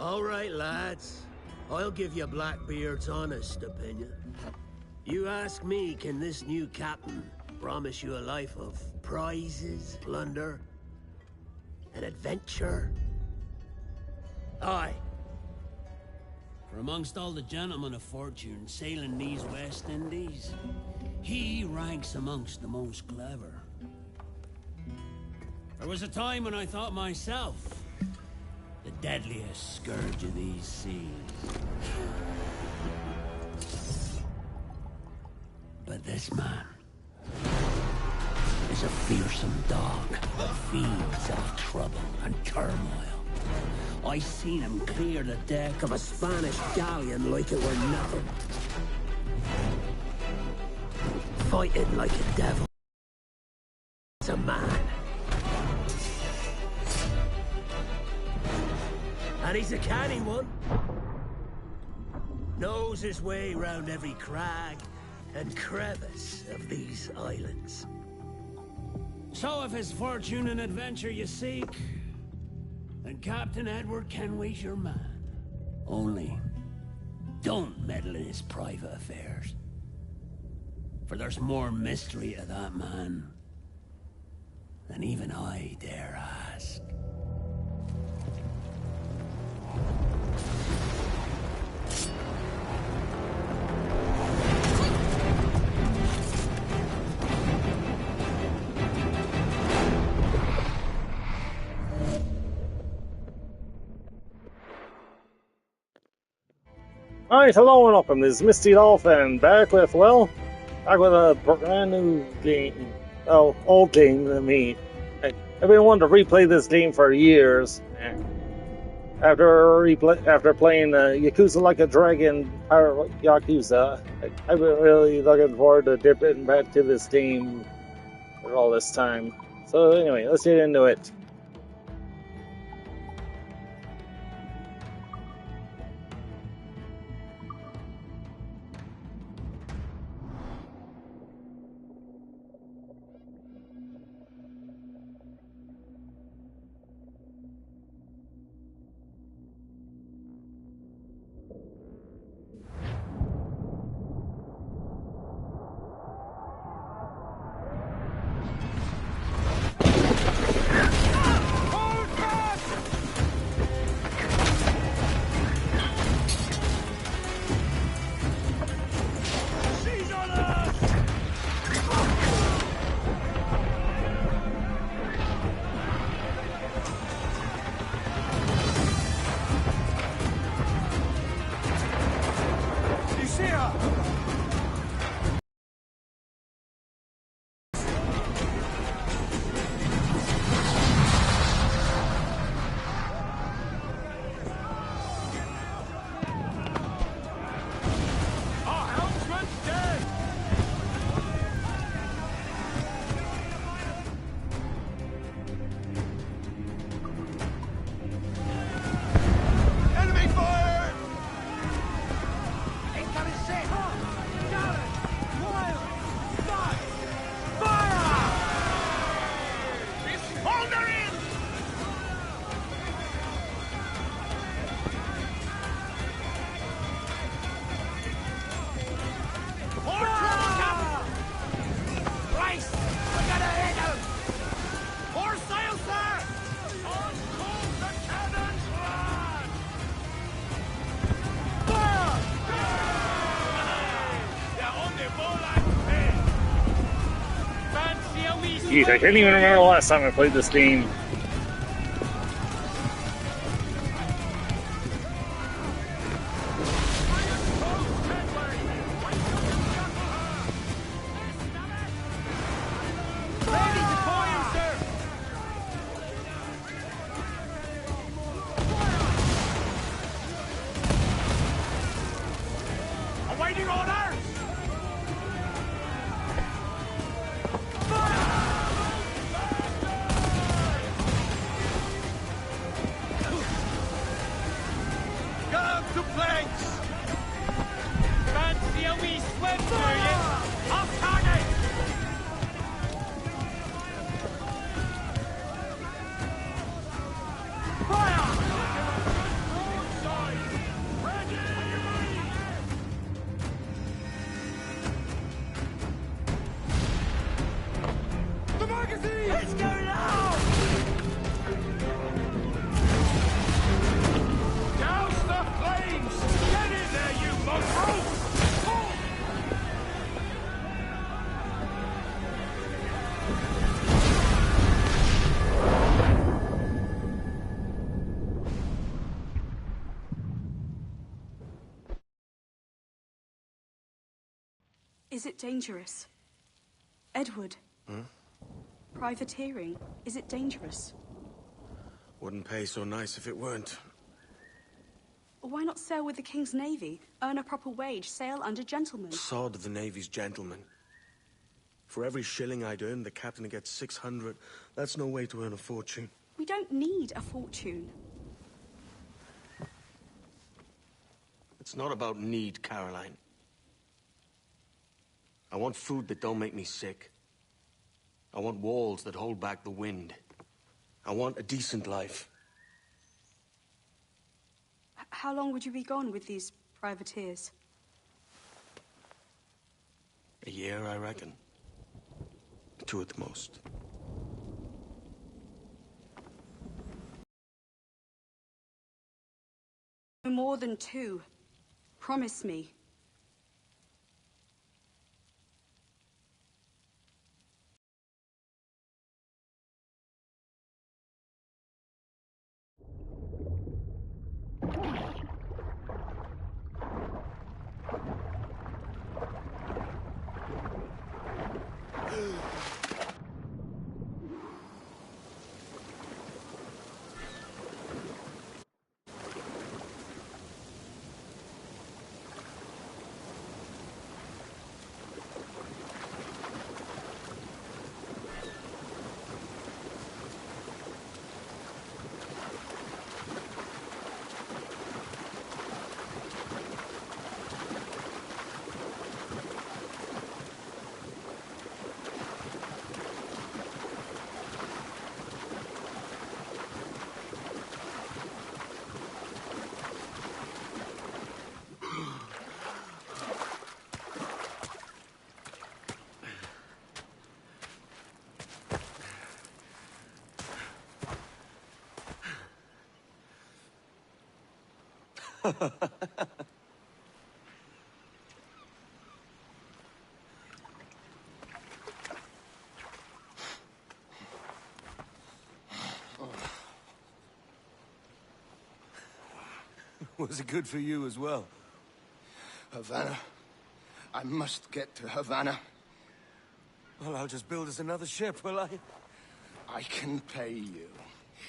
All right, lads. I'll give you Blackbeard's honest opinion. You ask me, can this new captain promise you a life of prizes, plunder, and adventure? Aye. For amongst all the gentlemen of fortune sailing these West Indies, he ranks amongst the most clever. There was a time when I thought myself the deadliest scourge of these seas. But this man is a fearsome dog that feeds off trouble and turmoil. I seen him clear the deck of a Spanish galleon like it were nothing. Fighting like a devil. It's a man. And he's a canny one. Knows his way round every crag and crevice of these islands. So if it's fortune and adventure you seek, then Captain Edward Kenway's your man. Only, don't meddle in his private affairs. For there's more mystery to that man than even I dare ask. Alright, hello and welcome. This is Mistydolphin back with a brand new game. Oh, old game to me. I've been wanting to replay this game for years. After playing Yakuza Like a Dragon, or Yakuza, I've been really looking forward to dipping back to this game for all this time. So anyway, let's get into it. Jeez, I can't even remember the last time I played this game. It's going out! Douse the flames! Get in there, you mongrel! Is it dangerous? Edward? Privateering, is it dangerous? Wouldn't pay so nice if it weren't. Why not sail with the King's Navy? Earn a proper wage, sail under gentlemen. Sod the Navy's gentlemen. For every shilling I'd earn, the captain gets 600. That's no way to earn a fortune. We don't need a fortune. It's not about need, Caroline. I want food that don't make me sick. I want walls that hold back the wind. I want a decent life. How long would you be gone with these privateers? A year, I reckon. 2 at the most. No more than 2. Promise me. Was it good for you as well? Havana. I must get to Havana. Well, I'll just build us another ship, will I? I can pay you.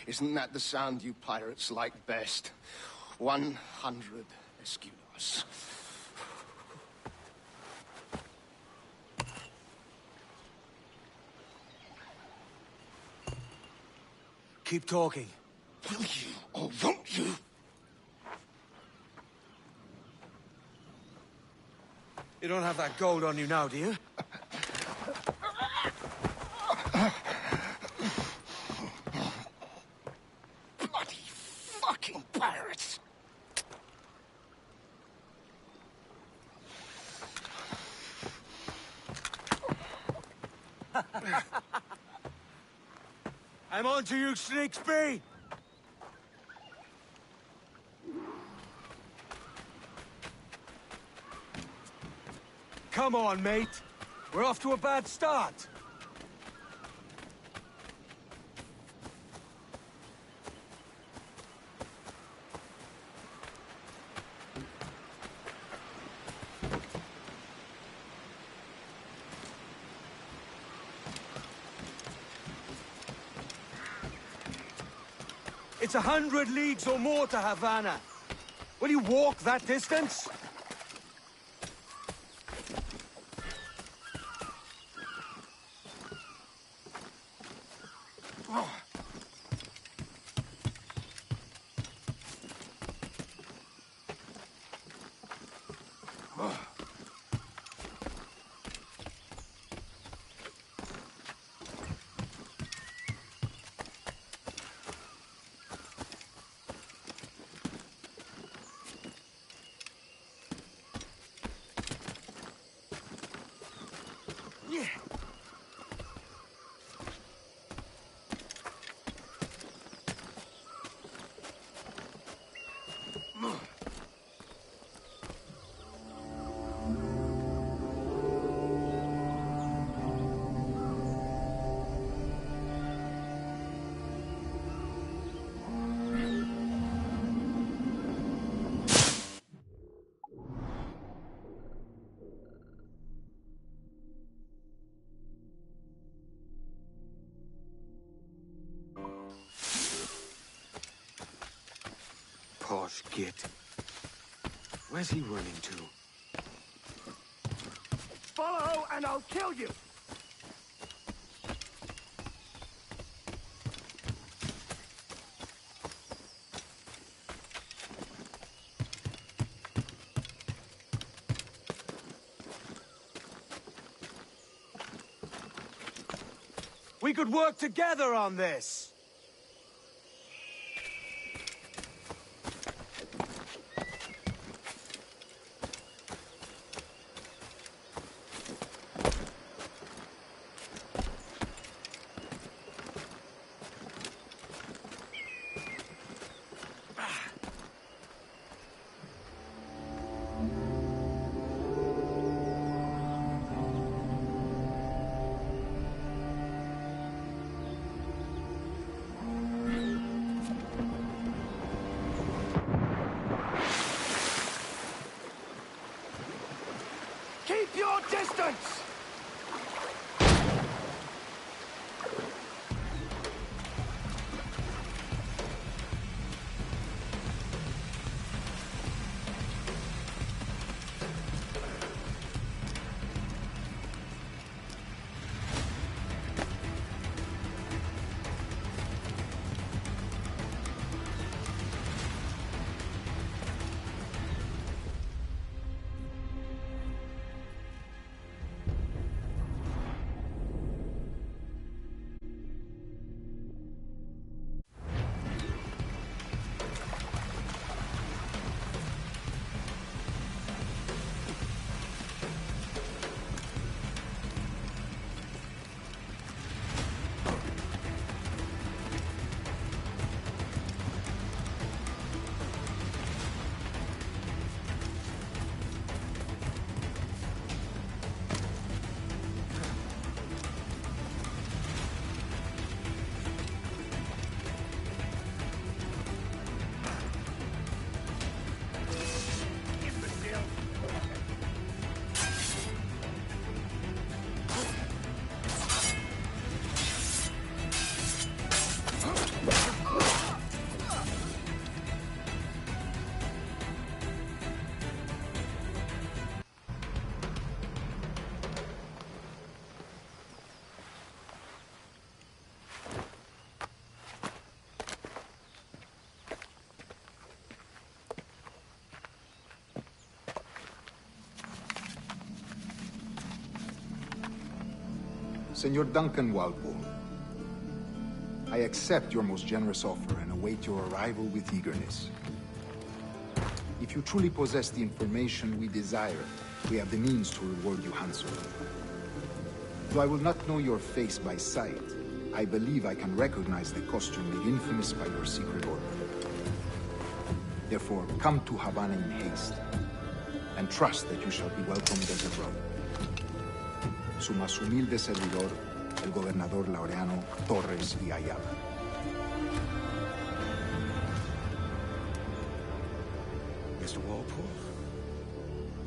Isn't that the sound you pirates like best? 100 escudos. Keep talking. Will you or won't you? You don't have that gold on you now, do you? Bloody fucking pirates! I'm on to you, Sneaksby! Come on, mate. We're off to a bad start. It's 100 leagues or more to Havana. Will you walk that distance? gosh, Git. Where's he running to? Follow and I'll kill you! We could work together on this! Keep your distance! Senor Duncan Walpole, I accept your most generous offer and await your arrival with eagerness. If you truly possess the information we desire, we have the means to reward you handsomely. Though I will not know your face by sight, I believe I can recognize the costume made infamous by your secret order. Therefore, come to Havana in haste, and trust that you shall be welcomed as a brother. Su más humilde servidor, el gobernador Laureano Torres y Ayala. Mr. Walpole,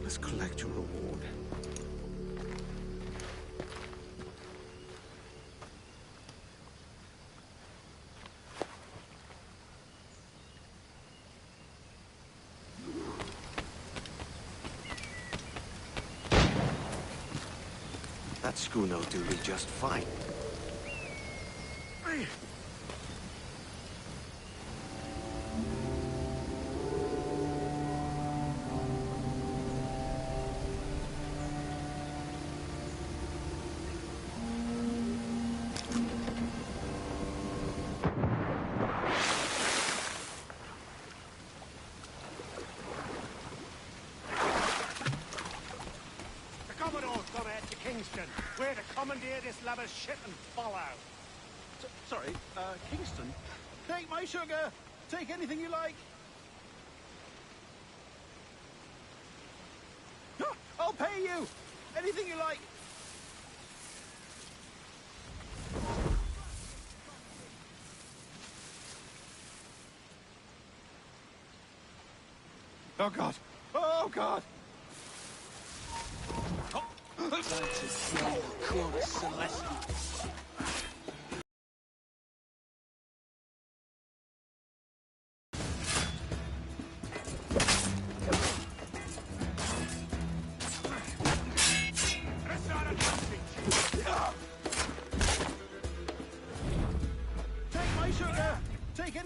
let's collect your reward. That schooner will do me just fine. Kingston. We're to commandeer this lavish ship and follow. Sorry, Kingston? Take my sugar! Take anything you like! I'll pay you! Anything you like! Oh, God! Oh, God!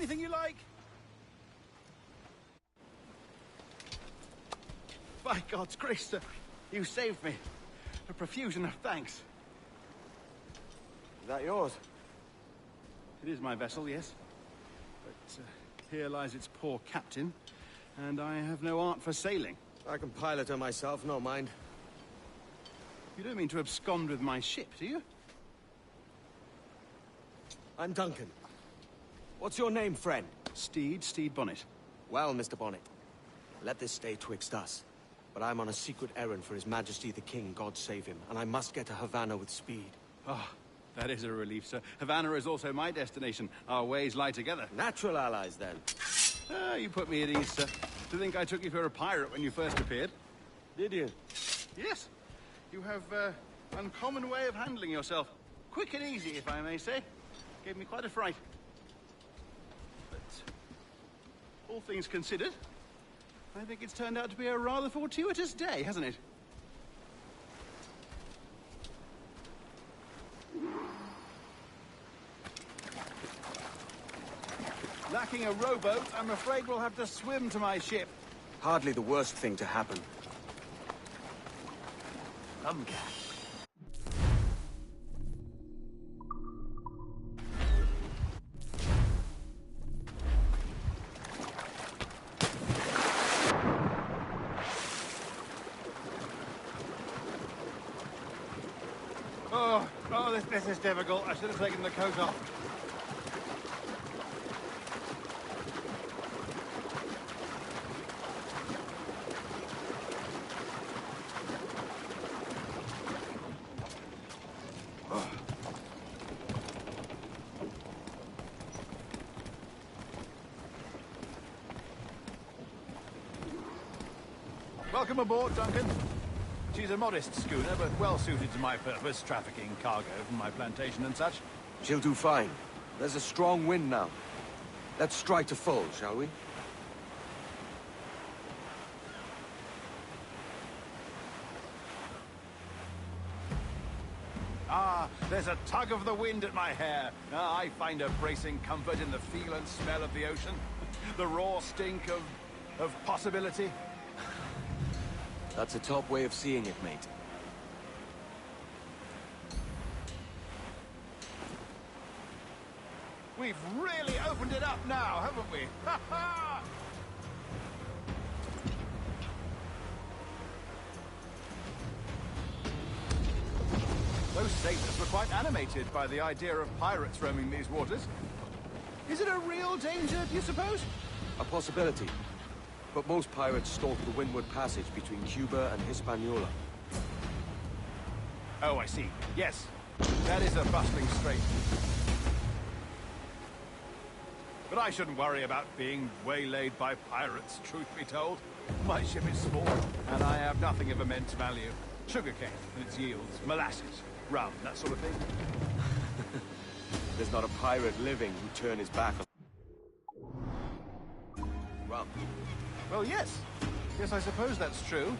anything you like. By God's grace, sir, you saved me. A profusion of thanks. Is that yours? It is my vessel, yes. But here lies its poor captain, and I have no art for sailing. I can pilot her myself, no mind. You don't mean to abscond with my ship, do you? I'm Duncan. What's your name, friend? Steed Bonnet. Well, Mr. Bonnet, let this stay twixt us. But I'm on a secret errand for His Majesty the King, God save him, and I must get to Havana with speed. Ah, that is a relief, sir. Havana is also my destination. Our ways lie together. Natural allies, then. Ah, you put me at ease, sir. To think I took you for a pirate when you first appeared. Did you? Yes. You have uncommon way of handling yourself. Quick and easy, if I may say. Gave me quite a fright. But all things considered, I think it's turned out to be a rather fortuitous day, hasn't it? Lacking a rowboat, I'm afraid we'll have to swim to my ship. Hardly the worst thing to happen. Come, this is difficult. I should have taken the coat off. Welcome aboard, Duncan. She's a modest schooner, but well-suited to my purpose, trafficking cargo from my plantation and such. She'll do fine. There's a strong wind now. Let's strike to full, shall we? Ah, there's a tug of the wind at my hair. Ah, I find a bracing comfort in the feel and smell of the ocean. The raw stink of possibility. That's a top way of seeing it, mate. We've really opened it up now, haven't we? Ha ha! Those sailors were quite animated by the idea of pirates roaming these waters. Is it a real danger, do you suppose? A possibility. But most pirates stalk the windward passage between Cuba and Hispaniola. Oh, I see. Yes. That is a bustling strait. But I shouldn't worry about being waylaid by pirates, truth be told. My ship is small, and I have nothing of immense value. Sugarcane and its yields, molasses, rum, that sort of thing. There's not a pirate living who turned his back on rum. Well, yes. Yes, I suppose that's true.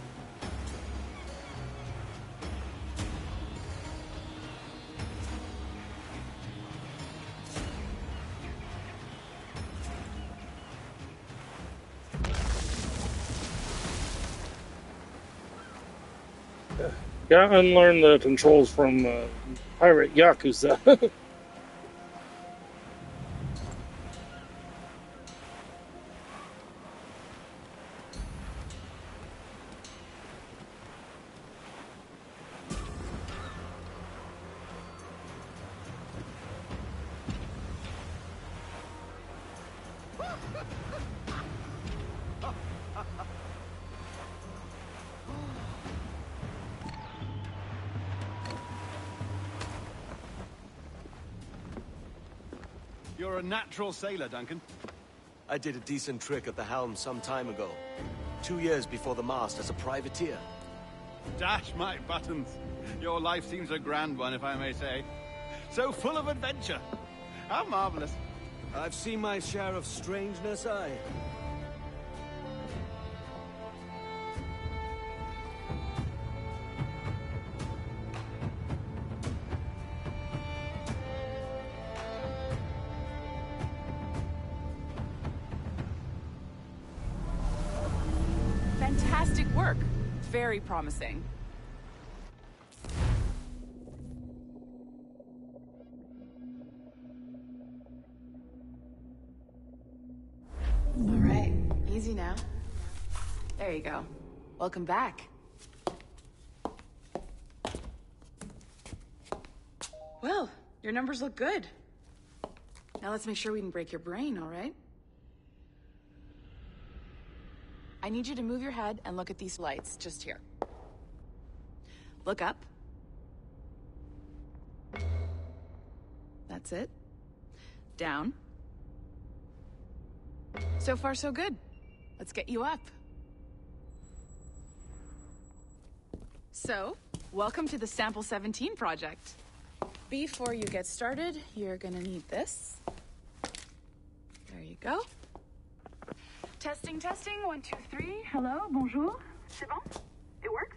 Gotta unlearn the controls from Pirate Yakuza. You're a natural sailor, Duncan. I did a decent trick at the helm some time ago. 2 years before the mast as a privateer. Dash my buttons. Your life seems a grand one, if I may say. So full of adventure. How marvelous. I've seen my share of strangeness, aye. work. Very promising. All right, easy now. There you go. Welcome back. Well, your numbers look good. Now let's make sure we can break your brain, all right? I need you to move your head and look at these lights just here. Look up. That's it. Down. So far, so good. Let's get you up. So, welcome to the Sample 17 project. Before you get started, you're gonna need this. There you go. Testing, testing, 1, 2, 3. Hello, bonjour. C'est bon? It works?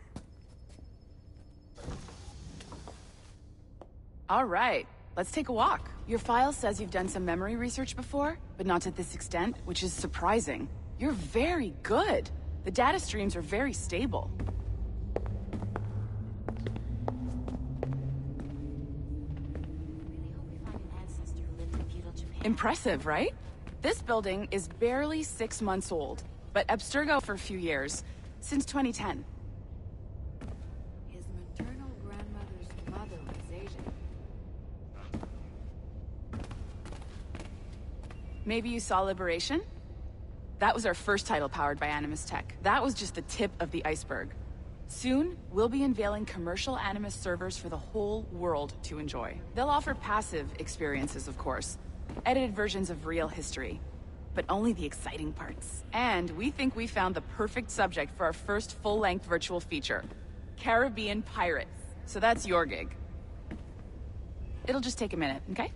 All right, let's take a walk. Your file says you've done some memory research before, but not to this extent, which is surprising. You're very good. The data streams are very stable. Impressive, right? This building is barely 6 months old, but Abstergo for a few years, since 2010. His maternal grandmother's mother was Asian. Maybe you saw Liberation? That was our first title powered by Animus Tech. That was just the tip of the iceberg. Soon, we'll be unveiling commercial Animus servers for the whole world to enjoy. They'll offer passive experiences, of course. Edited versions of real history. But only the exciting parts. And we think we found the perfect subject for our first full-length virtual feature. Caribbean pirates. So that's your gig. It'll just take a minute, okay?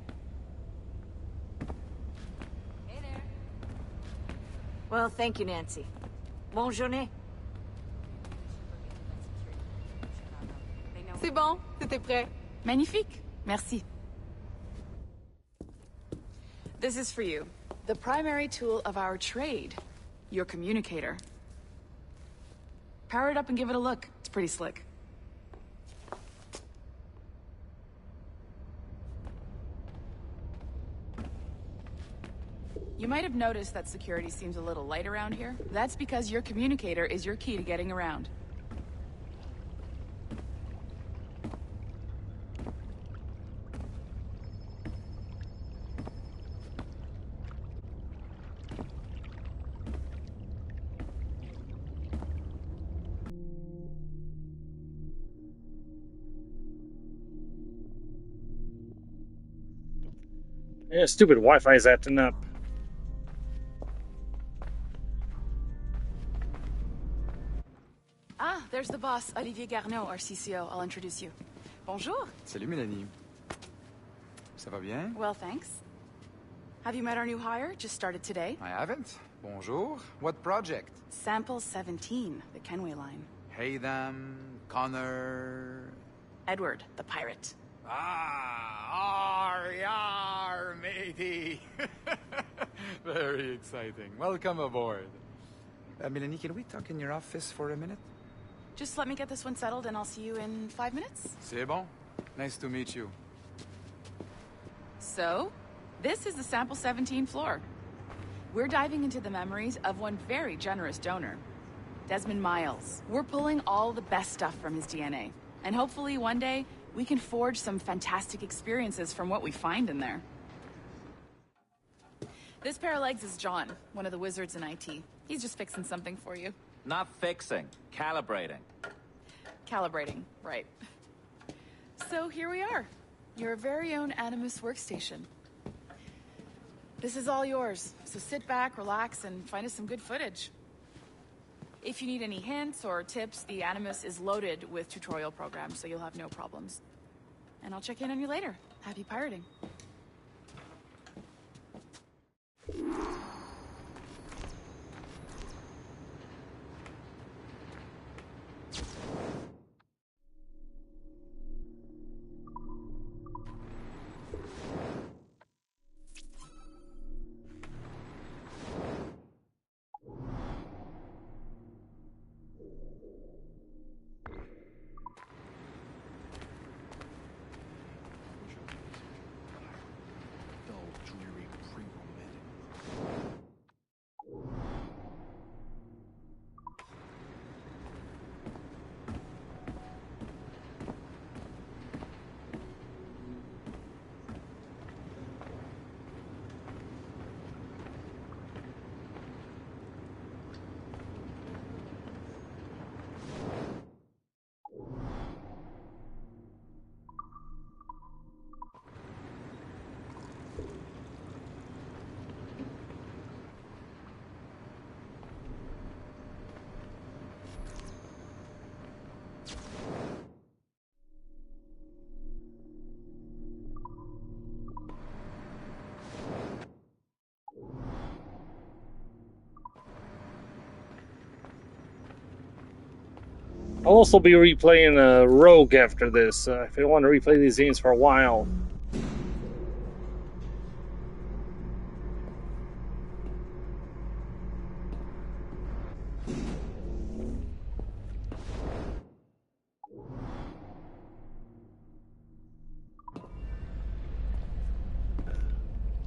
Hey there. Well, thank you, Nancy. Bonne journée. C'est bon, c'était prêt. Magnifique. Merci. This is for you. The primary tool of our trade. Your communicator. Power it up and give it a look. It's pretty slick. You might have noticed that security seems a little light around here. That's because your communicator is your key to getting around. Yeah, stupid Wi-Fi's acting up. Ah, there's the boss, Olivier Garneau, our CCO. I'll introduce you. Bonjour. Salut Mélanie. Ça va bien? Well, thanks. Have you met our new hire? Just started today. I haven't. Bonjour. What project? Sample 17, the Kenway line. Haytham, Connor... Edward, the pirate. Ah, yar, matey. Very exciting. Welcome aboard. Mélanie, can we talk in your office for a minute? Just let me get this one settled and I'll see you in 5 minutes. C'est bon. Nice to meet you. So, this is the Sample 17 floor. We're diving into the memories of one very generous donor, Desmond Miles. We're pulling all the best stuff from his DNA. And hopefully one day, we can forge some fantastic experiences from what we find in there. This pair of legs is John, one of the wizards in IT. He's just fixing something for you. Not fixing, calibrating. Calibrating, right. So here we are, your very own Animus workstation. This is all yours, so sit back, relax, and find us some good footage. If you need any hints or tips, the Animus is loaded with tutorial programs, so you'll have no problems. And I'll check in on you later. Happy pirating. I'll also be replaying Rogue after this. If you want to replay these games for a while.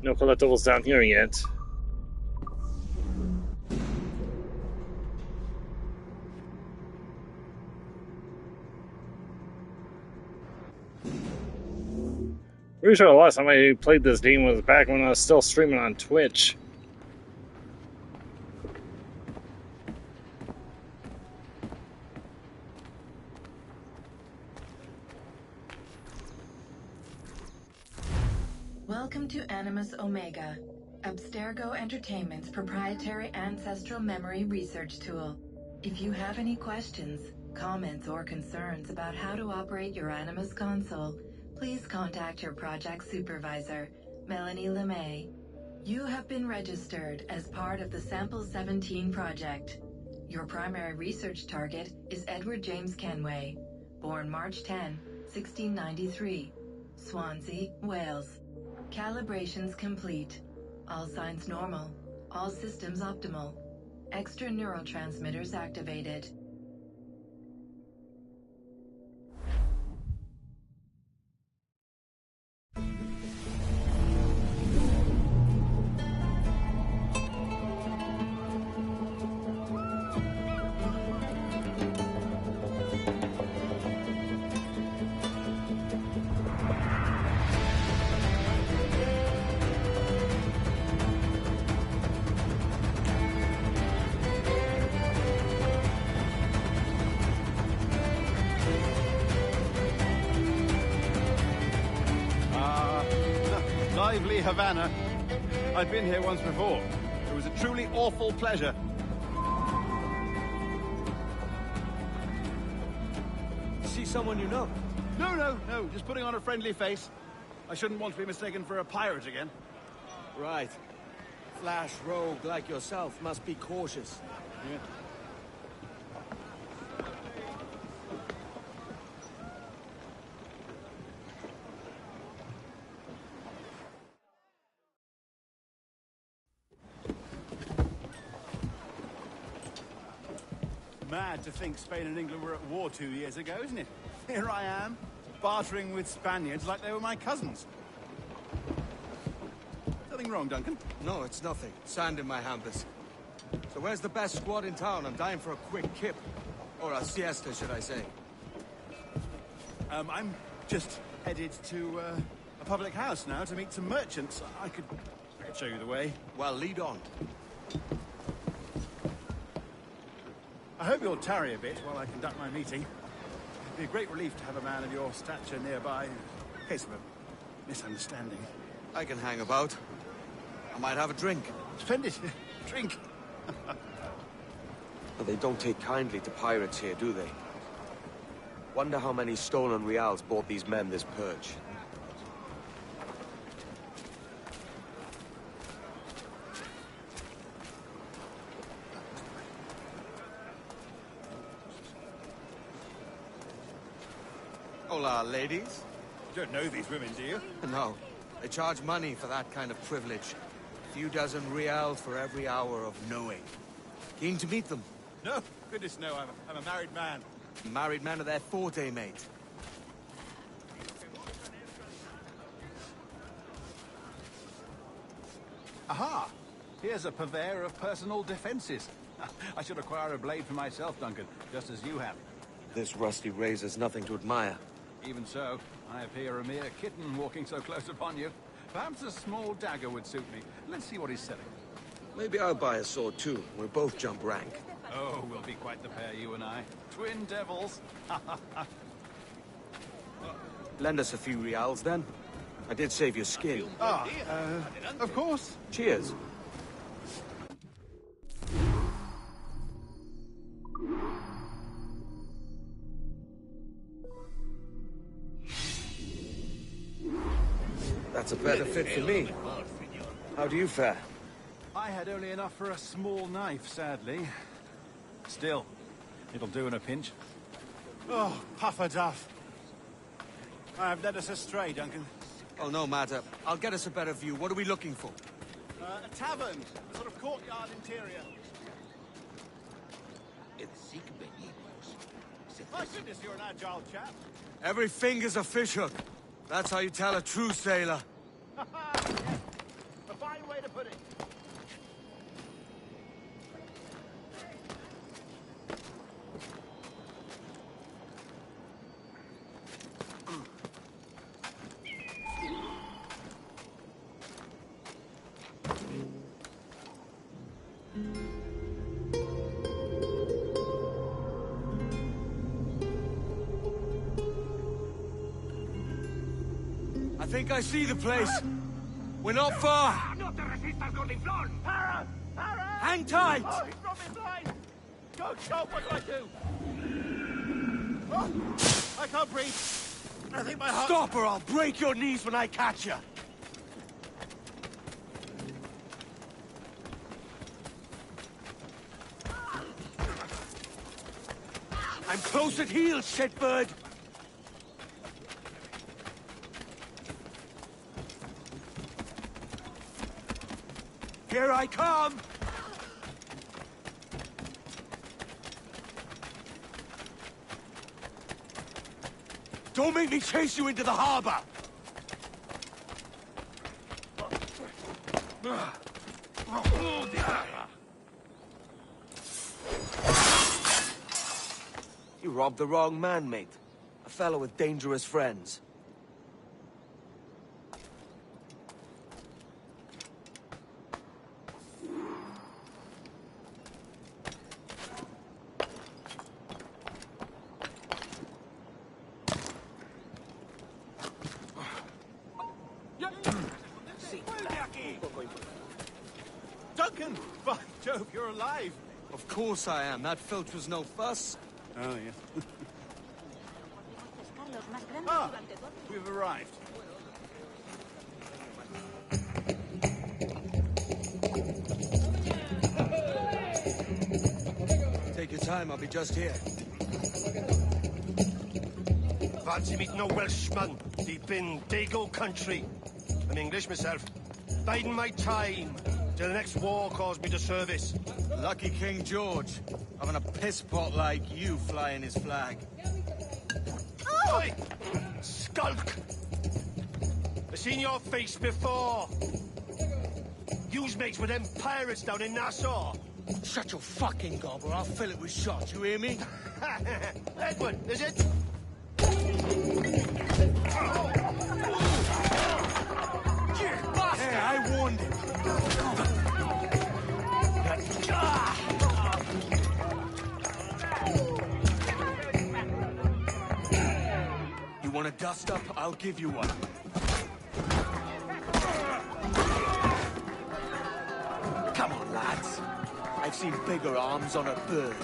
No collectibles down here yet. Pretty sure the last time I played this game was back when I was still streaming on Twitch. Welcome to Animus Omega, Abstergo Entertainment's proprietary ancestral memory research tool. If you have any questions, comments, or concerns about how to operate your Animus console, please contact your project supervisor, Melanie LeMay. You have been registered as part of the Sample 17 project. Your primary research target is Edward James Kenway, born March 10, 1693, Swansea, Wales. Calibrations complete. All signs normal. All systems optimal. Extra neurotransmitters activated. Lively Havana. I've been here once before. It was a truly awful pleasure. See someone you know? No. Just putting on a friendly face. I shouldn't want to be mistaken for a pirate again. Right. Flash rogue like yourself must be cautious. Yeah. Mad to think Spain and England were at war 2 years ago, isn't it? Here I am, bartering with Spaniards like they were my cousins. Nothing wrong, Duncan? No, it's nothing. Sand in my hampers. So where's the best squad in town? I'm dying for a quick kip. Or a siesta, should I say. I'm just headed to a public house now to meet some merchants. I could show you the way. Well, lead on. I hope you'll tarry a bit while I conduct my meeting. It'd be a great relief to have a man of your stature nearby in case of a misunderstanding. I can hang about. I might have a drink. Splendid. Drink. But they don't take kindly to pirates here, do they? Wonder how many stolen reals bought these men this purge. Hola, ladies. You don't know these women, do you? No. They charge money for that kind of privilege. A few dozen reals for every hour of knowing. Keen to meet them? No, goodness no, I'm a married man. Married man of their forte, mate. Aha! Here's a purveyor of personal defenses. I should acquire a blade for myself, Duncan, just as you have. This rusty razor's nothing to admire. Even so, I appear a mere kitten walking so close upon you. Perhaps a small dagger would suit me. Let's see what he's selling. Maybe I'll buy a sword too. We'll both jump rank. Oh, we'll be quite the pair, you and I. Twin devils. Lend us a few reals, then. I did save your skin. Of course. Cheers. That's a better fit for me. How do you fare? I had only enough for a small knife, sadly. Still, it'll do in a pinch. Oh, puffer duff. I've led us astray, Duncan. Oh, no matter. I'll get us a better view. What are we looking for? A tavern. A sort of courtyard interior. My goodness, you're an agile chap. Every finger's a fishhook. That's how you tell a true sailor. A fine way to put it. I think I see the place. We're not far. Hang tight! Oh, he's brought me blind! Go, what do I do? Oh, I can't breathe. I think my heart... Stop or I'll break your knees when I catch you. I'm close at heel, shitbird! Here I come! Don't make me chase you into the harbor! You robbed the wrong man, mate. A fellow with dangerous friends. Duncan! By Jove, you're alive! Of course I am. That filch was no fuss. Oh, yeah. Ah, we've arrived. Take your time, I'll be just here. Fancy meeting no Welshman deep in Dago country. I'm English myself. Biding my time till the next war calls me to service. Lucky King George, having a piss pot like you flying his flag. Oi! Skulk! I've seen your face before. You's mates with them pirates down in Nassau. Shut your fucking gob or I'll fill it with shot, you hear me? Edward, is it? Hey, I warned him. You want a dust-up? I'll give you one. Come on, lads. I've seen bigger arms on a bird.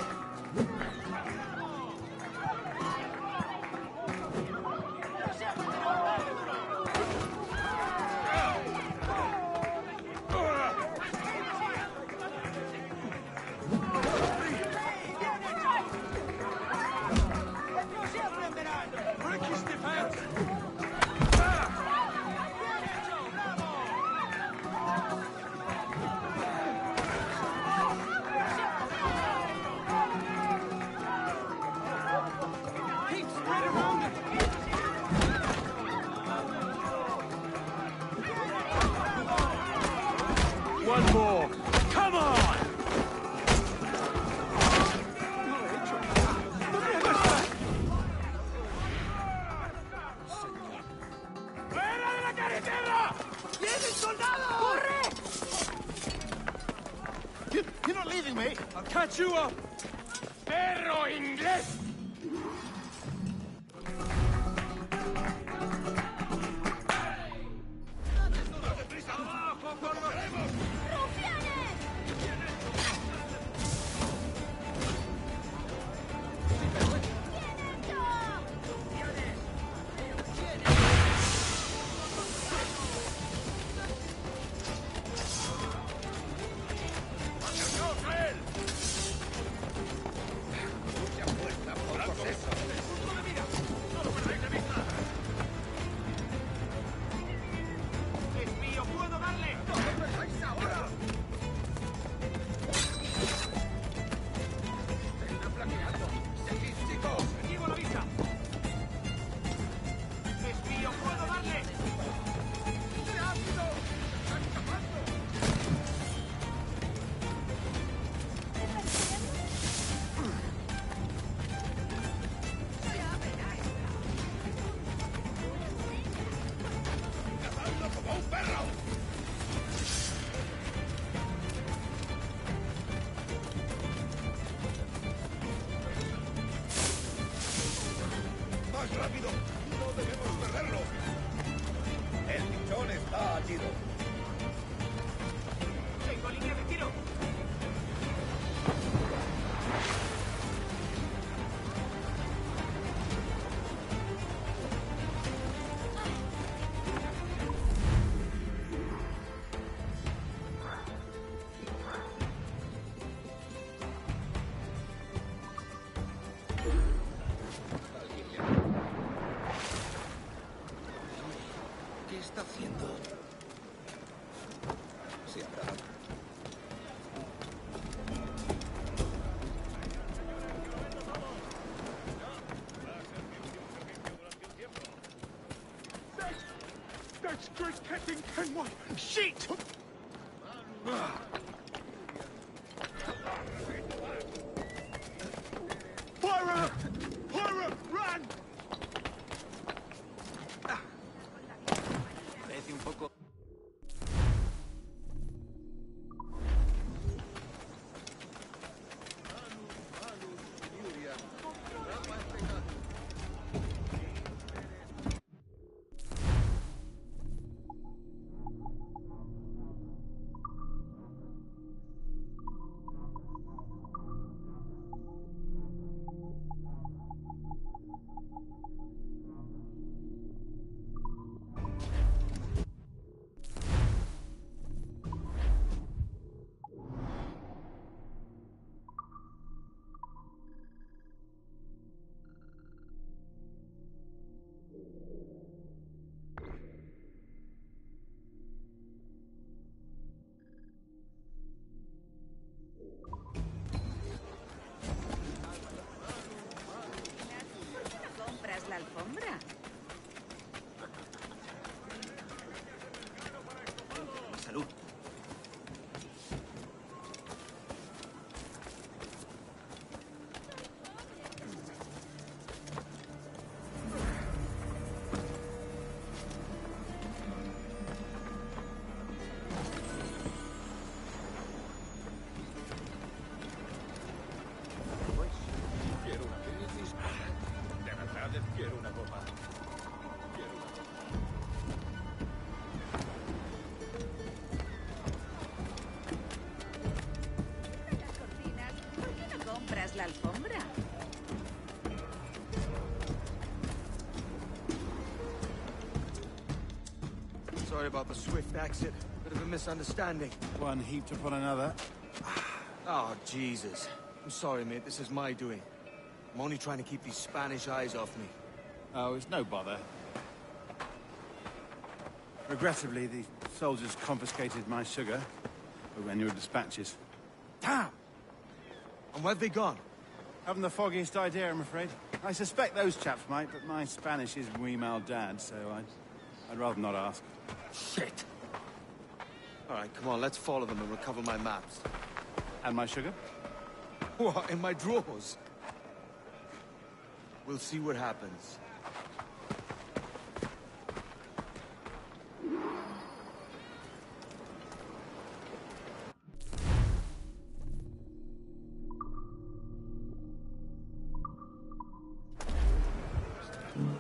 One more. Come on! You're not leaving me! I'll catch you up! Perro inglés! está haciendo? Se habrá... That's great, Captain Kenway! Shit! Fire! Fire! Run! Parece un poco... ¿Compras la alfombra? Salud. Quiero una copa. Las cortinas. ¿Por qué no compras la alfombra? Sorry about the swift exit. Bit of a misunderstanding. One heaped upon another. Oh, Jesus. I'm sorry, mate. This is my doing. I'm only trying to keep these Spanish eyes off me. Oh, it's no bother. Regrettably, the soldiers confiscated my sugar with annual dispatches. Damn! And where've they gone? Haven't the foggiest idea, I'm afraid. I suspect those chaps might, but my Spanish is muy mal dad, so I'd rather not ask. Shit! All right, come on, let's follow them and recover my maps. And my sugar? What, in my drawers? We'll see what happens.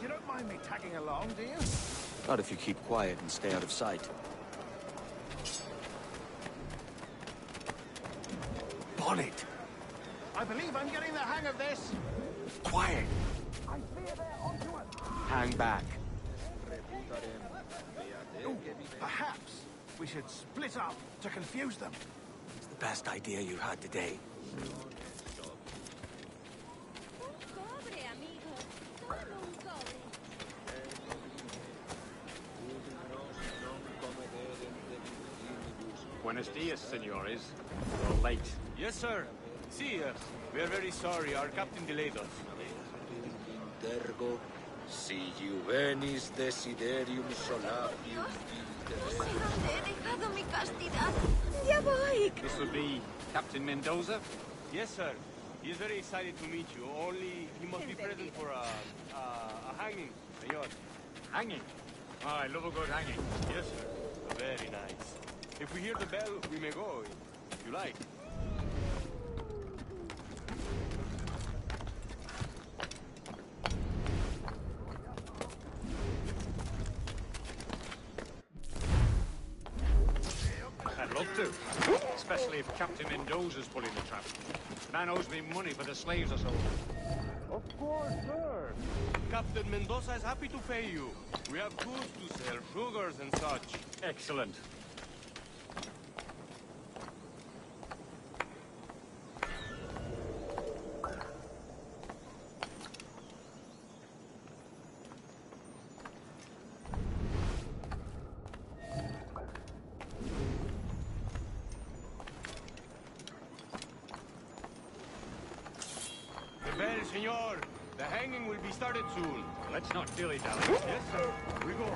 You don't mind me tagging along, do you? Not if you keep quiet and stay out of sight. Bonnet! I believe I'm getting the hang of this. Quiet! I fear they're onto us. Hang back. Ooh, perhaps we should split up to confuse them. It's the best idea you've had today. Buenos dias, senores. You're late. Yes, sir. See, we are very sorry. Our captain delayed us. Intergo, si juvenis desiderium solapium ¿Dónde he dejado mi castidad? ¡Ya voy! This will be Captain Mendoza? Yes, sir. He is very excited to meet you. Only he must be present for a hanging, senor. Hanging? Oh, I love a good hanging. Yes, sir. Very nice. If we hear the bell, we may go, if you like. I'd love to. Especially if Captain Mendoza's pulling the trap. Man owes me money for the slaves I sold. Of course, sir. Captain Mendoza is happy to pay you. We have goods to sell, sugars and such. Excellent. senor. The hanging will be started soon. Let's not dilly-dally. Yes, sir. We go.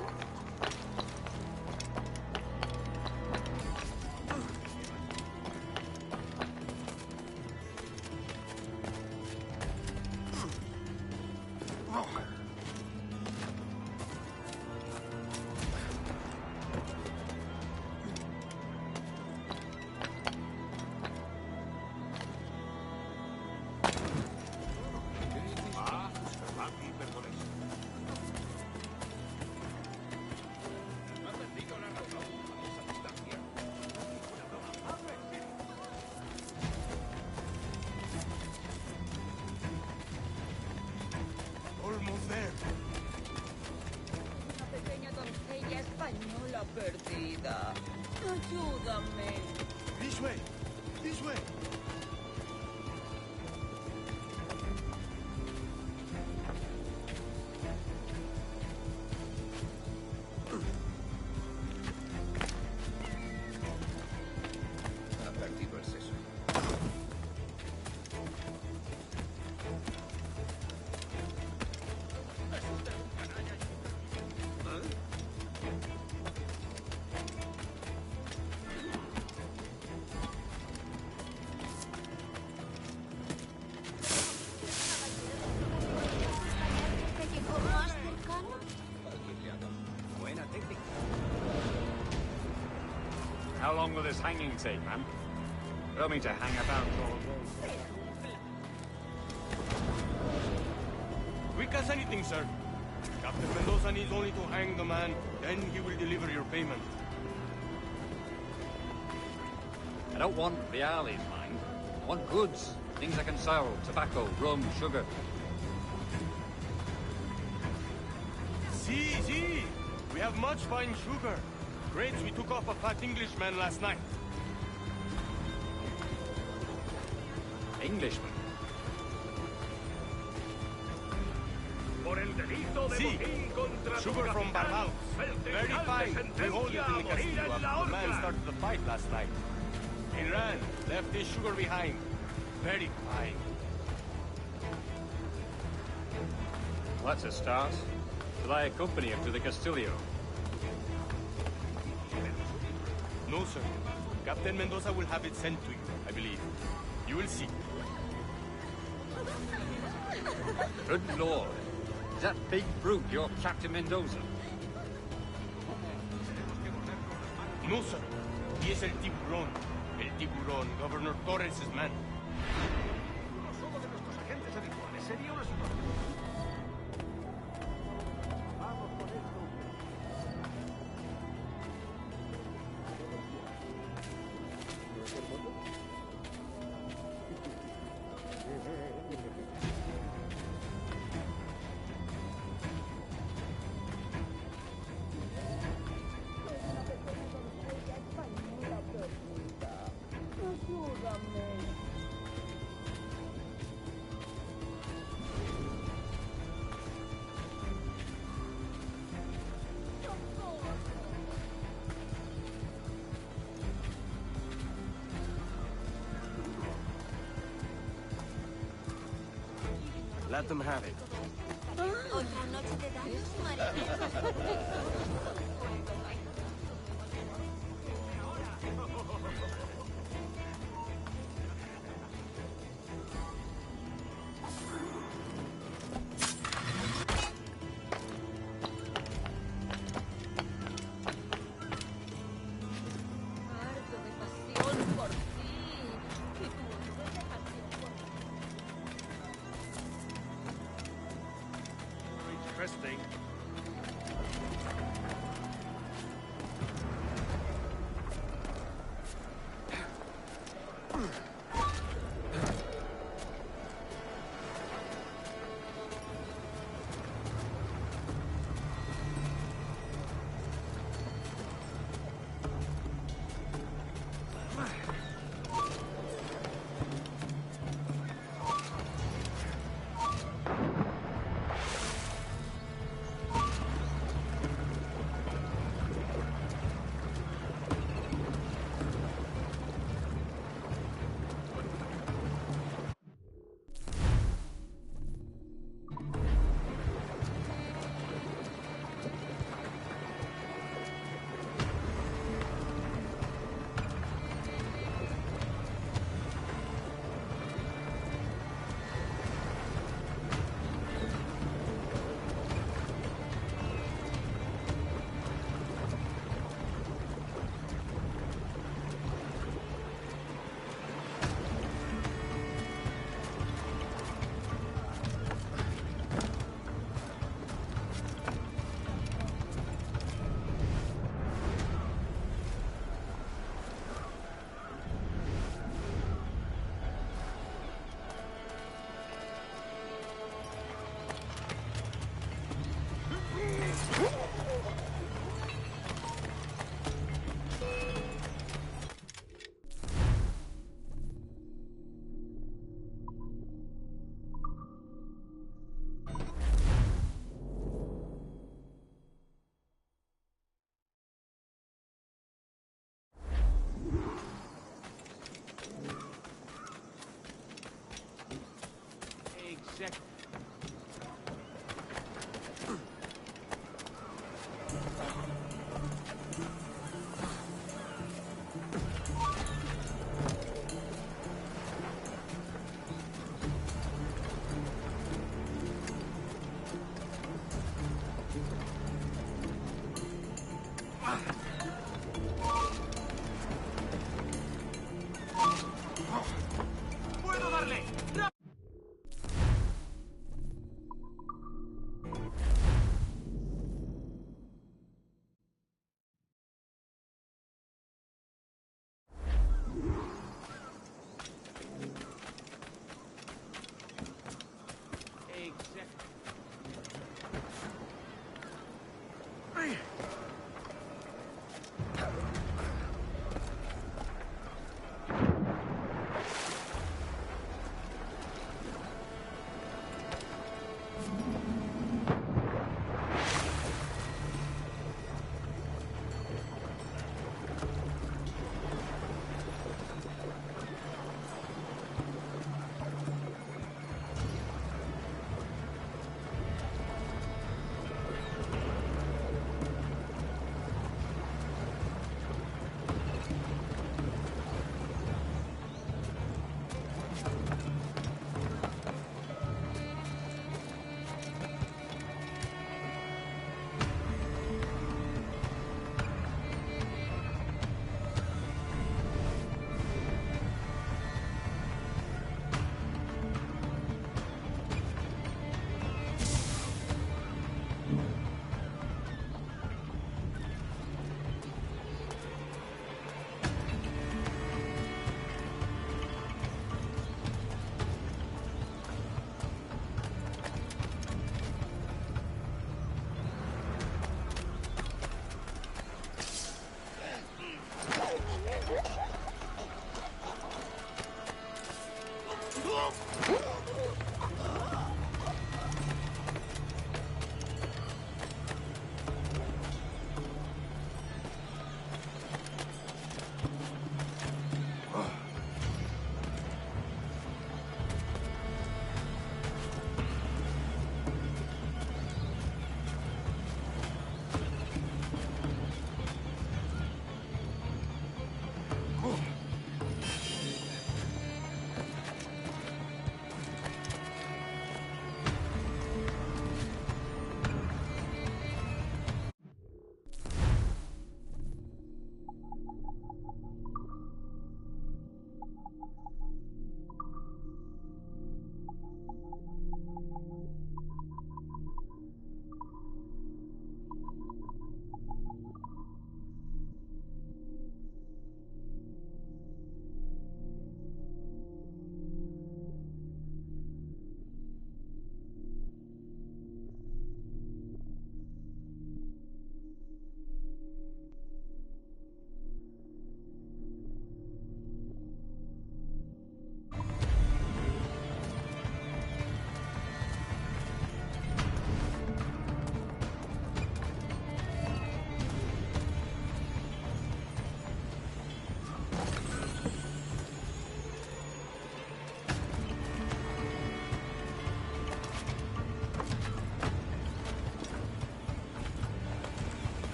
Almost there. Una pequeña doncella española perdida. Ayúdame. This way. This way. Ha perdido el seso. ¿Te llegó más cercano? Buena técnica. How long will this hanging take, man? I don't mean to hang about all day. Quick as anything, sir. Captain Mendoza needs only to hang the man, then he will deliver your payment. I don't want reales, mind. I want goods. Things I can sell. Tobacco, rum, sugar. See. We have much fine sugar. Grapes we took off a fat Englishman last night. Englishman? See, sugar from Barbados. Very fine. We hold it in the castillo after the man started the fight last night. He ran, left his sugar behind. Very fine. Well, that's a start. Shall I accompany him to the Castillo? No, sir. Captain Mendoza will have it sent to you, I believe. You will see. Good Lord. Is that big brute your Captain Mendoza? No, sir. He is el tiburón. El tiburón, Governor Torres' man. Uno solo de nuestros agentes habituales sería una situación. Vamos con esto. Let them have it. Otra noche de daños, María. Harto de pasión por ti. Y tu orgullosa pasión por mí. Interesting.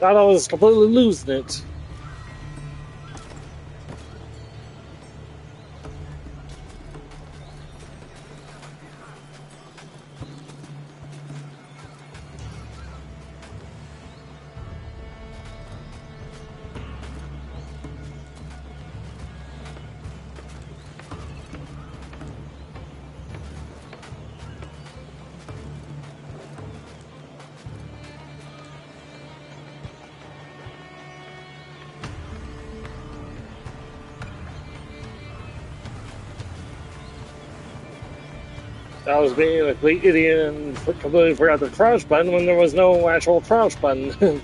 Thought I was completely losing it. I was being a complete idiot and completely forgot the crouch button when there was no actual crouch button.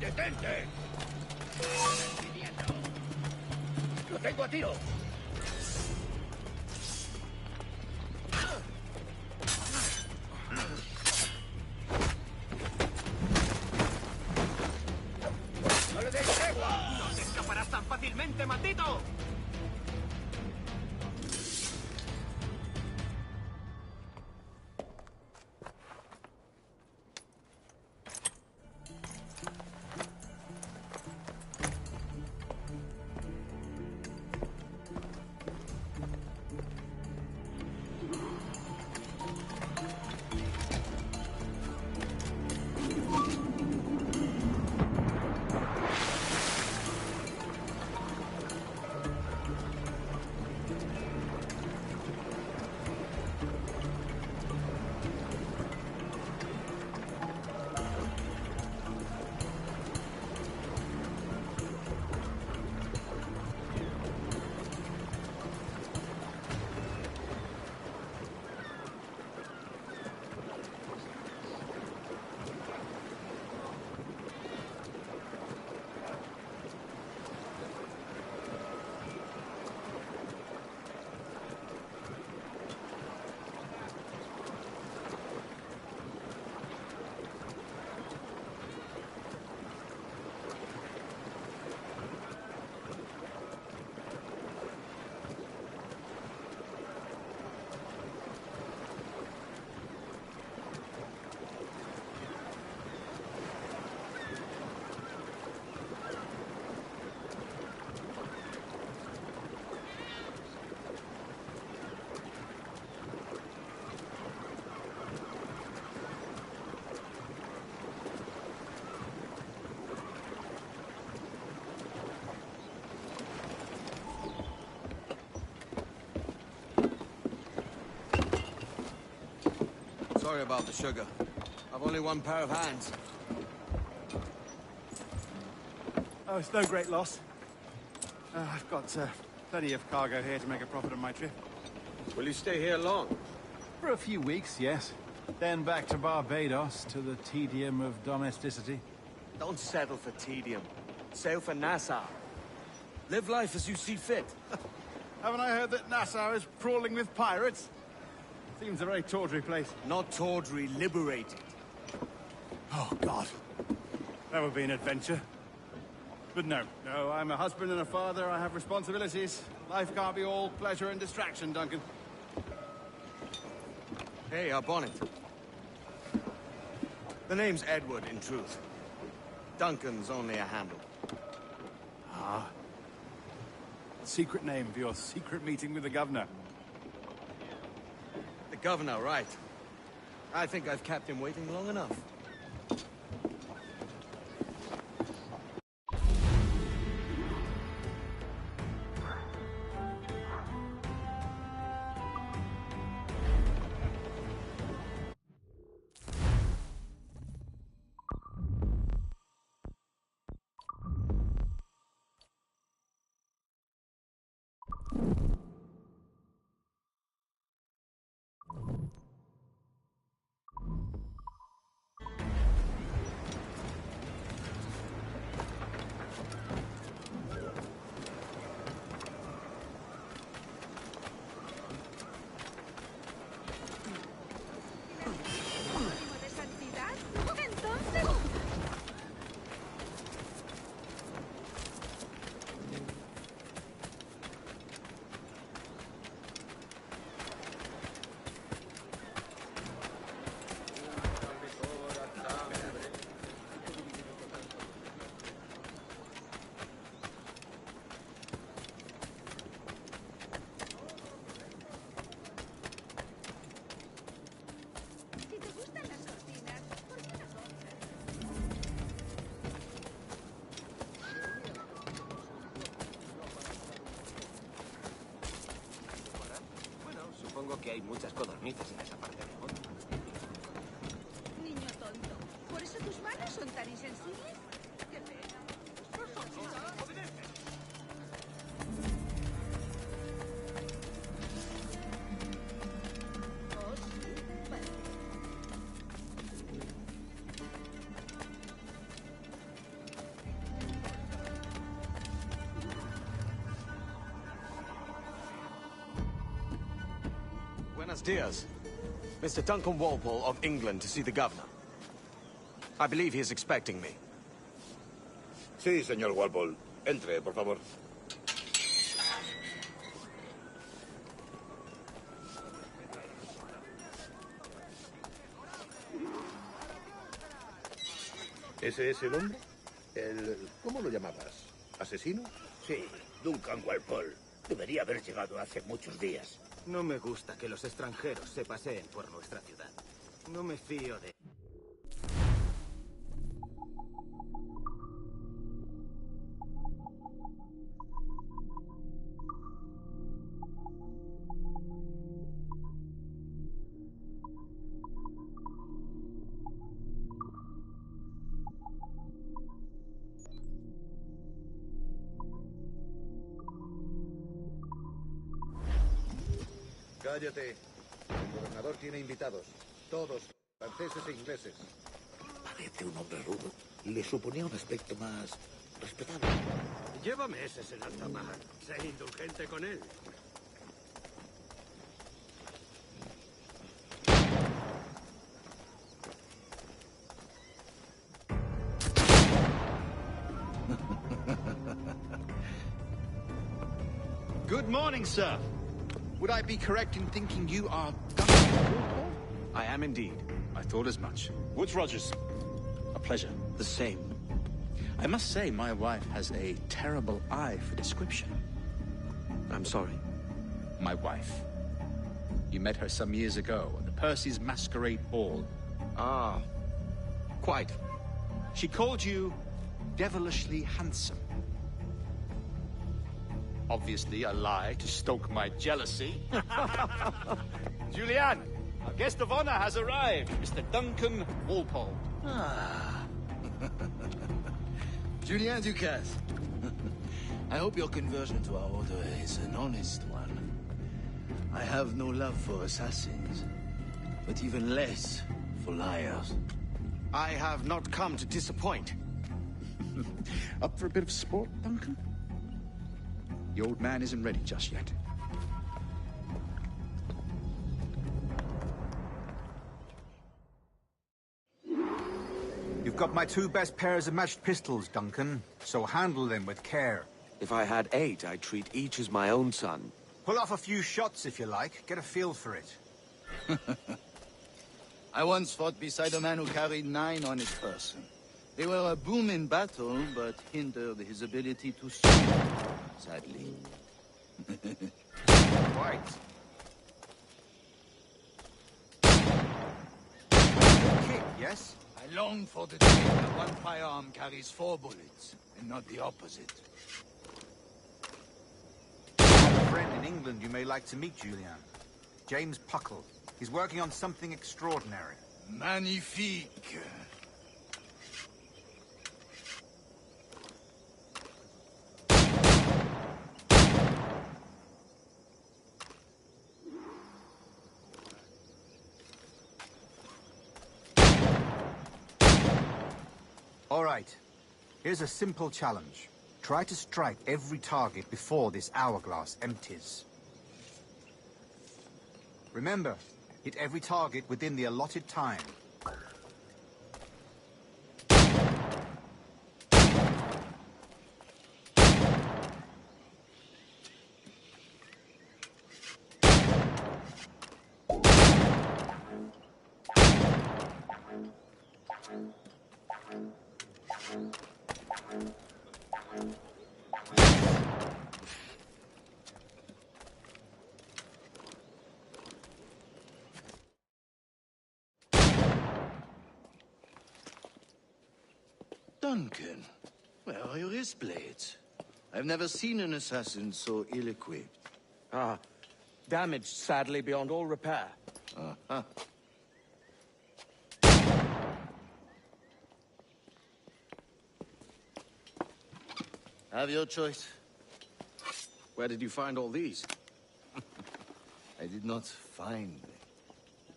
¡Detente! ¡Lo tengo a tiro! ¡No le des tregua! ¡No te escaparás tan fácilmente, maldito! Sorry about the sugar. I've only one pair of hands. Oh, it's no great loss. I've got plenty of cargo here to make a profit on my trip. Will you stay here long? For a few weeks, yes. Then back to Barbados, to the tedium of domesticity. Don't settle for tedium. Sail for Nassau. Live life as you see fit. Haven't I heard that Nassau is crawling with pirates? Seems a very tawdry place. Not tawdry, liberated. Oh, God. That would be an adventure. But no, I'm a husband and a father. I have responsibilities. Life can't be all pleasure and distraction, Duncan. Hey, our bonnet. The name's Edward, in truth. Duncan's only a handle. Ah. Secret name for your secret meeting with the governor. The governor, right. I think I've kept him waiting long enough. que hay muchas codornices en esa parte del mundo. Niño tonto. ¿Por eso tus manos son tan insensibles? Qué pena. Oh, sí. Vale. Buenos dias. Mr. Duncan Walpole of England to see the governor. I believe he is expecting me. Sí, señor Walpole. Entre, por favor. ¿Ese es el hombre? ¿Cómo lo llamabas? ¿Asesino? Sí, Duncan Walpole. Debería haber llegado hace muchos días. No me gusta que los extranjeros se paseen por nuestra ciudad. No me fío de... Cállate. El gobernador tiene invitados. Todos, franceses e ingleses. Parece un hombre rudo. Le suponía un aspecto más respetable. Llévame ese en alta mar. Sé indulgente con él. Good morning, sir. Would I be correct in thinking you are Duncan Walpole? I am indeed. I thought as much. Woods Rogers. A pleasure. The same. I must say, my wife has a terrible eye for description. I'm sorry. My wife. You met her some years ago at the Percy's Masquerade Ball. Ah, quite. She called you devilishly handsome. Obviously a lie to stoke my jealousy. Julianne, our guest of honor has arrived, Mr. Duncan Walpole. Ah. Julien Ducasse. I hope your conversion to our order is an honest one. I have no love for assassins, but even less for liars. I have not come to disappoint. Up for a bit of sport, Duncan? The old man isn't ready just yet. You've got my two best pairs of matched pistols, Duncan, so handle them with care. If I had 8, I'd treat each as my own son. Pull off a few shots if you like. Get a feel for it. I once fought beside a man who carried 9 on his person. They were a boom in battle, but hindered his ability to swim, sadly. Quite. Kick, yes? I long for the day that one firearm carries 4 bullets, and not the opposite. I have a friend in England you may like to meet, Julian. James Puckle. He's working on something extraordinary. Magnifique. All right. Here's a simple challenge. Try to strike every target before this hourglass empties. Remember, hit every target within the allotted time. Duncan, where are your wrist blades? I've never seen an assassin so ill-equipped. Ah, Damaged, sadly, beyond all repair. Uh-huh. Have your choice. Where did you find all these? I did not find them.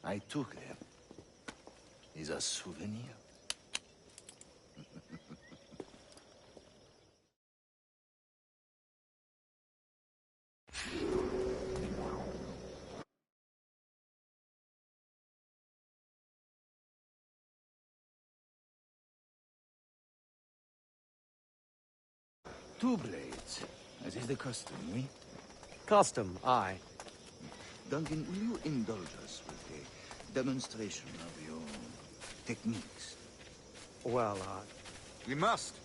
I took them. Is a souvenir. Two blades, as is the custom, oui? Custom, aye. Duncan, will you indulge us with a demonstration of your techniques? Well, We must.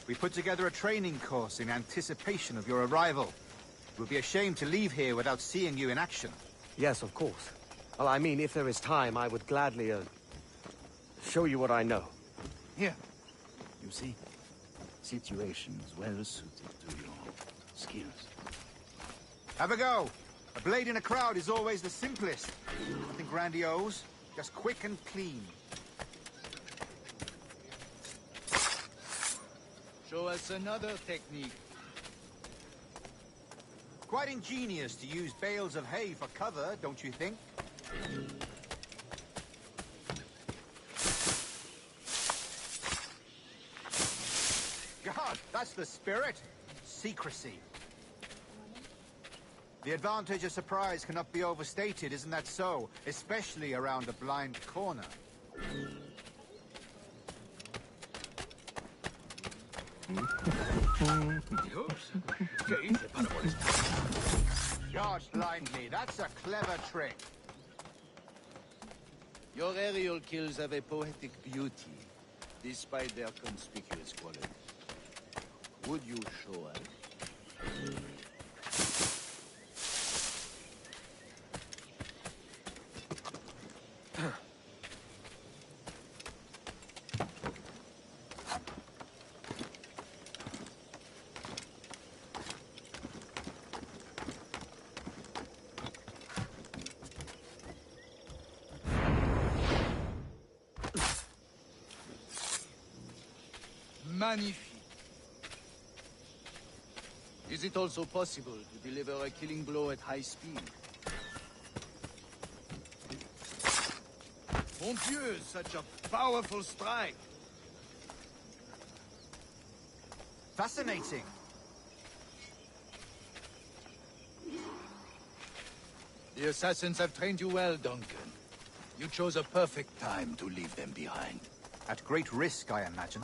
We put together a training course in anticipation of your arrival. We'll be ashamed to leave here without seeing you in action. Yes, of course. Well, I mean, if there is time, I would gladly, show you what I know. Here. You see? Situations well suited to your skills. Have a go. A blade in a crowd is always the simplest. Nothing grandiose, just quick and clean. Show us another technique. Quite ingenious to use bales of hay for cover, don't you think? God, that's the spirit. Secrecy. The advantage of surprise cannot be overstated, isn't that so? Especially around a blind corner. Charge blindly. That's a clever trick. Your aerial kills have a poetic beauty, despite their conspicuous quality. Would you show us? Magnifique. Is it also possible to deliver a killing blow at high speed? Mon Dieu, such a powerful strike! Fascinating. The assassins have trained you well, Duncan. You chose a perfect time to leave them behind. At great risk, I imagine.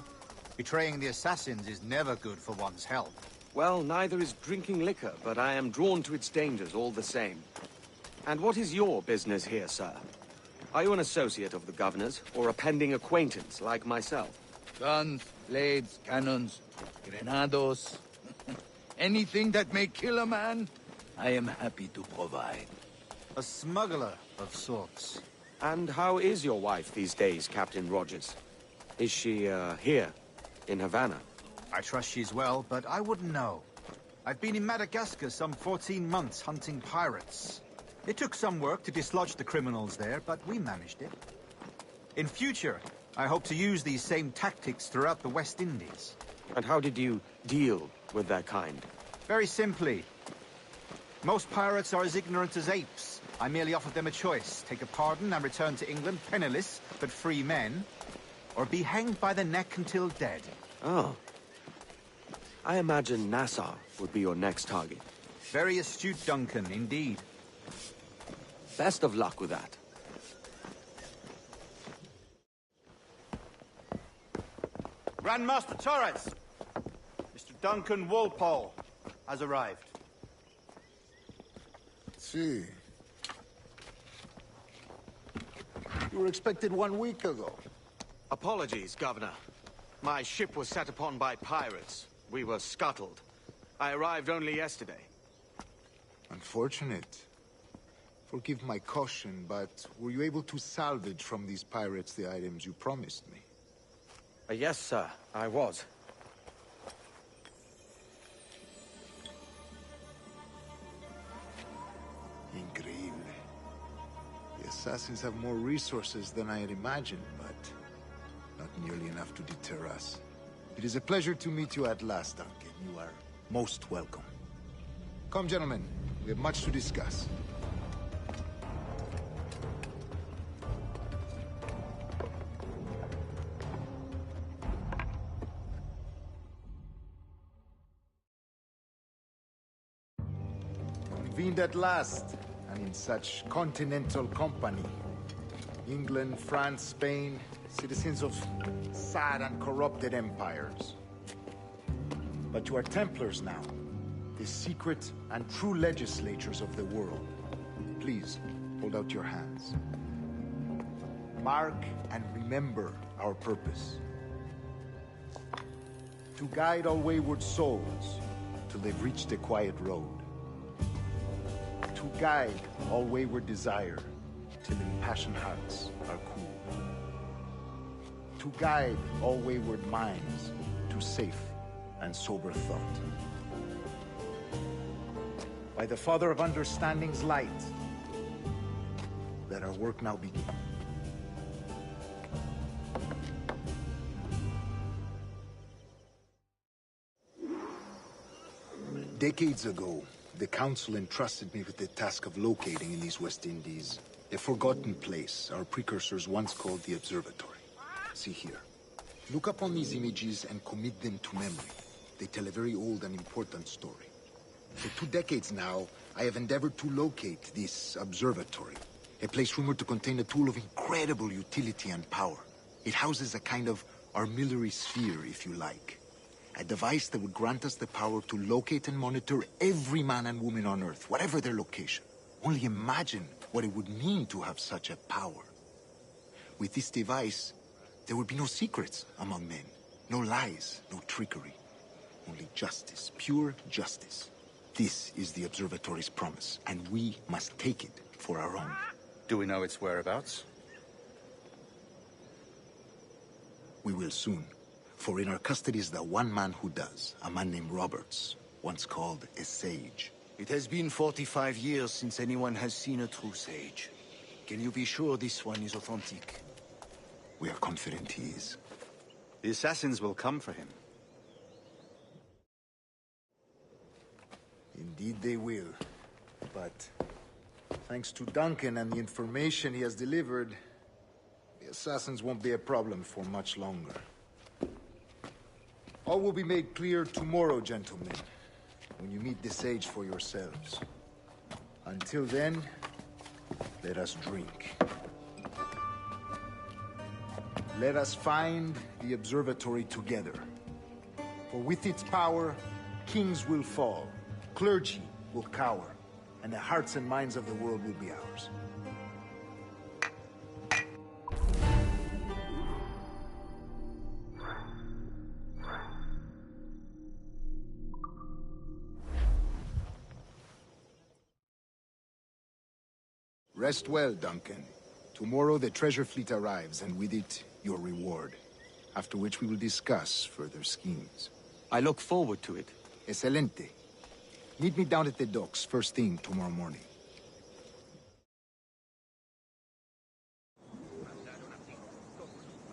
Betraying the assassins is never good for one's health. Well, neither is drinking liquor, but I am drawn to its dangers all the same. And what is your business here, sir? Are you an associate of the governor's, or a pending acquaintance like myself? Guns, blades, cannons, grenados. Anything that may kill a man, I am happy to provide. A smuggler of sorts. And how is your wife these days, Captain Rogers? Is she, here, in Havana? I trust she's well, but I wouldn't know. I've been in Madagascar some 14 months hunting pirates. It took some work to dislodge the criminals there, but we managed it. In future, I hope to use these same tactics throughout the West Indies. And how did you deal with that kind? Very simply. Most pirates are as ignorant as apes. I merely offered them a choice. Take a pardon and return to England penniless, but free men. Or be hanged by the neck until dead. Oh. I imagine Nassau would be your next target. Very astute, Duncan, indeed. Best of luck with that. Grandmaster Torres! Mr. Duncan Walpole has arrived. See. You were expected 1 week ago. Apologies, Governor. My ship was set upon by pirates. We were scuttled. I arrived only yesterday. Unfortunate. Forgive my caution, but were you able to salvage from these pirates the items you promised me? Yes, sir, I was. assassins have more resources than I had imagined, but not nearly enough to deter us. It is a pleasure to meet you at last, Duncan. You are most welcome. Come, gentlemen. We have much to discuss. Convened at last, and in such continental company. England, France, Spain, citizens of sad and corrupted empires. But you are Templars now, the secret and true legislatures of the world. Please, hold out your hands. Mark and remember our purpose. To guide all wayward souls till they've reached the quiet road. To guide all wayward desire till impassioned hearts are cool. To guide all wayward minds to safe and sober thought. By the Father of Understanding's light, let our work now begin. Decades ago, the Council entrusted me with the task of locating in these West Indies a forgotten place our precursors once called the Observatory. See here. Look upon these images and commit them to memory. They tell a very old and important story. For 2 decades now, I have endeavored to locate this observatory, a place rumored to contain a tool of incredible utility and power. It houses a kind of armillary sphere, if you like. A device that would grant us the power to locate and monitor every man and woman on Earth, whatever their location. Only imagine what it would mean to have such a power. With this device, there would be no secrets among men, no lies, no trickery. Only justice, pure justice. This is the Observatory's promise, and we must take it for our own. Do we know its whereabouts? We will soon. For in our custody is the one man who does, a man named Roberts, once called a sage. It has been 45 years since anyone has seen a true sage. Can you be sure this one is authentic? We are confident he is. The assassins will come for him. Indeed they will. But thanks to Duncan and the information he has delivered, the assassins won't be a problem for much longer. All will be made clear tomorrow, gentlemen, when you meet the sage for yourselves. Until then, let us drink. Let us find the observatory together. For with its power, kings will fall, clergy will cower, and the hearts and minds of the world will be ours. Rest well, Duncan. Tomorrow the treasure fleet arrives, and with it, your reward. After which we will discuss further schemes. I look forward to it. Excelente. Meet me down at the docks first thing tomorrow morning.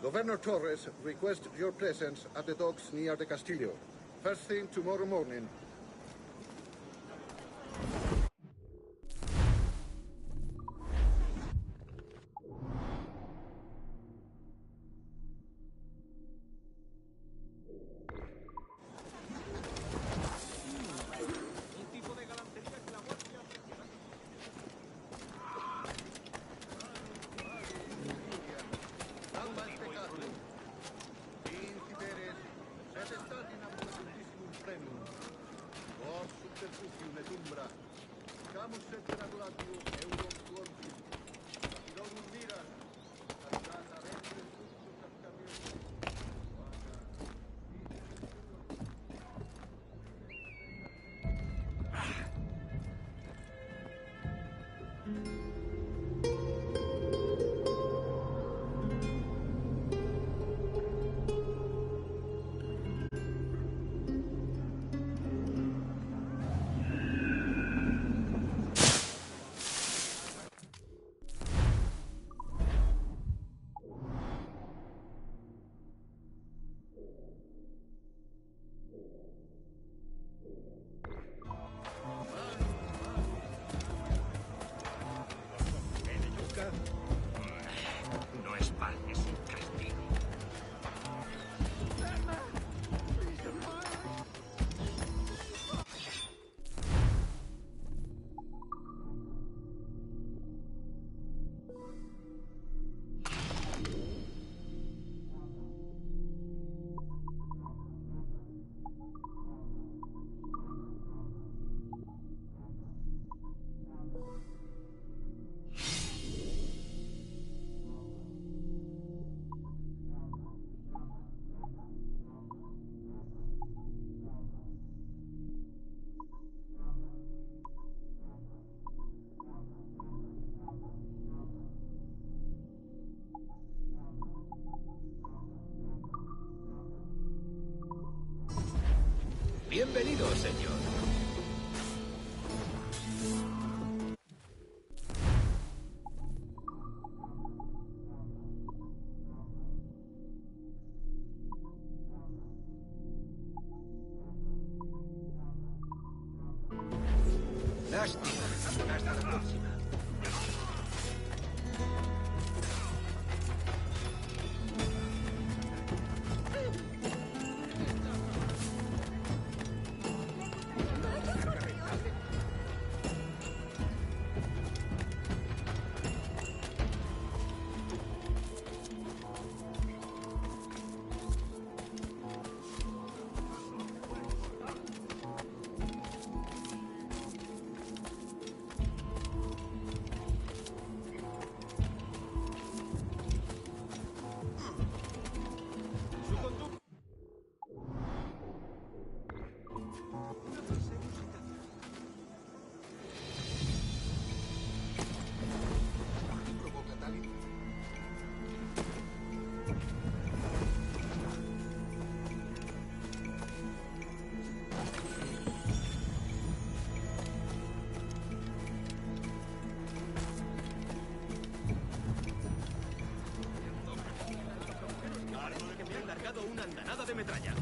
Governor Torres requests your presence at the docks near the Castillo. First thing tomorrow morning. Bienvenido, señor. Lástima. Hasta la próxima. Una andanada de metralla.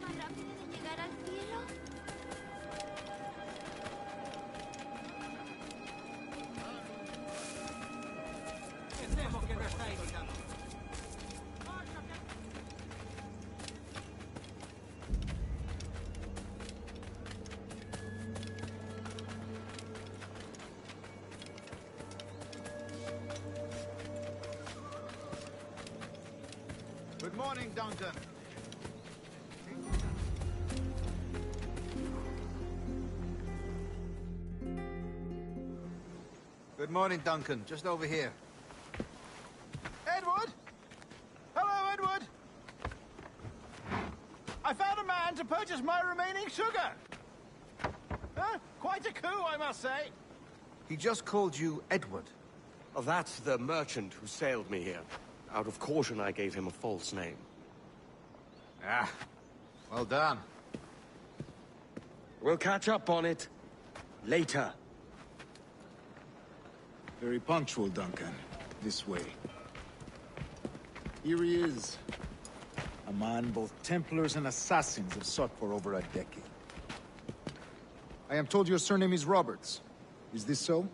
¿Más rápido de llegar al cielo? Pensemos que no está invitado. Good morning, Duncan. Good morning, Duncan. Just over here. Edward? Hello, Edward! I found a man to purchase my remaining sugar! Huh? Quite a coup, I must say. He just called you Edward. Oh, that's the merchant who sailed me here. Out of caution, I gave him a false name. Ah, well done. We'll catch up on it later. Very punctual, Duncan. This way. Here he is. A man both Templars and Assassins have sought for over a decade. I am told your surname is Roberts. Is this so?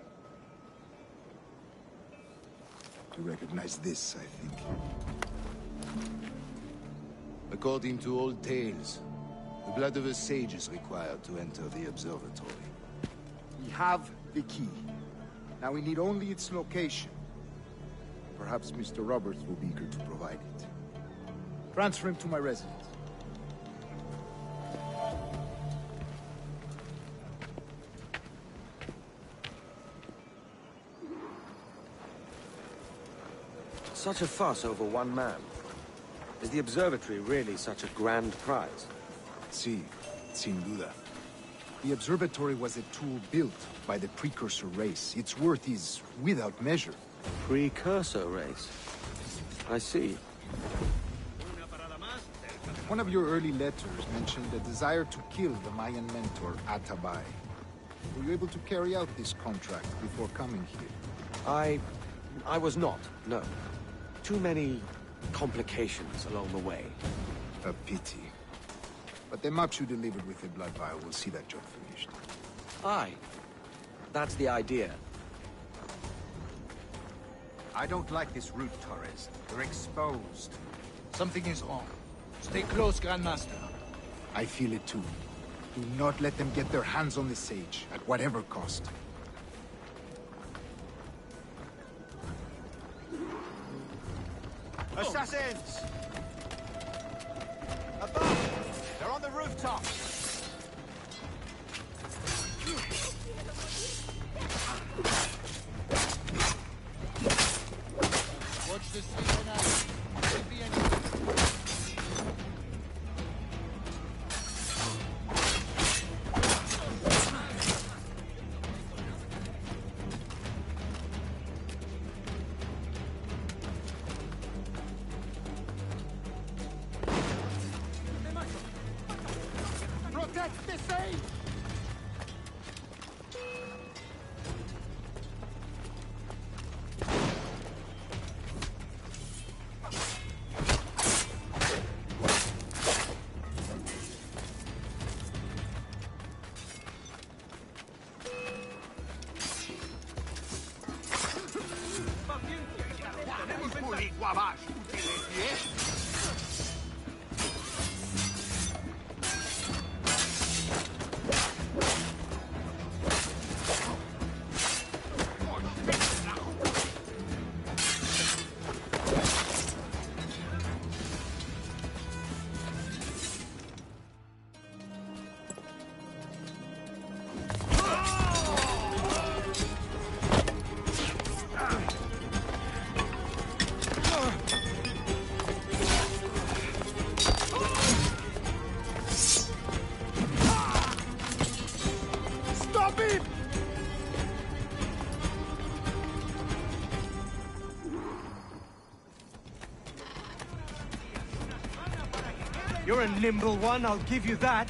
You recognize this, I think. According to old tales, the blood of a sage is required to enter the observatory. We have the key. Now we need only its location. Perhaps Mr. Roberts will be eager to provide it. Transfer him to my residence. Such a fuss over one man. Is the observatory really such a grand prize? Sí, sin duda. The observatory was a tool built by the precursor race. Its worth is without measure. Precursor race? I see. One of your early letters mentioned a desire to kill the Mayan mentor, Atabay. Were you able to carry out this contract before coming here? I was not, no. Too many complications along the way. A pity. But the maps you delivered with the blood vial will see that job finished. Aye. That's the idea. I don't like this route, Torres. They're exposed. Something is wrong. Stay close, Grandmaster. I feel it too. Do not let them get their hands on the sage, at whatever cost. Assassins! Above! They're on the rooftop! Watch this tonight. Could be anything. Paris Guavage, utilisé. Stop him! You're a nimble one, I'll give you that.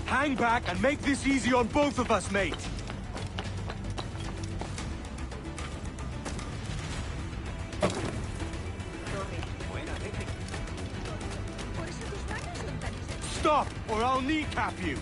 Hang back and make this easy on both of us, mate. Stop, or I'll kneecap you.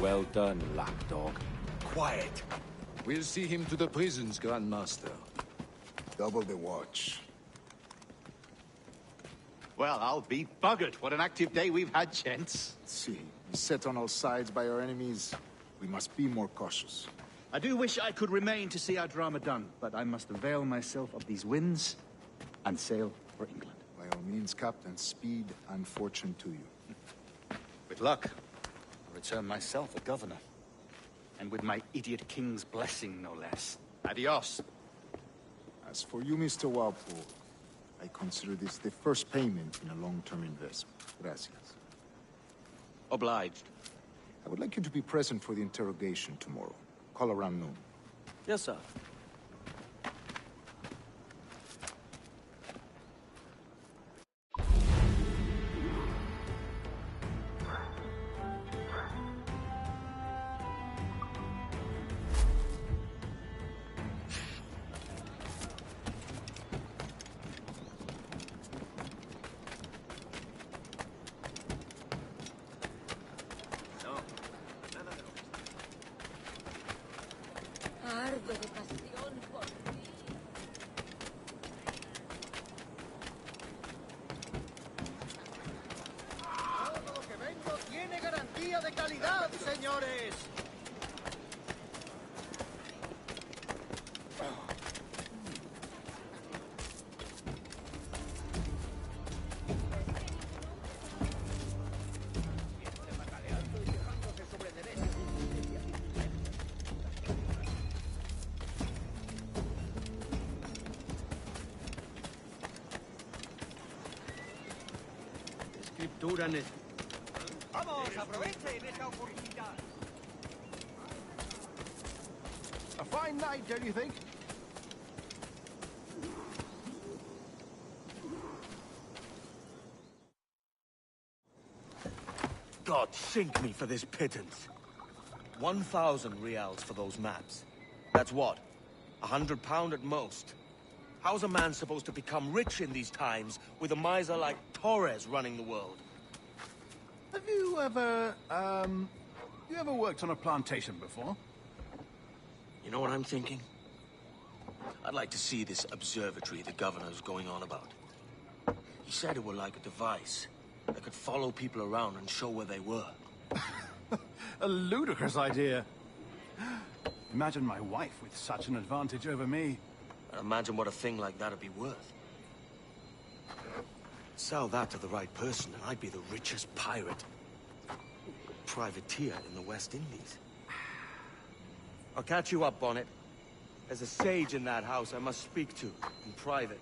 Well done, lapdog. Quiet. We'll see him to the prisons, Grandmaster. Double the watch. Well, I'll be buggered. What an active day we've had, gents. See, beset on all sides by our enemies, we must be more cautious. I do wish I could remain to see our drama done, but I must avail myself of these winds and sail for England. By all means, Captain, speed and fortune to you. With luck, I'll return myself a governor. And with my idiot king's blessing, no less. Adios. As for you, Mr. Walpole, I consider this the first payment in a long-term investment. Gracias. Obliged. I would like you to be present for the interrogation tomorrow. Call around noon. Yes, sir. Ardo de pasión por ti. Todo lo que vendo tiene garantía de calidad, señores. Vamos, aprovechen esta oportunidad. A fine night, don't you think? God sink me for this pittance. 1,000 reals for those maps. That's what? £100 at most. How's a man supposed to become rich in these times with a miser like Torres running the world? Have you ever, worked on a plantation before? You know what I'm thinking? I'd like to see this observatory the governor's going on about. He said it were like a device that could follow people around and show where they were. A ludicrous idea. Imagine my wife with such an advantage over me. Imagine what a thing like that'd be worth. Sell that to the right person, and I'd be the richest pirate. Privateer in the West Indies. I'll catch you up, Bonnet. There's a sage in that house I must speak to, in private.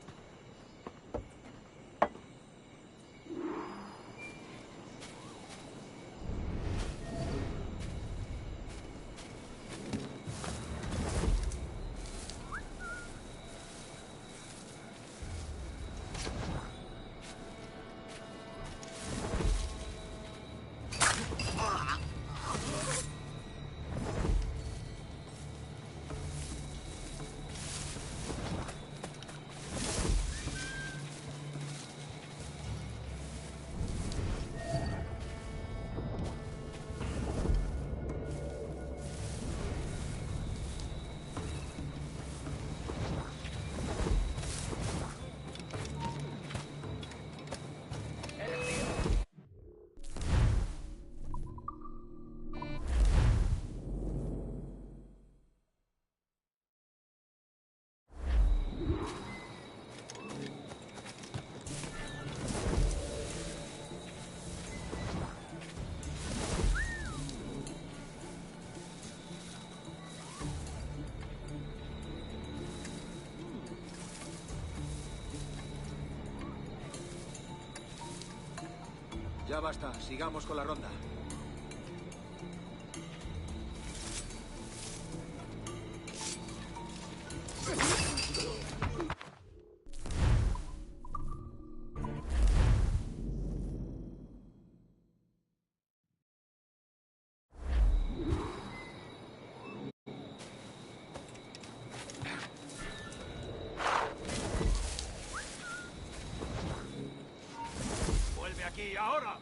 Ya basta, sigamos con la ronda. ¡Vuelve aquí, ahora!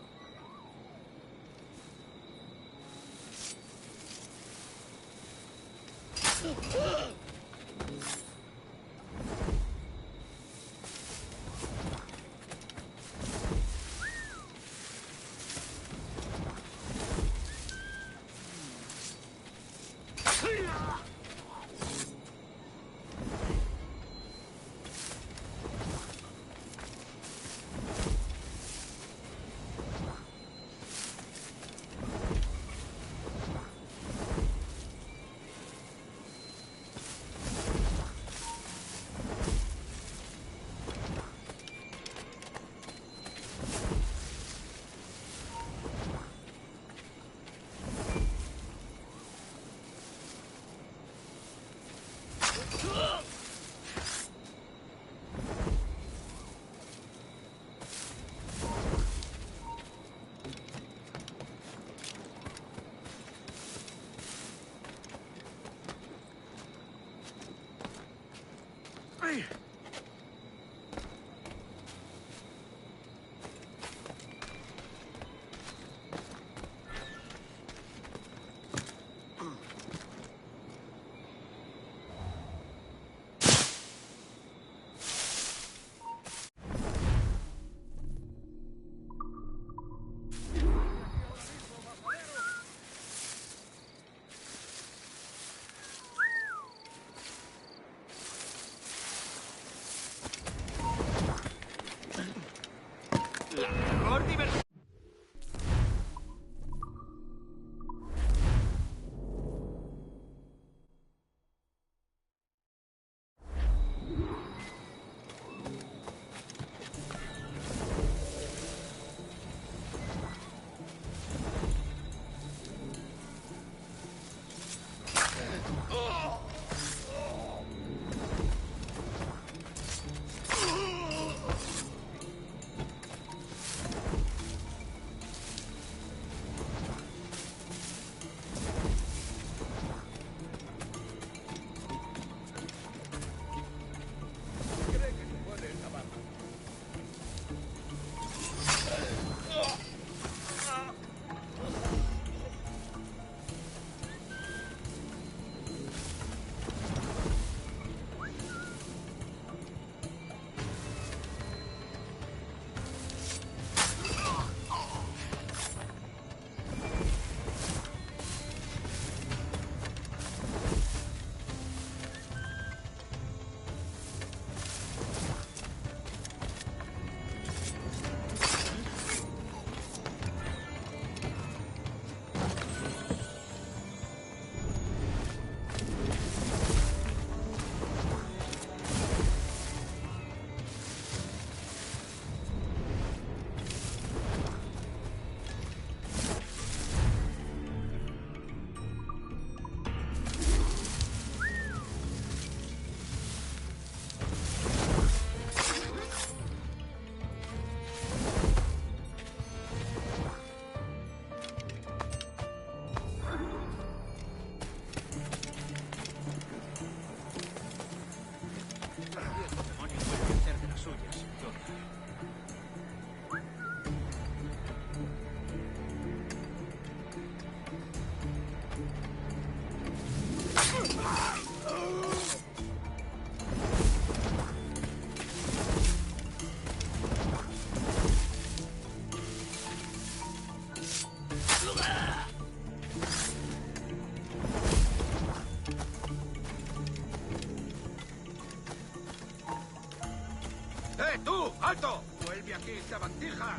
¡Alto! ¡Vuelve aquí, sabandija!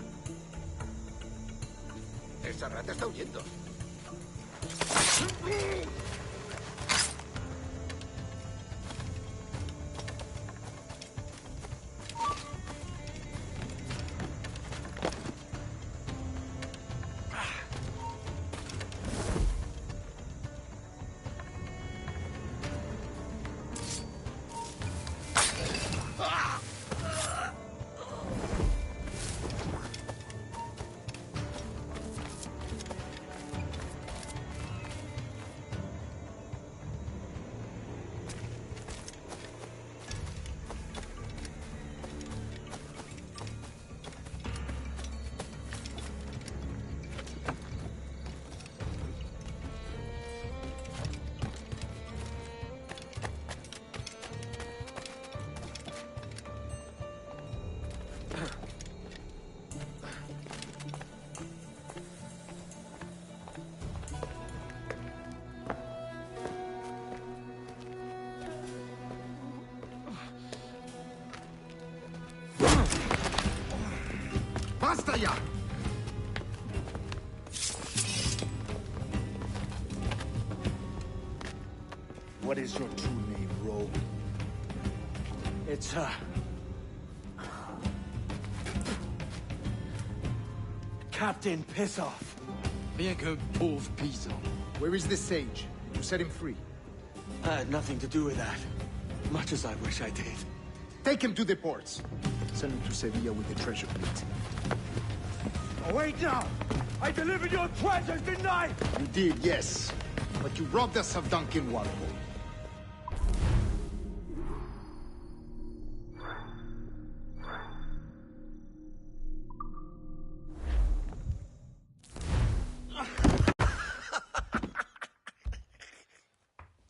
Esa rata está huyendo. ¡Basta ya! What is your true name, rogue? It's, Captain Piss Off. Bien qu'un pauvre paysan. Where is the sage? You set him free. I had nothing to do with that. Much as I wish I did. Take him to the ports. Send him to Sevilla with the treasure plate. Oh, wait now! I delivered your treasures, didn't I? You did, yes. But you robbed us of Duncan Walpole.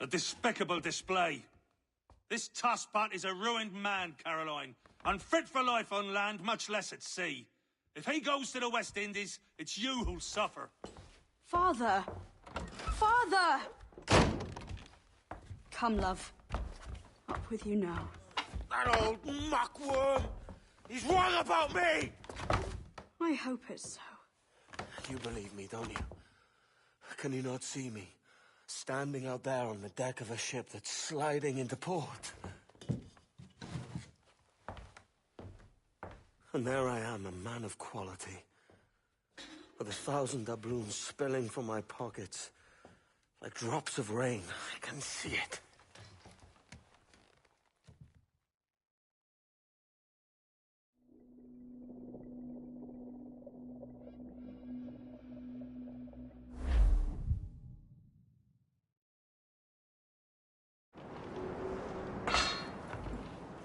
A despicable display. This Tosspot is a ruined man, Caroline. Unfit for life on land, much less at sea. If he goes to the West Indies, it's you who'll suffer. Father! Father! Come, love. Up with you now. That old muckworm! He's wrong about me! I hope it's so. You believe me, don't you? Can you not see me? Standing out there on the deck of a ship that's sliding into port. And there I am, a man of quality. With 1,000 doubloons spilling from my pockets. Like drops of rain. I can see it.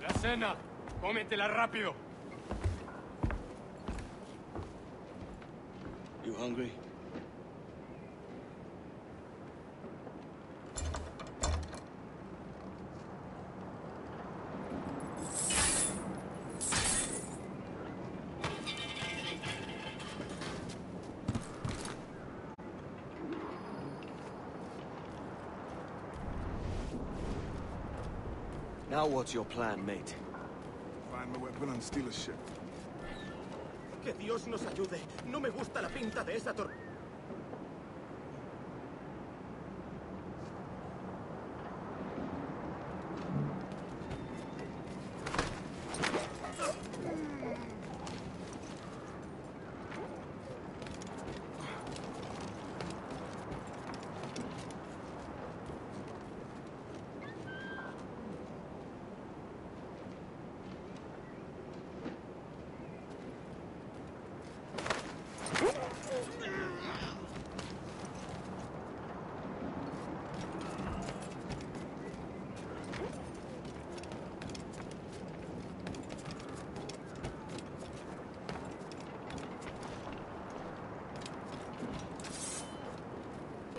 La cena. Cómetela rápido. You hungry? Now what's your plan, mate? Find the weapon and steal a ship. Que Dios nos ayude. No me gusta la pinta de esa tormenta.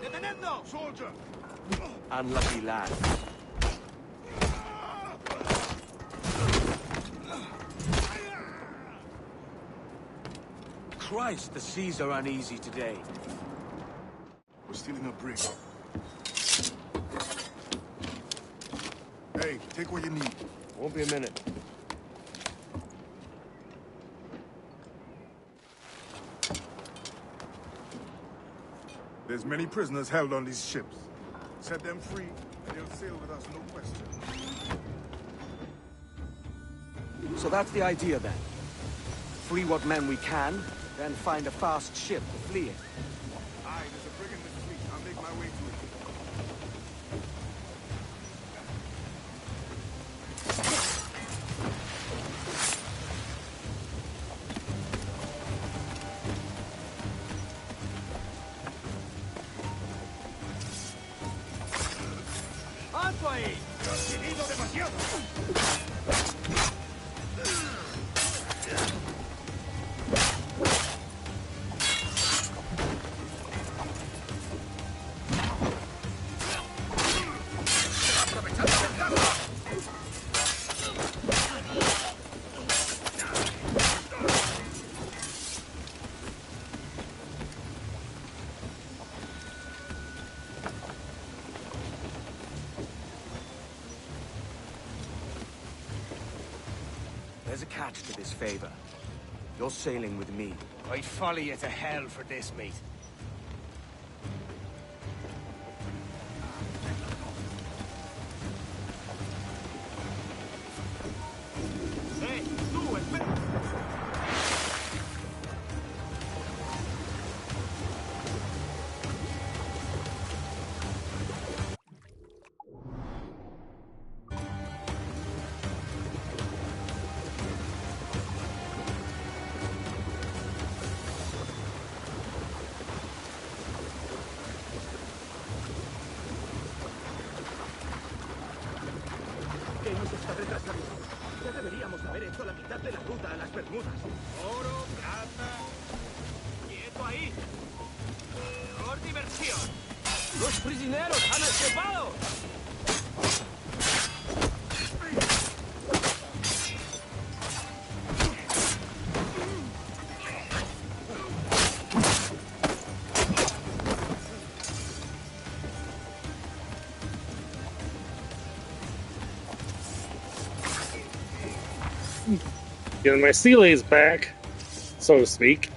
Detenedlo! Soldier! Unlucky lad. Christ, the seas are uneasy today. We're stealing a brig. Hey, take what you need. Won't be a minute. There's many prisoners held on these ships. Set them free, and they'll sail with us, no question. So that's the idea then. Free what men we can, then find a fast ship to flee in. Aye, there's a brig in the fleet. I'll make my way to it. ¡Alto ahí! ¡Lo has tenido demasiado! There's a catch to this favor. You're sailing with me. I'd follow you to hell for this, mate. Hey, tú, espera. ¿Qué nos está retrasando? Ya deberíamos haber hecho la mitad de la ruta a las Bermudas. Oro, plata... ¡Quieto ahí! ¡Por diversión! ¡Los prisioneros han escapado! Getting my sea legs back, so to speak.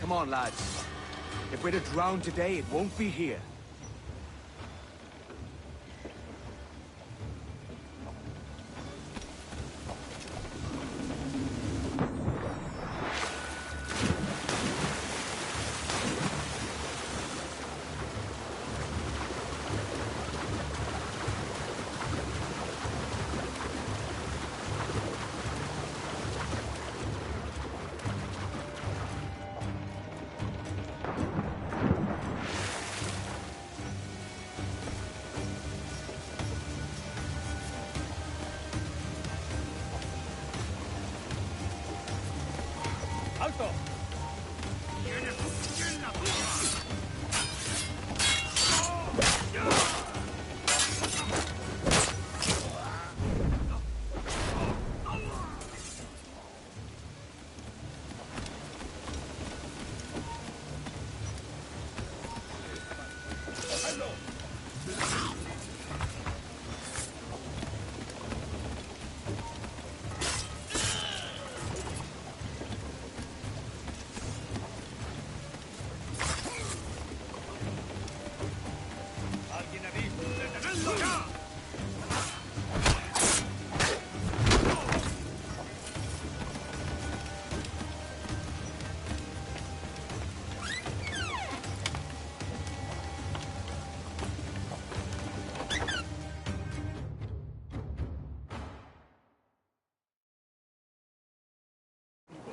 Come on, lads. If we're to drown today, it won't be here. ¡Alto! ¡Alguien ha visto! ¡Detenedlo ya!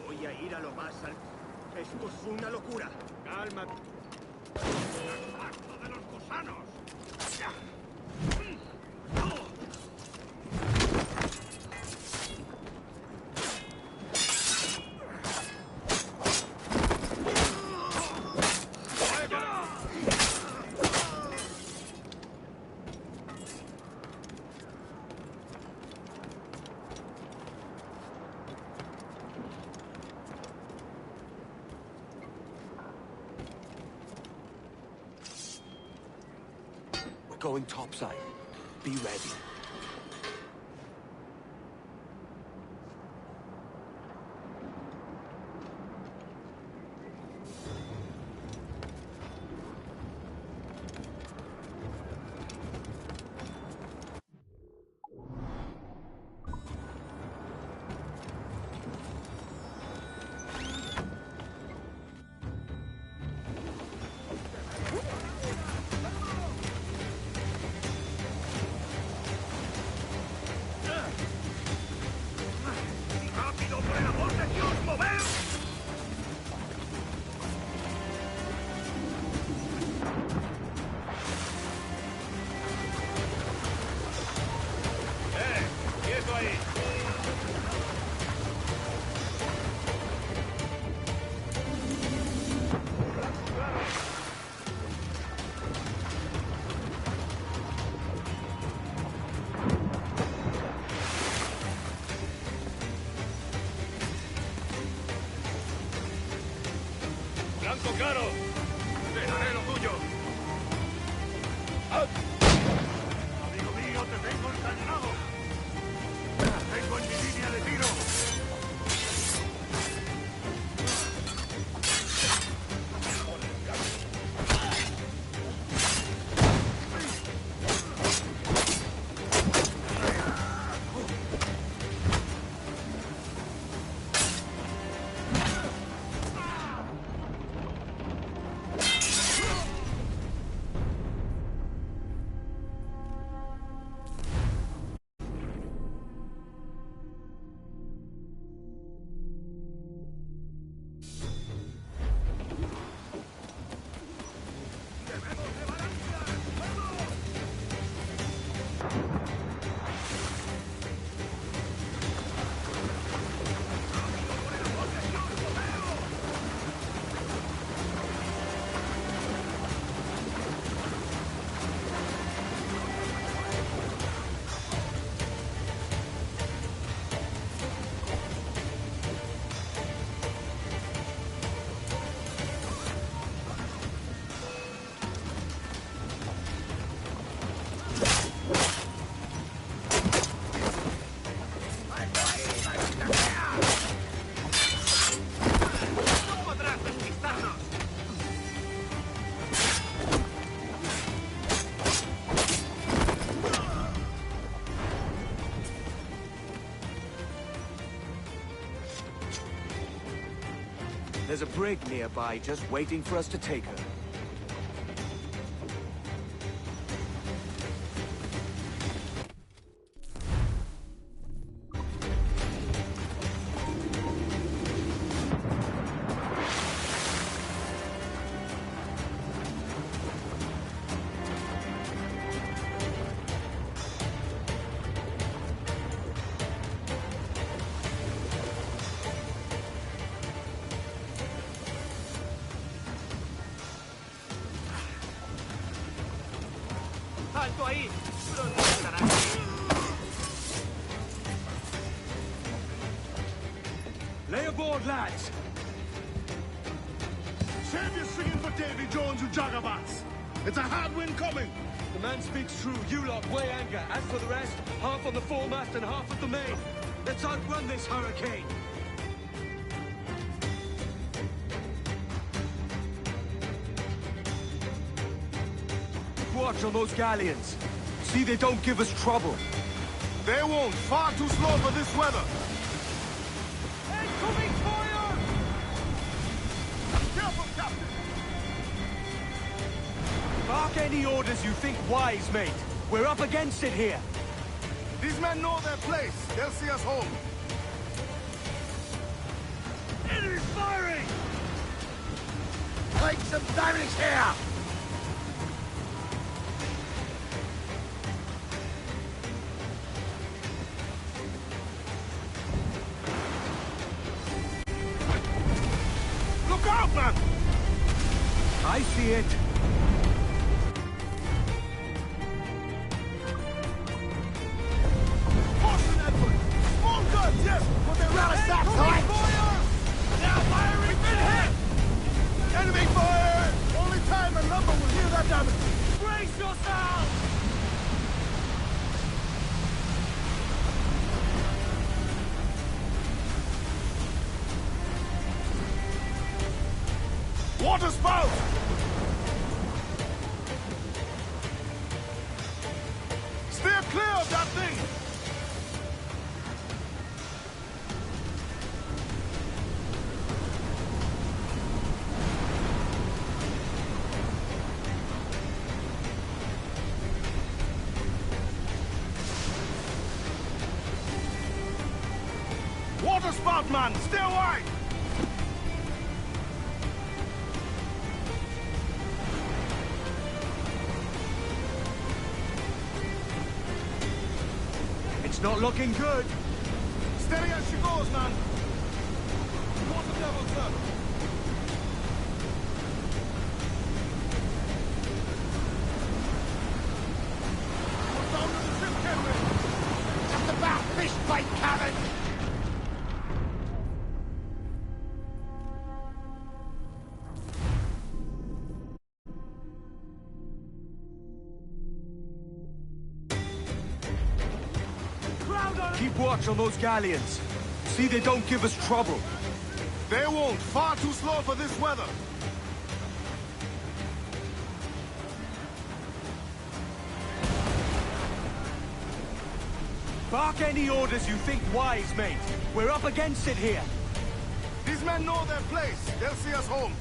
Voy a ir a lo más alto. Esto es una locura. Calma. ¡Harto de los gusanos! We're going topside. Be ready. There's a brig nearby just waiting for us to take her. ¡Alto ahí! Lay aboard, lads! Save your singing for Davy Jones, you jagabats! It's a hard wind coming! The man speaks true. You lot weigh anchor. As for the rest, half on the foremast and half at the main. Let's outrun this hurricane. Watch on those galleons. See they don't give us trouble. They won't. Far too slow for this weather. Incoming fire! Careful, Captain! Bark any orders you think wise, mate. We're up against it here. These men know their place. They'll see us home. Enemy firing! Take some damage here! Look out, man! I see it. Boston Edward! Small guns, yes, but they're out of sack time! Now firing! Been hit! Enemy fire! Only time and lumber will heal that damage. Brace yourself! Water spout! Steer clear of that thing! Water spout, man! Stay wide! It's not looking good. Steady as she goes, man! Water devil, sir! We're down to the ship, Henry! Just about fish bait, Karen! Keep watch on those galleons. See they don't give us trouble. They won't. Far too slow for this weather. Bark any orders you think wise, mate. We're up against it here. These men know their place. They'll see us home.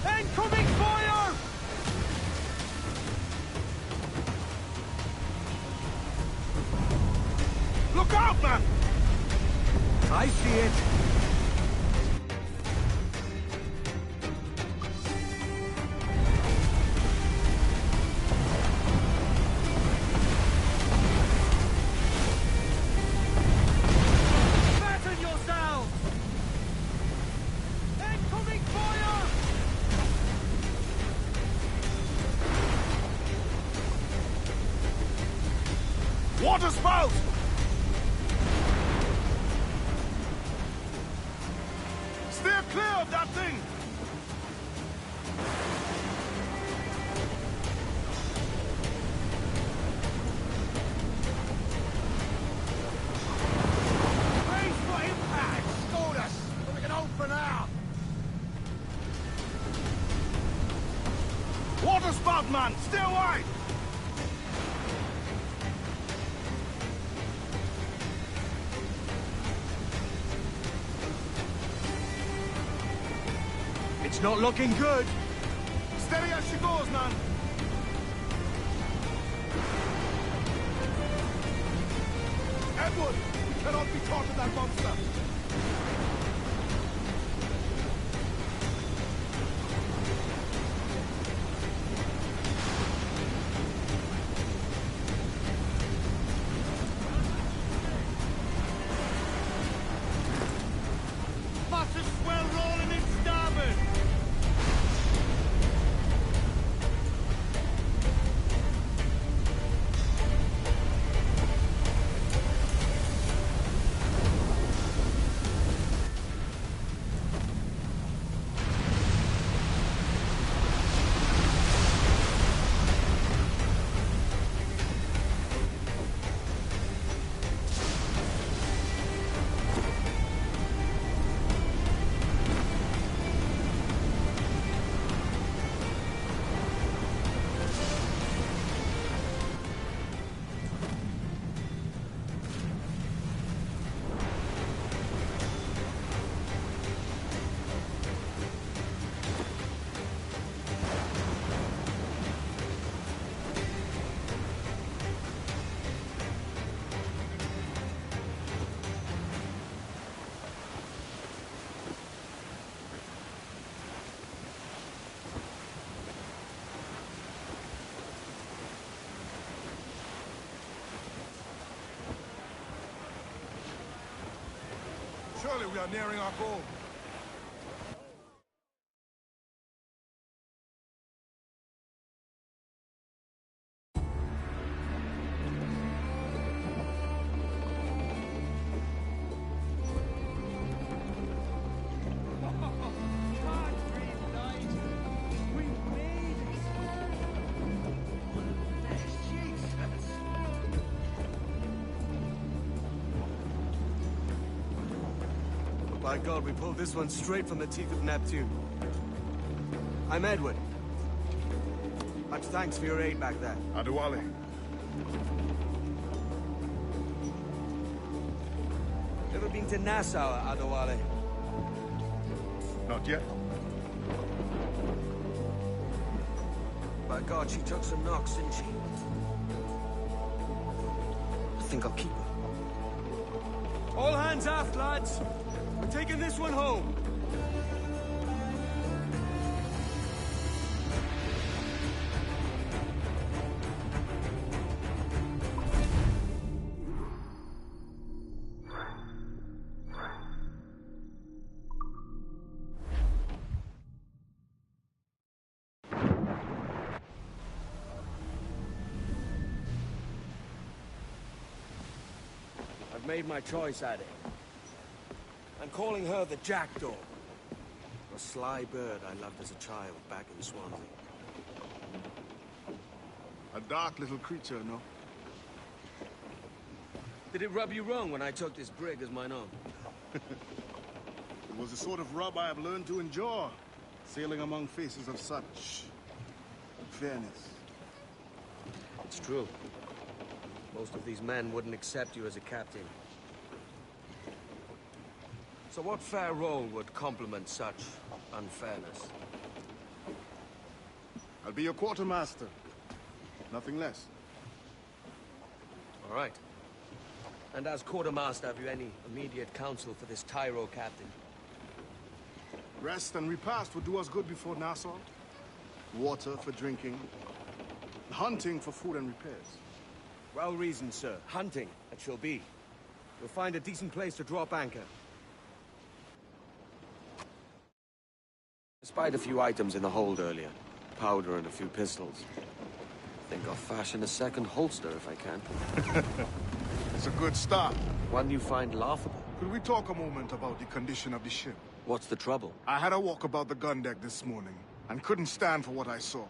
Incoming fire! Look out, man! I see it. Batten yourselves! Incoming fire! Water spout! Steer clear of that thing! Brace for impact! Scored us, so we can open out! Water spout, man! Stay wide! It's not looking good. Steady as she goes, man. Edward, we cannot be caught in that monster. Massive swell rolling in starboard. Surely we are nearing our goal. By God, we pulled this one straight from the teeth of Neptune. I'm Edward. Much thanks for your aid back there. Adewale. Ever been to Nassau, Adewale? Not yet. By God, she took some knocks, didn't she? I think I'll keep her. All hands aft, lads! We're taking this one home. I've made my choice, Addy. I'm calling her the Jackdaw. A sly bird I loved as a child back in Swansea. A dark little creature, no? Did it rub you wrong when I took this brig as mine own? It was the sort of rub I have learned to endure, sailing among faces of such fairness. It's true. Most of these men wouldn't accept you as a captain. So what fair role would complement such unfairness? I'll be your quartermaster. Nothing less. All right. And as quartermaster, have you any immediate counsel for this Tyro captain? Rest and repast would do us good before Nassau. Water for drinking. Hunting for food and repairs. Well reasoned, sir. Hunting, it shall be. We'll find a decent place to drop anchor. I spied a few items in the hold earlier. Powder and a few pistols. Think I'll fashion a second holster if I can. It's a good start. One you find laughable. Could we talk a moment about the condition of the ship? What's the trouble? I had a walk about the gun deck this morning, and couldn't stand for what I saw.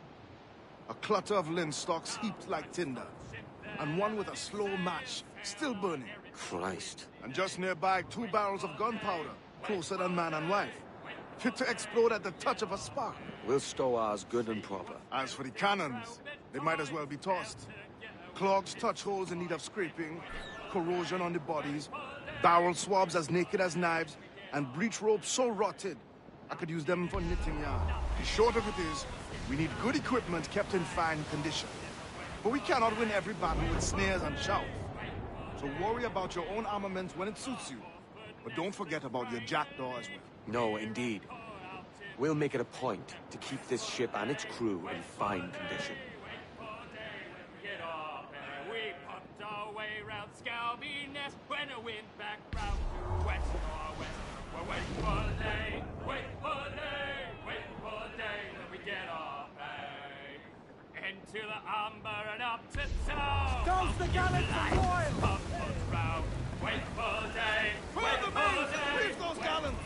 A clutter of linstocks heaped like tinder, and one with a slow match, still burning. Christ. And just nearby, 2 barrels of gunpowder, closer than man and wife. Fit to explode at the touch of a spark. We'll stow ours good and proper. As for the cannons, they might as well be tossed. Clogs touch holes in need of scraping, corrosion on the bodies, barrel swabs as naked as knives, and breech ropes so rotted, I could use them for knitting yarn. The short of it is, we need good equipment kept in fine condition. But we cannot win every battle with snares and shouts. So worry about your own armament when it suits you. But don't forget about your jackdaw as well. No, indeed. We'll make it a point to keep this ship and its crew in fine condition. We pumped our way round Scalby Nest when I went back round to west northwest. We're waiting for the day, waiting for the day, waiting for the day that we get our pay. Into the amber and up to town. Goes the gallant for Royal! Pump us round, waiting for the day, waiting for the day. Leave those gallants!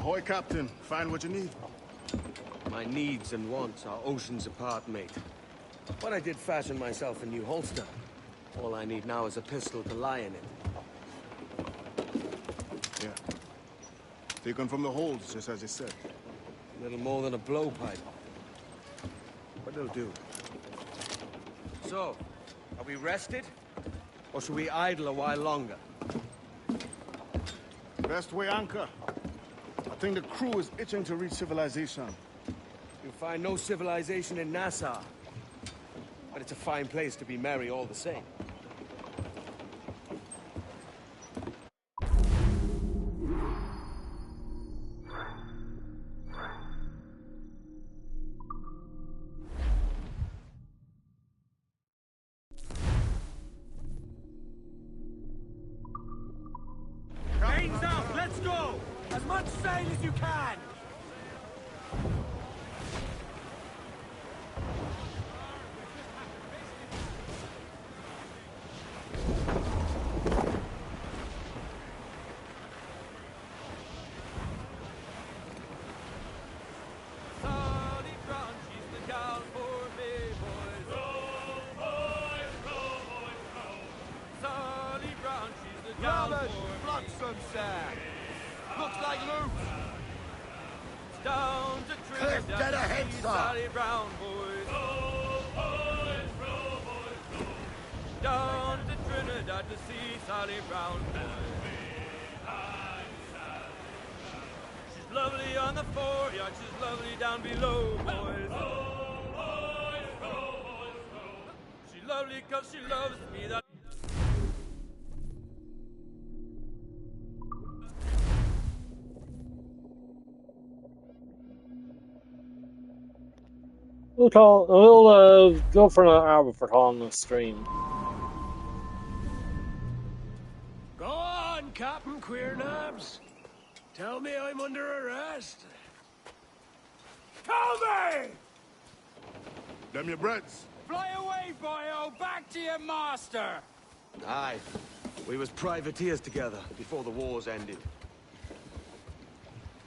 Ahoy, Captain. Find what you need. My needs and wants are oceans apart, mate. But I did fashion myself a new holster. All I need now is a pistol to lie in it. Yeah. Taken from the holds, just as you said. A little more than a blowpipe. But it'll do. So, are we rested? Or should we idle a while longer? Best way anchor. I think the crew is itching to reach civilization. You'll find no civilization in Nassau. But it's a fine place to be merry all the same. Reins out, let's go! As much sail as you can! Yarmouth, flotsam, sir. Looks like loot. Down to Cliff, dead ahead, sir. Sally Brown, boys. Down to Trinidad to see Sally Brown, boys. She's lovely on the foreyard, she's lovely down below, boys. She's lovely 'cause she loves me. That We'll go for an hour for on the stream. Go on, Captain Queernabs. Tell me I'm under arrest. Tell me! Them your breads. fly away, boyo! Back to your master! Aye. We was privateers together before the wars ended.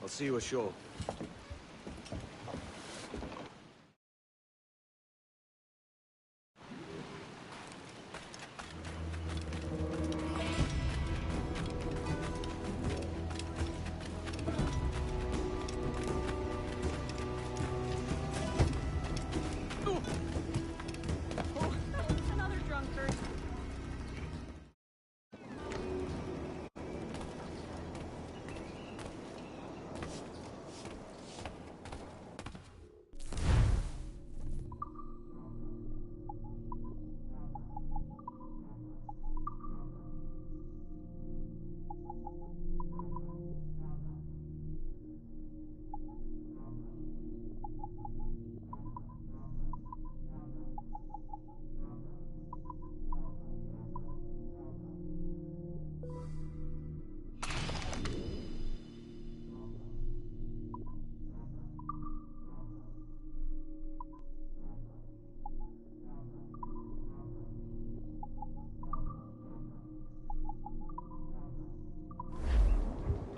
I'll see you ashore. Another drunkard.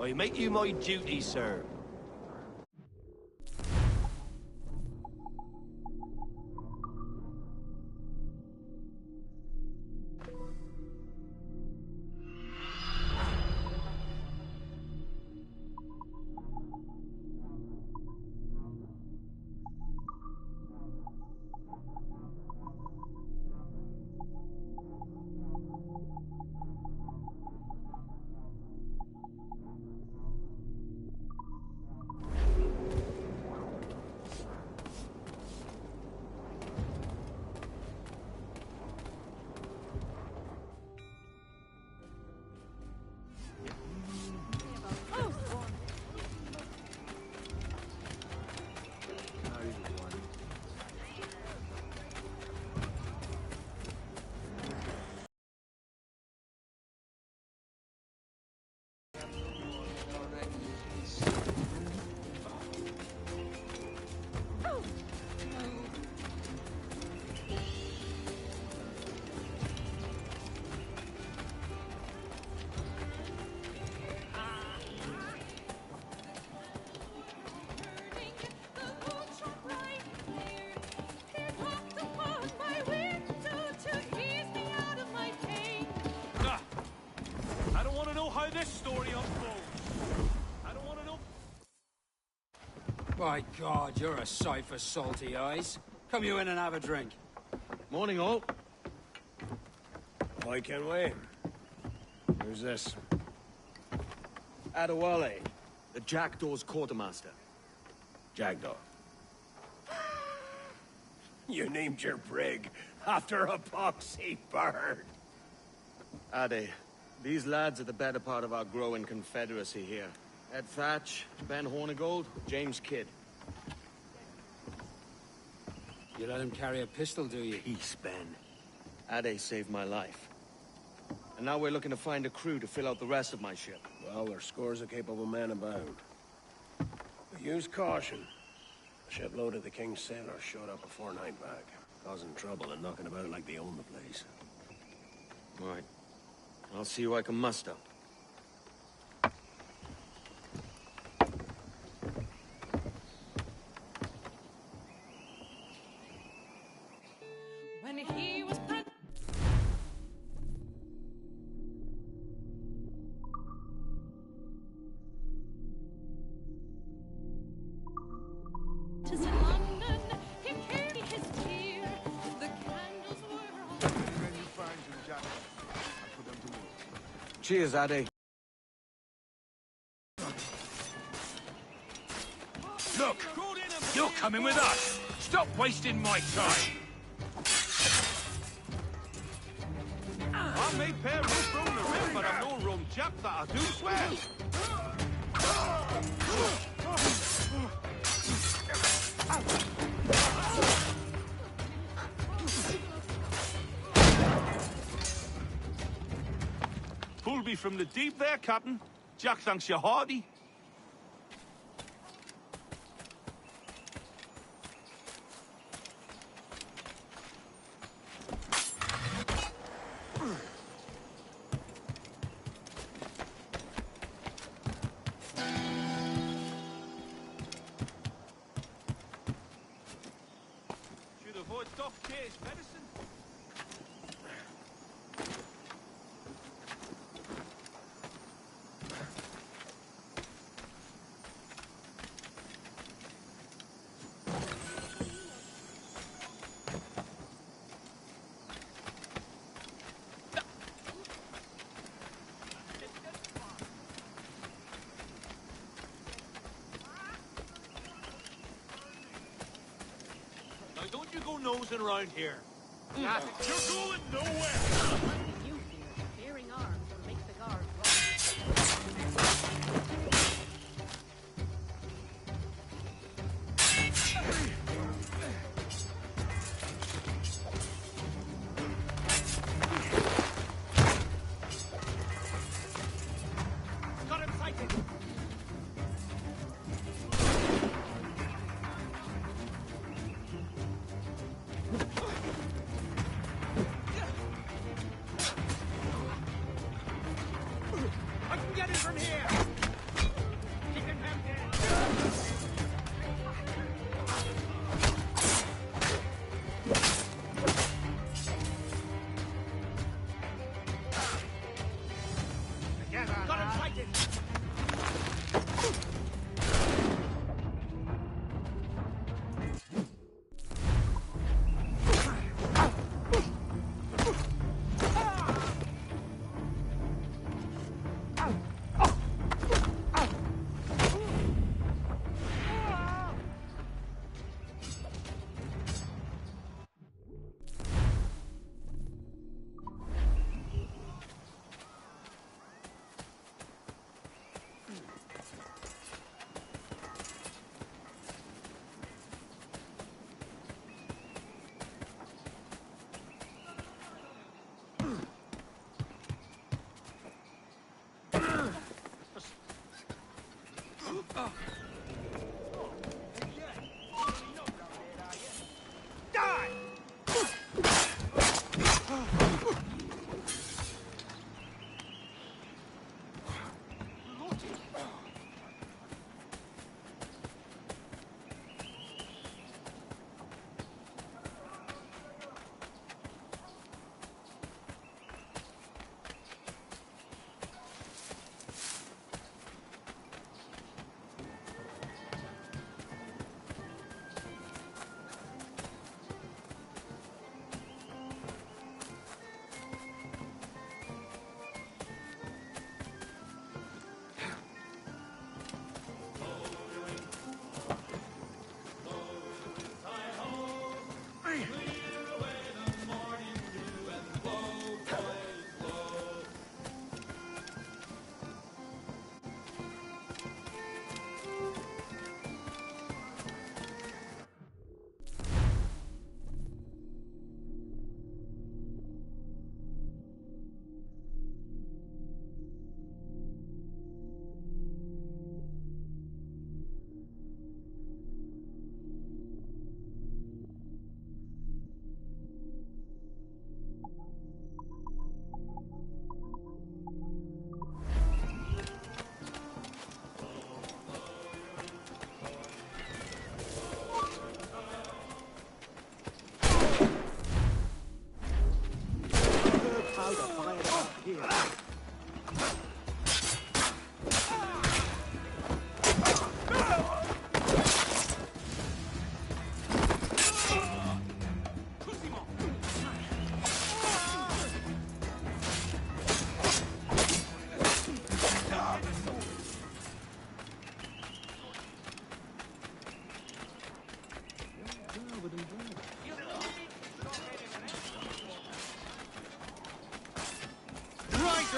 I make you my duty, sir. By God, you're a sight for salty eyes. Come you in and have a drink. Morning, all. I can wait. Who's this? Adewale, the Jackdaw's quartermaster. Jackdaw. You named your brig after a poxy bird. Ade, these lads are the better part of our growing confederacy here. Ed Thatch, Ben Hornigold, James Kidd. You let him carry a pistol, do you? Peace, Ben. Ade saved my life. And now we're looking to find a crew to fill out the rest of my ship. Well, there's scores of capable men about. But use caution. A shipload of the King's sailors showed up before night back, causing trouble and knocking about like they own the place. Right. I'll see who I can muster. When he was in London, he carried his tear. The candles were all. When you find him, Jack, I put them to work. Cheers, Ade. Look, you're coming with us. Stop wasting my time. I may pair rope round the rim, but I'm no rum chap, that I do swear. Pulled me from the deep there, Captain. Jack thanks you hearty. Should avoid Doc K's medicine. Now don't you go nosing around here. You're going nowhere. You fear bearing arms will make the guard run. Got him sighted.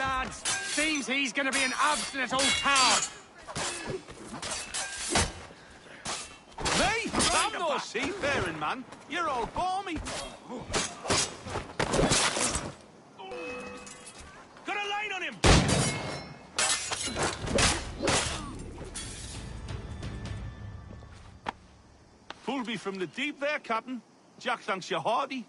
lads. Seems he's gonna be an obstinate old coward. Me? I'm no seafaring man. You're all balmy. Got a line on him! Pulled me from the deep there, Captain. Jack thanks you hearty.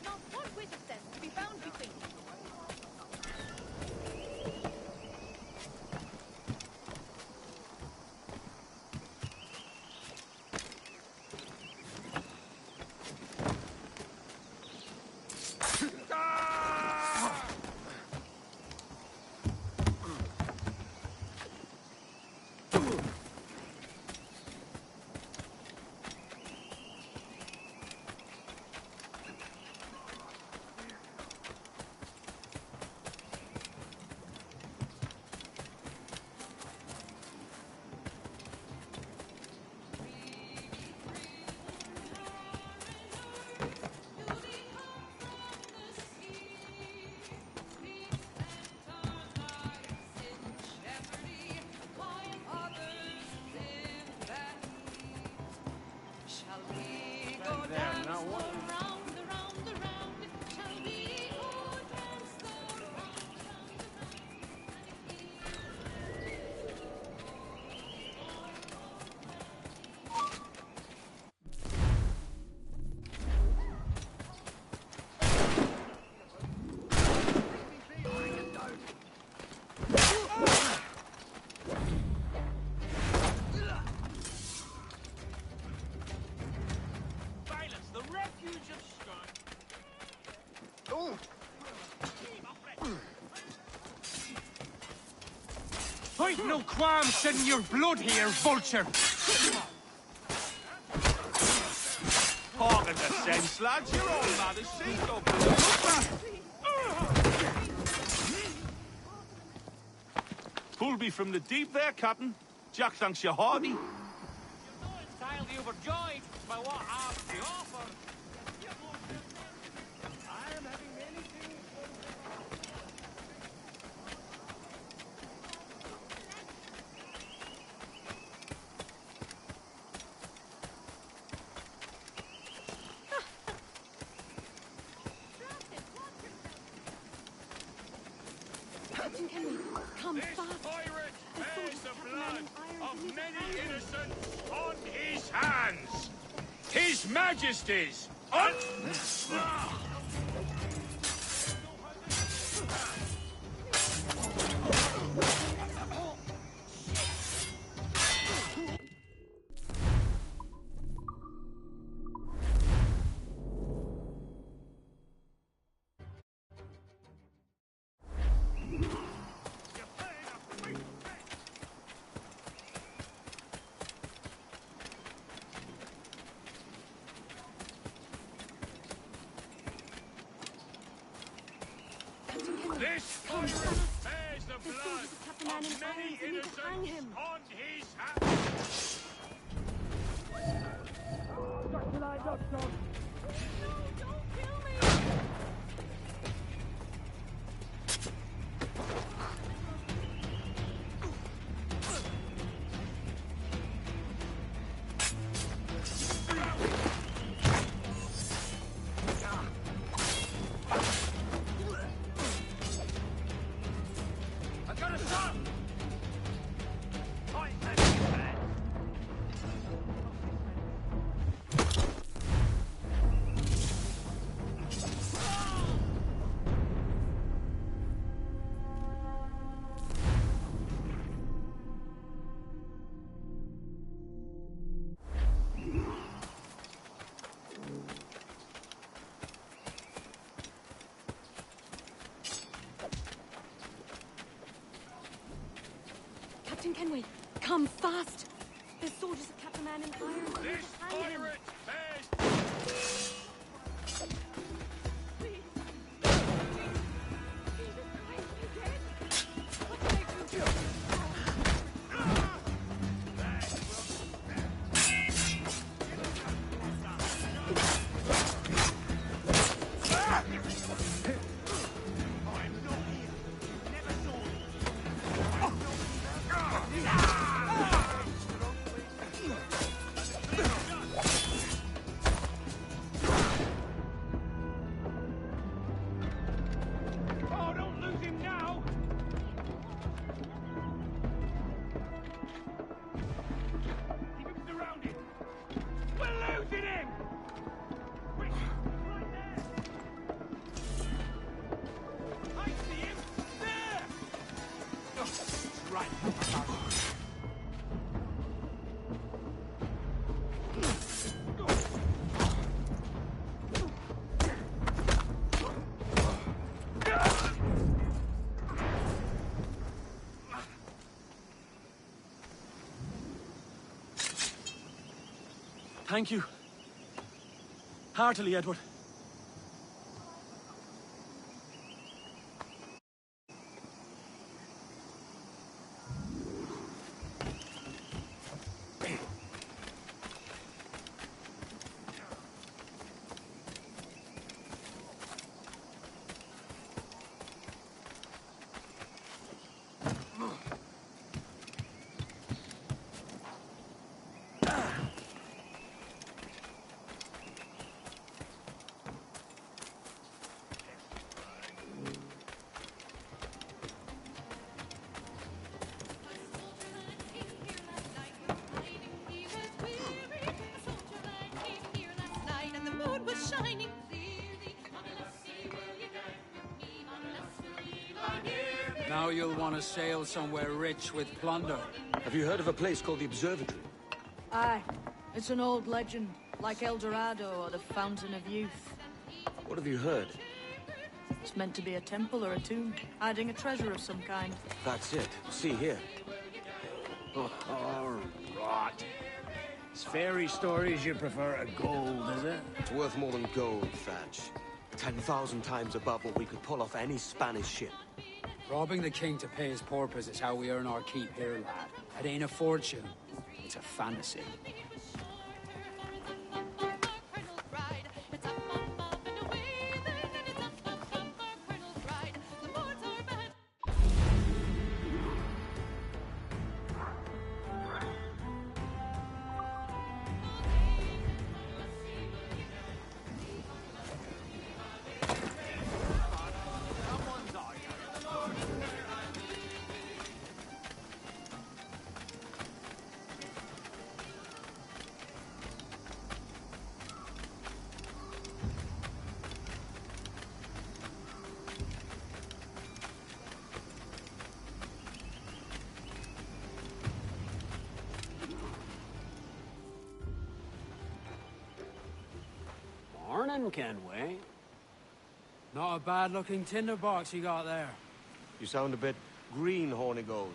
Not one whit of sense to be found between you. I've no qualms shedding your blood here, vulture. Talking the sense, lads. You're all mad as sea dogs. Pulled me from the deep there, Captain. Jack thanks you hearty. You're no entirely overjoyed by what I have to offer. I am having many things. Captain Kenny, come fast. Pirate I thought bears it the was blood Captain of Irons many in his innocents on his hands. His Majesty's. This pirate bears the blood of many innocents on his hands. I got a shot! Kenway, come fast! The soldiers have kept a man in irons. This pirate! Thank you. Heartily, Edward. Now you'll want to sail somewhere rich with plunder. Have you heard of a place called the Observatory? Aye. It's an old legend, like El Dorado or the Fountain of Youth. What have you heard? It's meant to be a temple or a tomb, hiding a treasure of some kind. That's it. See here. Oh, rot. It's fairy stories you prefer to gold, is it? It's worth more than gold, Thatch. 10,000 times above what we could pull off any Spanish ship. Robbing the king to pay his porpoise is how we earn our keep here, lad. It ain't a fortune. It's a fantasy. Morning, Kenway. Not a bad-looking tinderbox you got there. You sound a bit green, Horny Gold.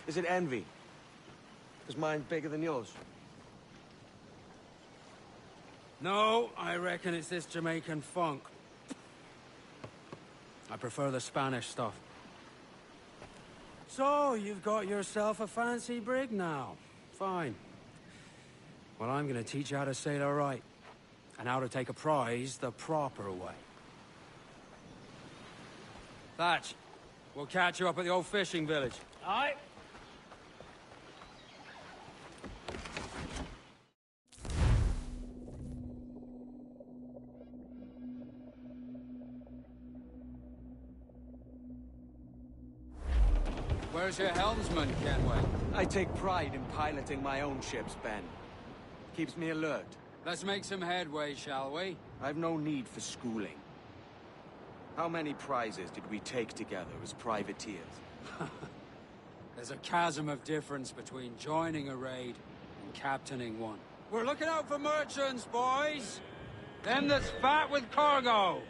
Is it envy? Is mine bigger than yours? No, I reckon it's this Jamaican funk. I prefer the Spanish stuff. So, you've got yourself a fancy brig now. Fine. Well, I'm gonna teach you how to sail her right. And how to take a prize the proper way. Thatch, we'll catch you up at the old fishing village. Aye. Where's your helmsman, Kenway? I take pride in piloting my own ships, Ben. Keeps me alert. Let's make some headway, shall we? I've no need for schooling. How many prizes did we take together as privateers? There's a chasm of difference between joining a raid and captaining one. We're looking out for merchants, boys! Them that's fat with cargo!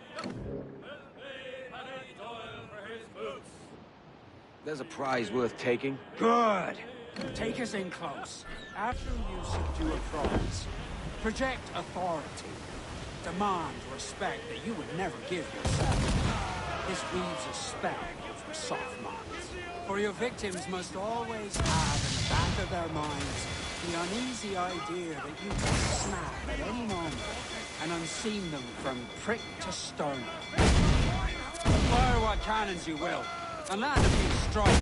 There's a prize worth taking. Good. Take us in close. After you subdue a province, project authority. Demand respect that you would never give yourself. This weaves a spell over soft minds. For your victims must always have in the back of their minds the uneasy idea that you can snap at any moment and unseam them from prick to sternum. Fire what cannons you will, and land a few strikes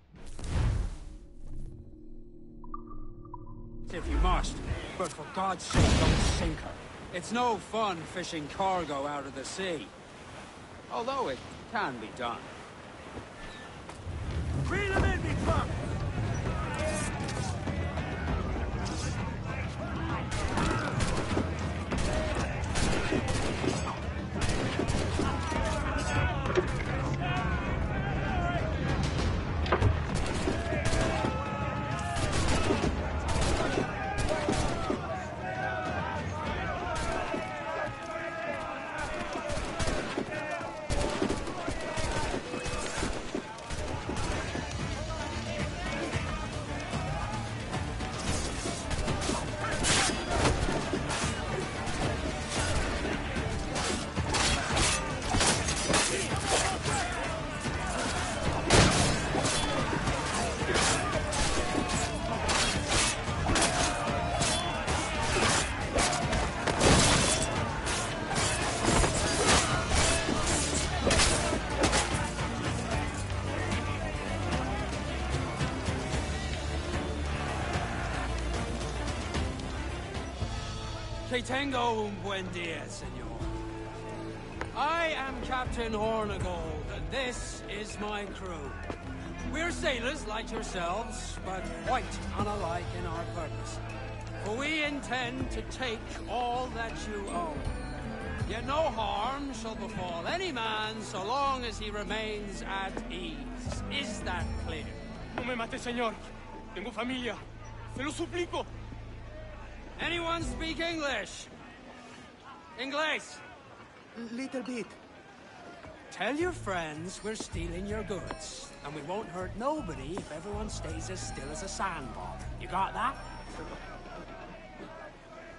if you must, but for God's sake don't sink her. It's no fun fishing cargo out of the sea. Although it can be done. Reel him in, me fuck! Que tengo un buen dia, senor. I am Captain Hornigold, and this is my crew. We're sailors like yourselves, but quite unalike in our purpose. For we intend to take all that you own. Yet no harm shall befall any man so long as he remains at ease. Is that clear? No me mate, señor. Tengo familia. Se lo suplico. Anyone speak English? Inglés? Little bit. Tell your friends we're stealing your goods, and we won't hurt nobody if everyone stays as still as a sandbar. You got that?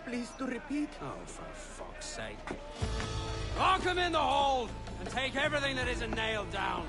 Please to repeat. Oh, for fuck's sake. Lock him in the hold, and take everything that isn't nailed down.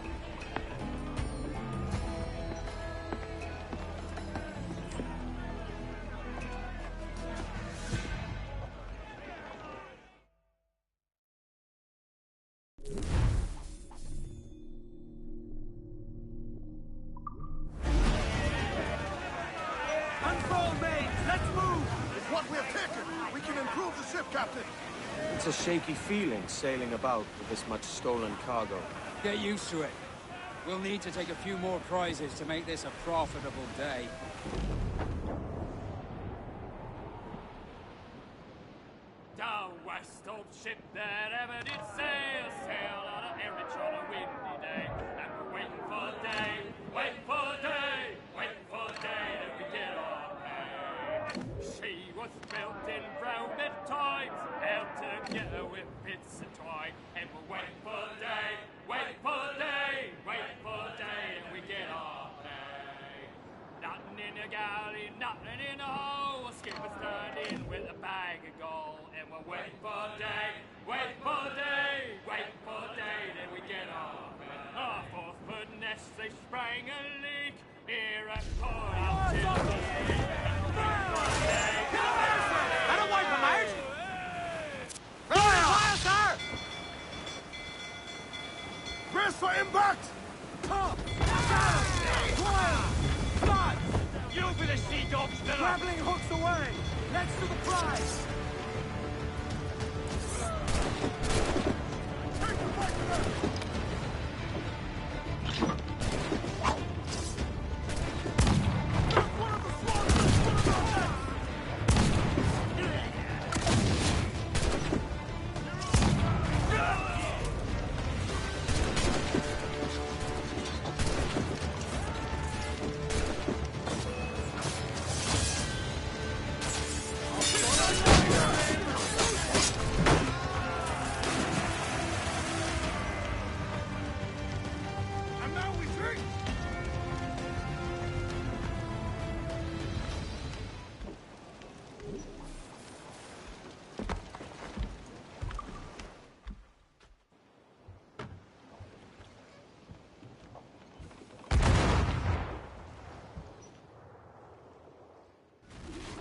It's a shaky feeling sailing about with this much stolen cargo. Get used to it. We'll need to take a few more prizes to make this a profitable day. The west-old ship that ever did sail on a errand on a windy day. And we're waiting for day, waiting for day, waiting for day that we get our pay. She was built in rounded times, held together with bits of twine. And we're waiting for day, waiting for day, waiting for day that we get our pay. Nothing in the galley, nothing in the hole. Skipper's turned in with a bag of gold. And we're waiting for day, waiting for day, waiting for day, then we get our pay. Our fourth-foot nest, they sprang a leak. Here at port out till the sea. I don't wipe them out! Fire, sir! Brace for impact! Top! Down! Fire! Flood! You be the sea dogs, Miller! Grappling hooks away! Let's do the prize!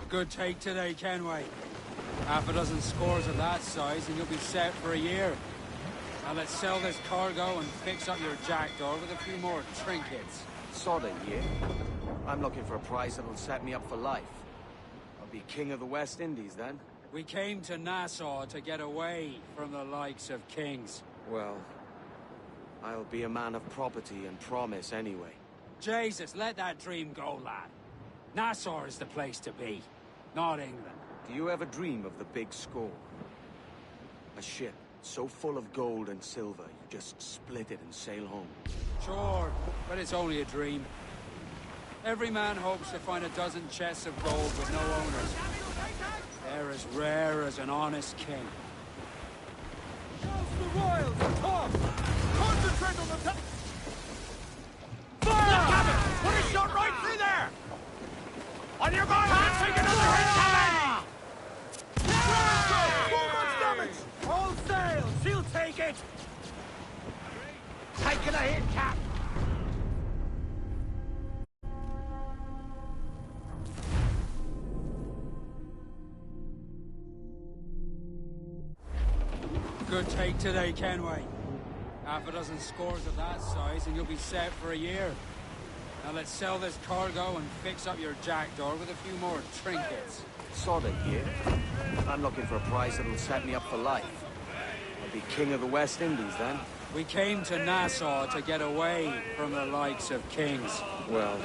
Good take today, Kenway. Half a dozen scores of that size and you'll be set for a year. Now let's sell this cargo and fix up your jackdaw with a few more trinkets. Sod a year. I'm looking for a price that'll set me up for life. I'll be king of the West Indies then. We came to Nassau to get away from the likes of kings. Well, I'll be a man of property and promise anyway. Jesus, let that dream go, lad. Nassau is the place to be, not England. Do you ever dream of the big score? A ship so full of gold and silver, you just split it and sail home. Sure, but it's only a dream. Every man hopes to find a dozen chests of gold with no owners. They're as rare as an honest king. Now's the royals! Talk! Concentrate on the top! Fire! Look at it! Put a shot right through there! On your guard! Can't take another hit coming! So much damage! All sails! She'll take it! Taking a hit, Cap! Good take today, Kenway. Half a dozen scores of that size and you'll be set for a year. Now let's sell this cargo and fix up your jackdaw with a few more trinkets. Sod a year. I'm looking for a price that'll set me up for life. I'll be king of the West Indies then. We came to Nassau to get away from the likes of kings. Well,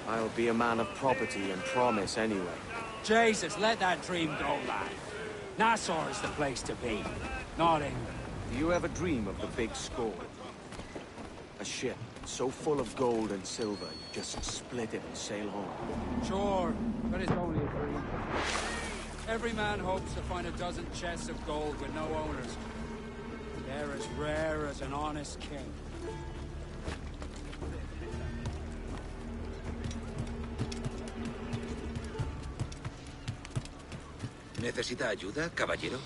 I'll be a man of property and promise anyway. Jesus, let that dream go, lad. Nassau is the place to be, not England. Do you ever dream of the big score? A ship so full of gold and silver, you just split it and sail home. Sure, but it's only a dream. Every man hopes to find a dozen chests of gold with no owners. They're as rare as an honest king. ¿Necesita ayuda, caballero?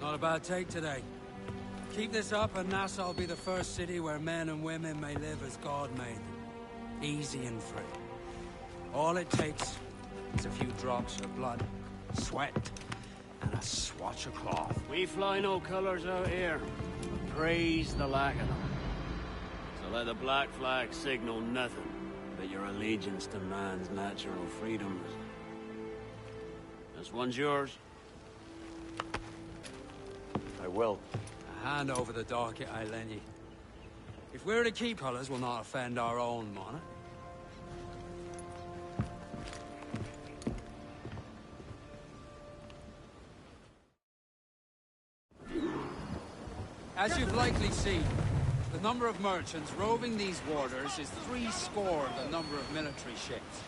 Not a bad take today. Keep this up and Nassau will be the first city where men and women may live as God made them. Easy and free. All it takes is a few drops of blood, sweat, and a swatch of cloth. We fly no colours out here. Praise the lack of them. So let the black flag signal nothing but your allegiance to man's natural freedoms. This one's yours. I will. A hand over the docket I lend ye. If we're to keep colours, we'll not offend our own monarch. As you've likely seen, the number of merchants roving these waters is 70 the number of military ships.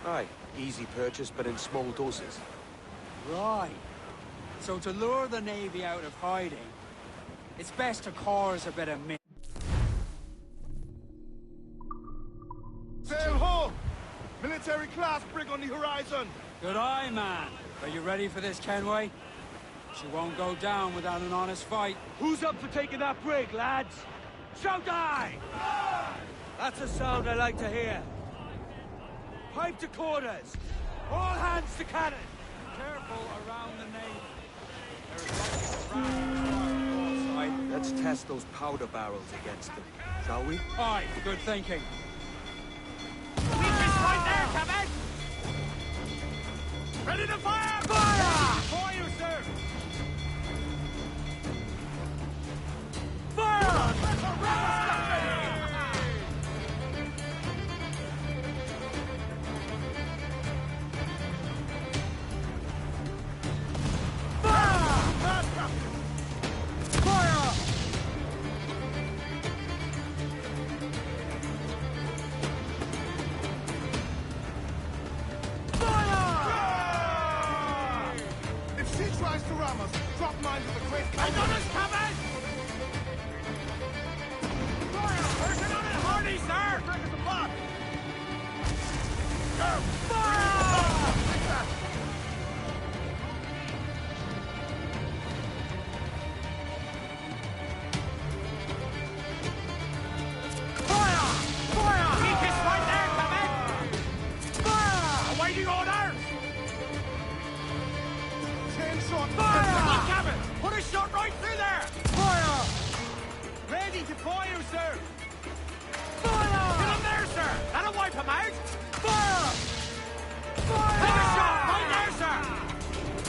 Aye, easy purchase, but in small doses. Right. So to lure the Navy out of hiding, it's best to cause a bit of Sail ho! Military class brig on the horizon! Good eye, man. Are you ready for this, Kenway? She won't go down without an honest fight. Who's up for taking that brig, lads? Shout aye! That's a sound I like to hear. Pipe to quarters. All hands to cannon. Careful around the Navy. Let's test those powder barrels against them, shall we? Aye, good thinking. Weakness right there, Captain! Ready to fire! Fire! For you, sir! Fire! Let the rebels get ready! Fire! Fire! us! Drop mines at the great I got us covered! Fire! Person on it, hardy, sir! Break us apart! Fire, sir! Fire! Get him there, sir! That'll wipe him out! Fire! Fire! Take a shot! Right there, sir!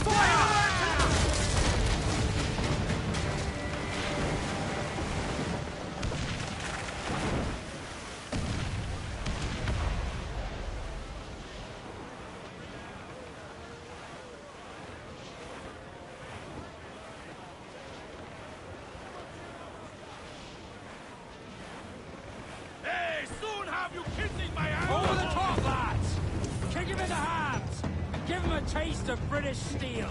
Fire! Over the top, lads! Kick him in the hands! Give him a taste of British steel!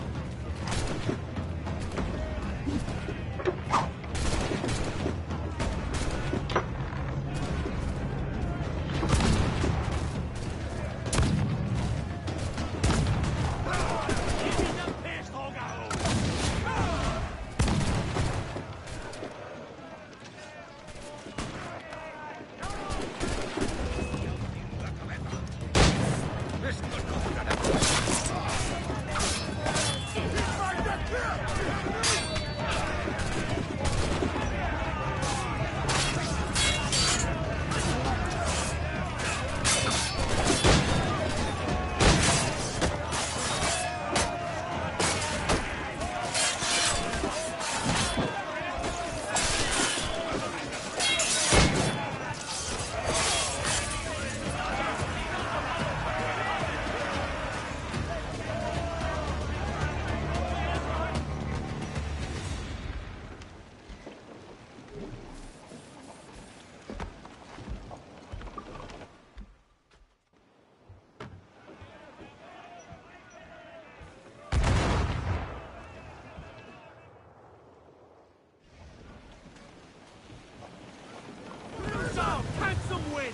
Handsome win!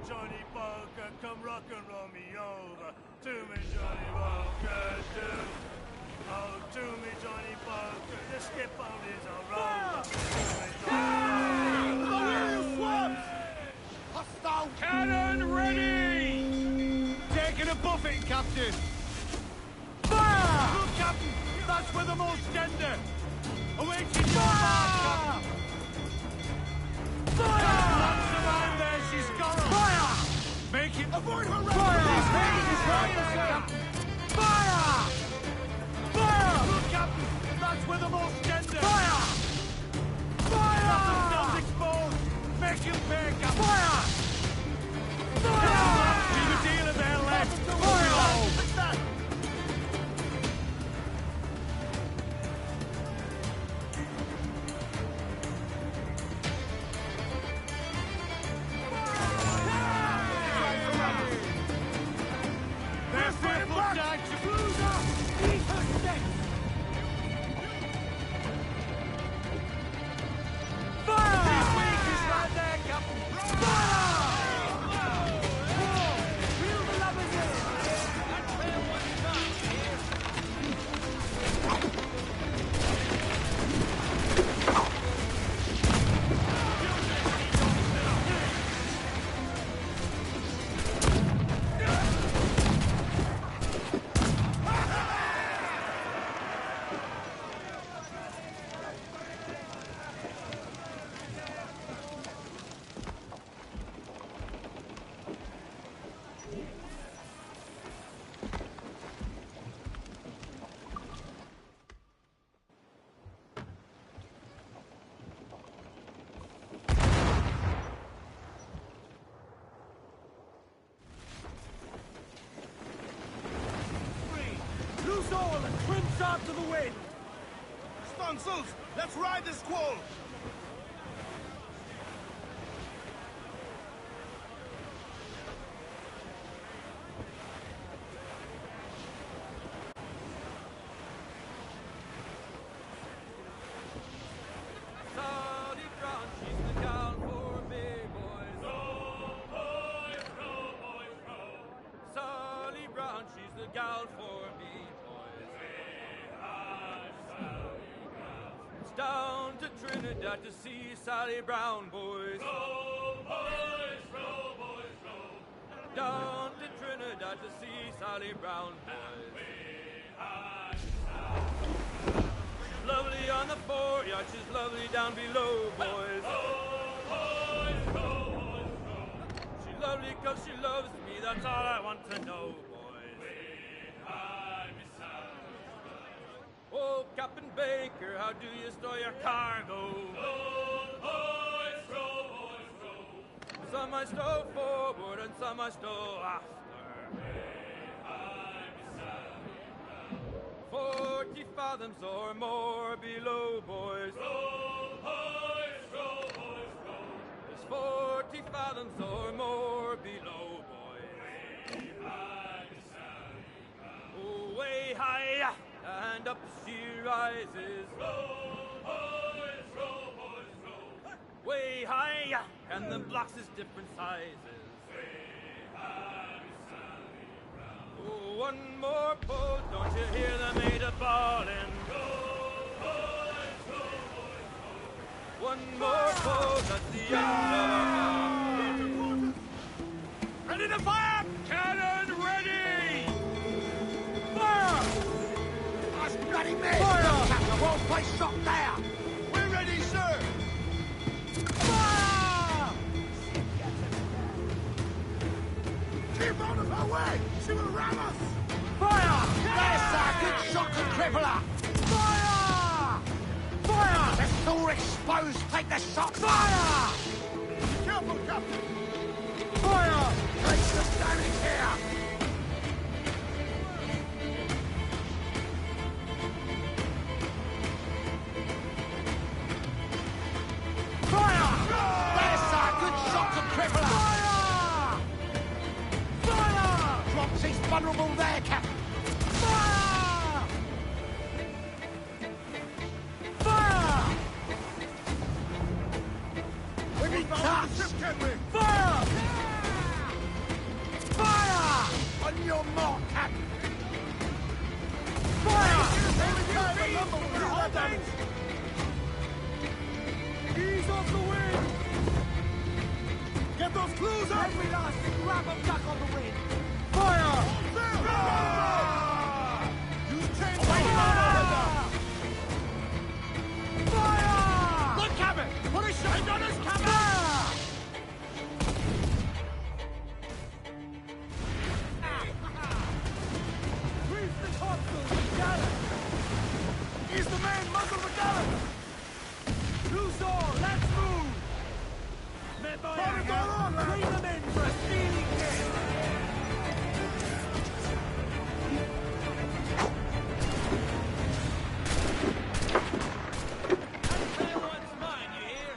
Johnny Poker, come rock and roll me over. To me, Johnny Poker, do. Oh, to me, Johnny Poker, the skip on is a roller. Hostile Cannon ready! Taking a buffet, Captain. Fire! Look, Captain, that's where the most gender. Awaiting your mark, Captain. Fire! Once around there, she's got her. Fire! Make it. Avoid her. Fire! Fire! Fire! Look, Captain, that's where the most gender. Fire! Fire! Got themselves exposed. Make him pay, Captain. Fire! Fire! Leave a deal of their left. Fire! Fire! tonsils! Let's ride this squall! Sally Brown, she's the gal for me, boys. Row, boys, row, boys, row. Sally Brown, she's the gal for me, boys. It's down to Trinidad to see Sally Brown, boys. Row, boys, row, boys, row. Down to Trinidad to see Sally Brown, boys. Lovely on the foreyard, she's lovely down below, boys. She's lovely 'cause she loves me, that's all I want to know, boys. Oh, Captain Baker, how do you store your cargo? Some I stow forward and some I stow after. 40 fathoms or more below, boys. Row, boys, row, boys, row. There's 40 fathoms or more below, boys. Oh, way high, and up she rises. Row, boys, row, boys, row. Way high, and the blocks is different sizes. Oh, one more pull, don't you hear the mate a-bawling? One more pull, that's the end of our Ready to fire! Cannon ready! Fire! That's bloody men! Fire! Captain, the whole place shot down! We're ready, sir! Fire! Keep out of her way! She will ram us! Fire! There's a good shot to cripple her! Fire! Fire! Let's all exposed! Take the shot! Fire! Careful, Captain! Fire! Take some damage here! Fire! There's a good shot to cripple her! Fire! Fire! Drops his vulnerable there, Captain! Fire! Fire! We need touch. the ship, can we? Fire! Fire! On your mark, Captain! Fire! Ease off the wind! Get those clues up! Every last grab them back on the wind! Fire! Use chain Fire! Fire! Look, Captain! Put a shade on us, Captain! Fire! Reef the topsails and gallant! Ease the main, muzzle the gallant! Loose all, let's move! Men by anchor, bring them in for a stealing kill! Everyone's mine, you hear?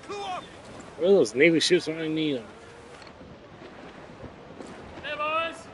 Where are those Navy ships when I need them? Hey, boys!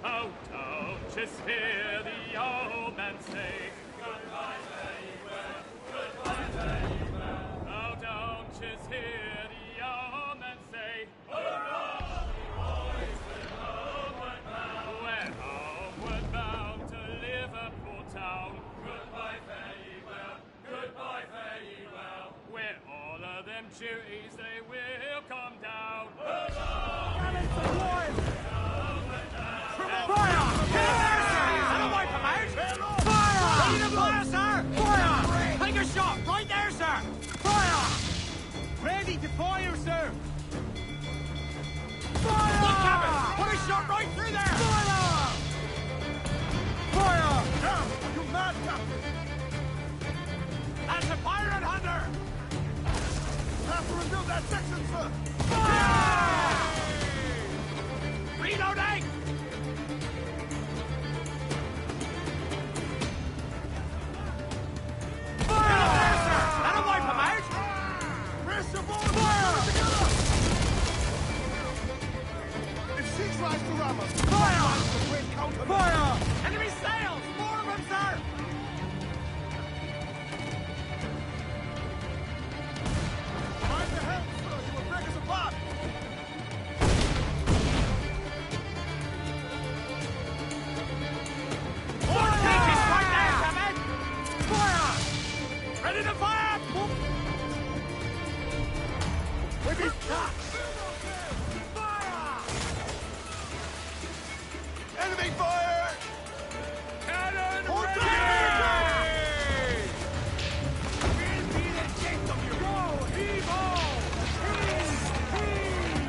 Oh, don't just hear the old man say goodbye, farewell, goodbye, farewell. Oh, don't just hear the old man say hurrah, boys, we're homeward bound. We're homeward bound to Liverpool town. Goodbye, farewell, goodbye, farewell. Where all of them duties they will come down. Hurrah! Gallants and warriors! Fire! Get in there, sir! That'll wipe him out! Fire! Ready to fire, sir! Fire! Take a shot! Right there, sir! Fire! Ready to fire, sir! Fire! Look, Captain! Put a shot right through there! Fire! Fire! Down! You mad, Captain! That's a pirate hunter! Have to rebuild that section, sir! Fire! Reloading! That'll wipe him out! Raise your board! Fire! If she tries to ram us, Fire! we'll counter. Fire! Enemy sails! More of them, sir! Mind the helm, sir! You will break us apart! More tanks right there, Captain! Fire! Ready to fire! Maybe Fire! enemy fire! Cannon Hold ready! We'll be the death of you! Go! Heave all! Heave! Heave!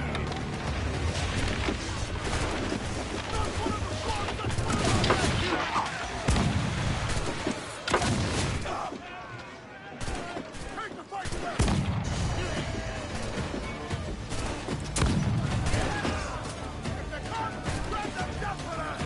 Take the fight to them! If they can't, grab them just for that!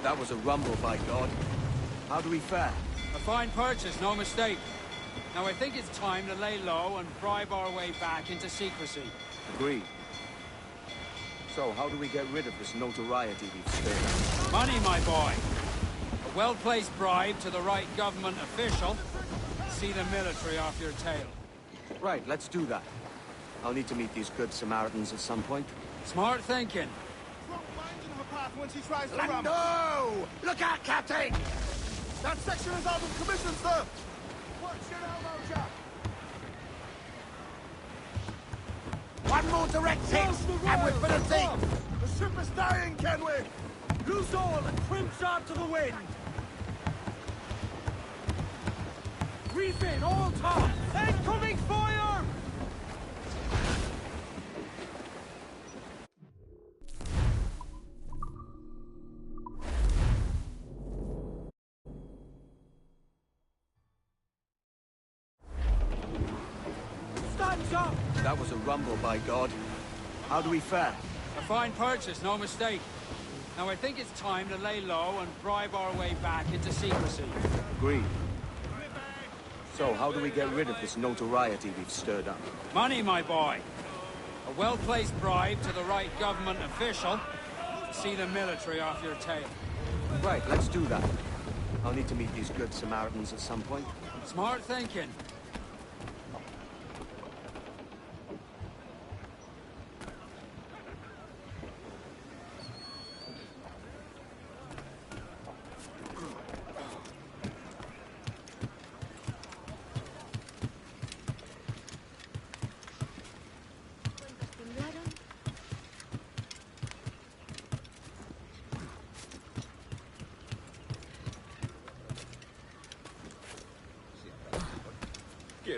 That was a rumble, by God. How do we fare? A fine purchase, no mistake. Now I think it's time to lay low and bribe our way back into secrecy. Agreed. So, how do we get rid of this notoriety we've spared? Money, my boy. A well-placed bribe to the right government official. See the military off your tail. Right, let's do that. I'll need to meet these good Samaritans at some point. Smart thinking. Drop mines in her path when she tries to ram. No! Look out, Captain! That section is out of commission, sir! Watch your elbow, Jack! One more direct hit, and we're full of deep! The ship is dying, Kenway! Loose all and trim sharp to the wind! Reef in, all tops! Incoming fire! Stands up! That was a rumble, by God. How do we fare? A fine purchase, no mistake. Now I think it's time to lay low and bribe our way back into secrecy. Agreed. So, how do we get rid of this notoriety we've stirred up? Money, my boy. A well-placed bribe to the right government official. See the military off your tail. Right, let's do that. I'll need to meet these good Samaritans at some point. Smart thinking.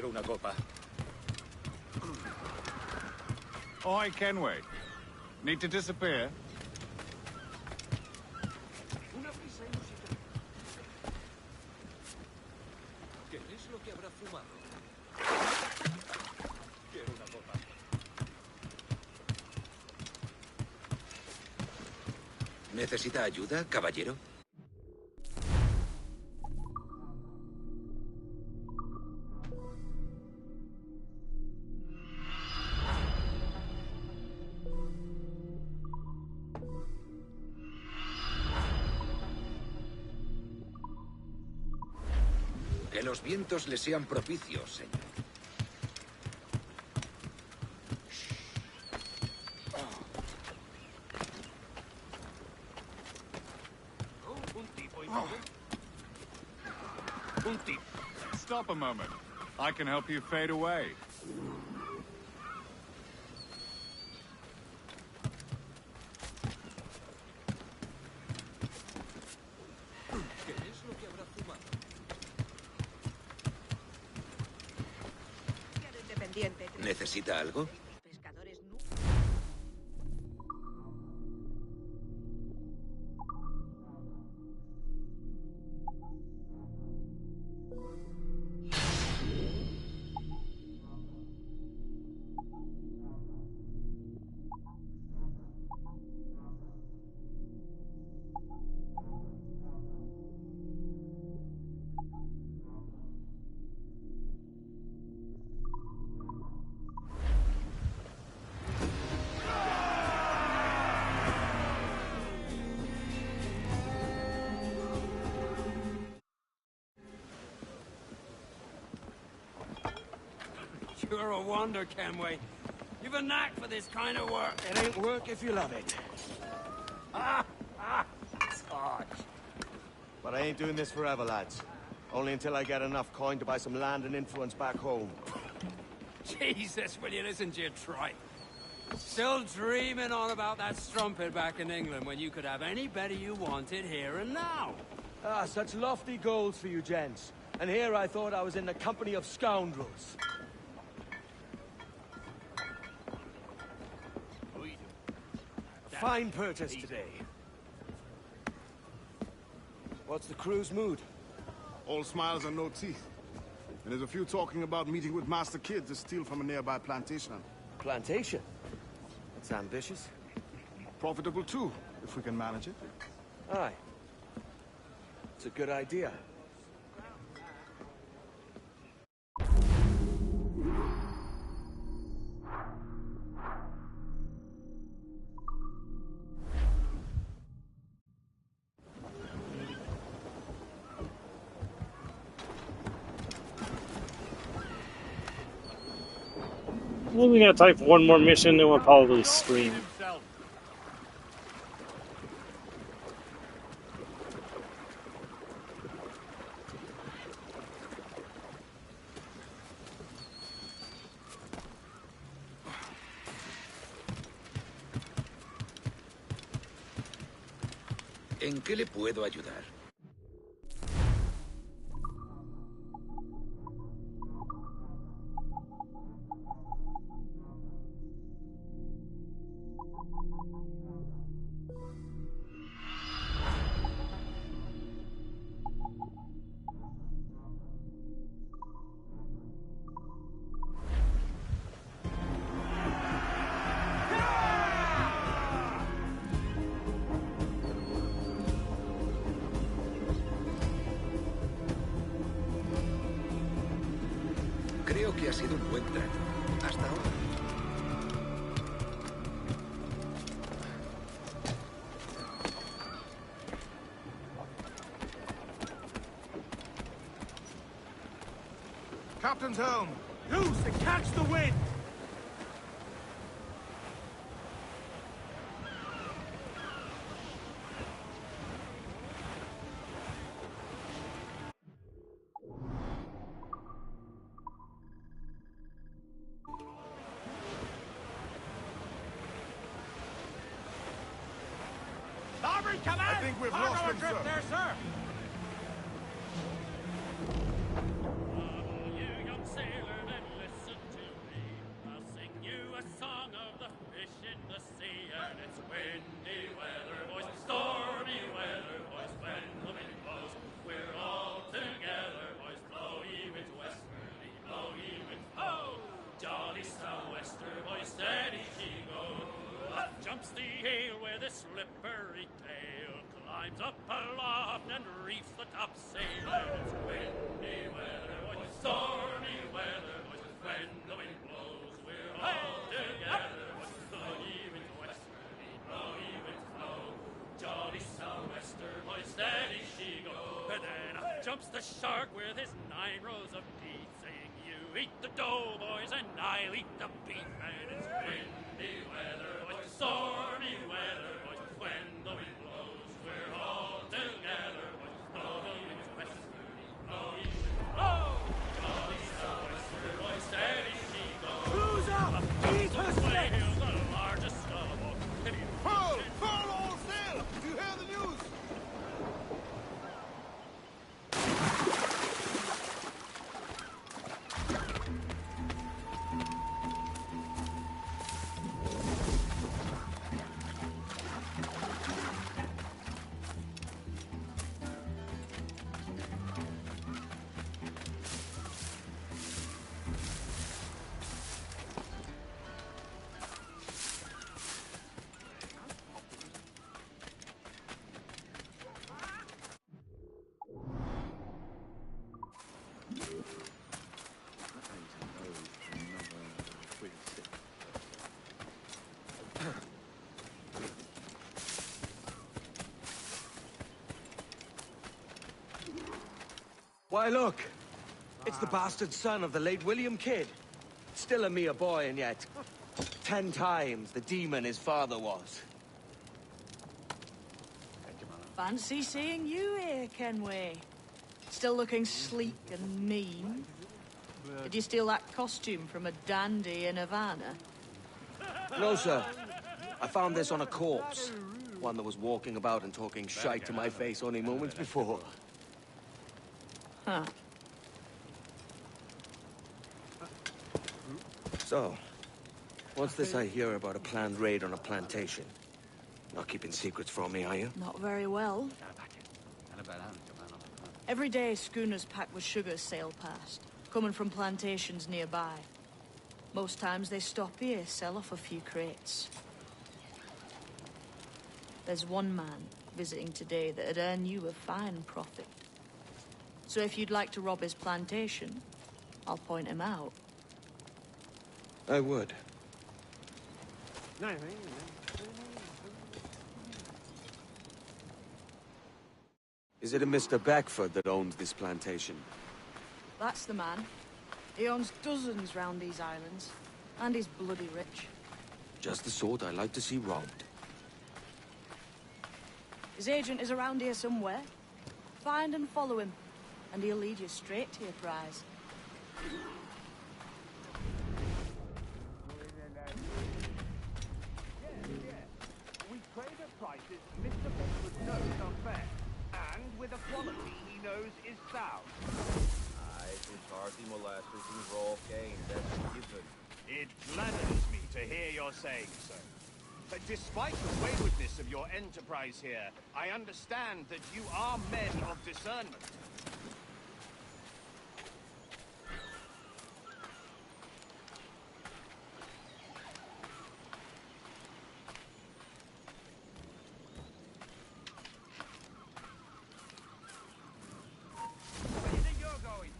Quiero una copa. Oi, Kenway. Need to disappear? Una prisa inusitada. ¿Qué es lo que habrá fumado? Quiero una copa. ¿Necesita ayuda, caballero? Que los vientos le sean propicios, señor. Stop a moment. I can help you fade away. ¿Qué es lo que habrá fumado? Independiente. ¿Necesita algo? Pescadores You're a wonder, Kenway. You've a knack for this kind of work. It ain't work if you love it. It's harsh. But I ain't doing this forever, lads. Only until I get enough coin to buy some land and influence back home. Jesus, will you listen to your tripe? Still dreaming on about that strumpet back in England when you could have any better you wanted here and now. Ah, such lofty goals for you gents. And here I thought I was in the company of scoundrels. Fine purchase today. What's the crew's mood? All smiles and no teeth. And there's a few talking about meeting with Master Kid to steal from a nearby plantation. Plantation? That's ambitious. Profitable too, if we can manage it. Aye. It's a good idea. I think we got time for one more mission, then we'll probably stream. ¿En qué le puedo ayudar? Creo que ha sido un buen trato. Hasta ahora. Captain's helm! Loose and catch the wind! Starboard, come in! I think we've lost him, drift sir. there, sir. You young sailor, song of the fish in the sea, and it's windy weather, boys, stormy weather, boys, when the wind blows. We're all together, boys, blow ye winds westerly, blow ye winds, oh! Jolly sou'wester, boys, steady she goes. Up jumps the ale with a slippery tail, climbs up aloft and reefs the topsail, and it's windy weather, boys, stormy weather, boys, when the wind blows. We're all together, boys, blow ye winds westerly, blow ye winds blow. Jolly sou'wester, boys, steady she goes. And then up jumps the shark with his 9 rows of teeth, saying, you eat the dough, boys, and I'll eat the beef. And it's windy weather, boys, stormy weather, boys, when the wind blows. We're all together, boys, blow ye winds westerly, blow ye winds blow. Jolly sou'wester, boys, steady she goes. Who's up? Eat her whale, the largest of all. Pearl! Pearl all sail! Do you hear the news? Why, look! It's the bastard son of the late William Kidd. Still a mere boy, and yet 10 times the demon his father was. Fancy seeing you here, Kenway. Still looking sleek and mean. Did you steal that costume from a dandy in Havana? No, sir. I found this on a corpse. One that was walking about and talking shite to my face only moments before. Huh. So, what's this I hear about a planned raid on a plantation? Not keeping secrets from me, are you? Not very well. Every day, schooners packed with sugar sail past, coming from plantations nearby. Most times they stop here, sell off a few crates. There's one man visiting today that'd earn you a fine profit. So if you'd like to rob his plantation, I'll point him out. I would. Is it a Mr. Beckford that owns this plantation? That's the man. He owns dozens round these islands, and he's bloody rich. Just the sort I like to see robbed. His agent is around here somewhere. Find and follow him, and he'll lead you straight to your prize. We trade at prices Mr. Beckford knows are fair, and with a quality he knows is sound. Aye, it's hardly molasses and raw cane, that's a given. It gladdens me to hear your saying so. But despite the waywardness of your enterprise here, I understand that you are men of discernment. Where do you think you're going?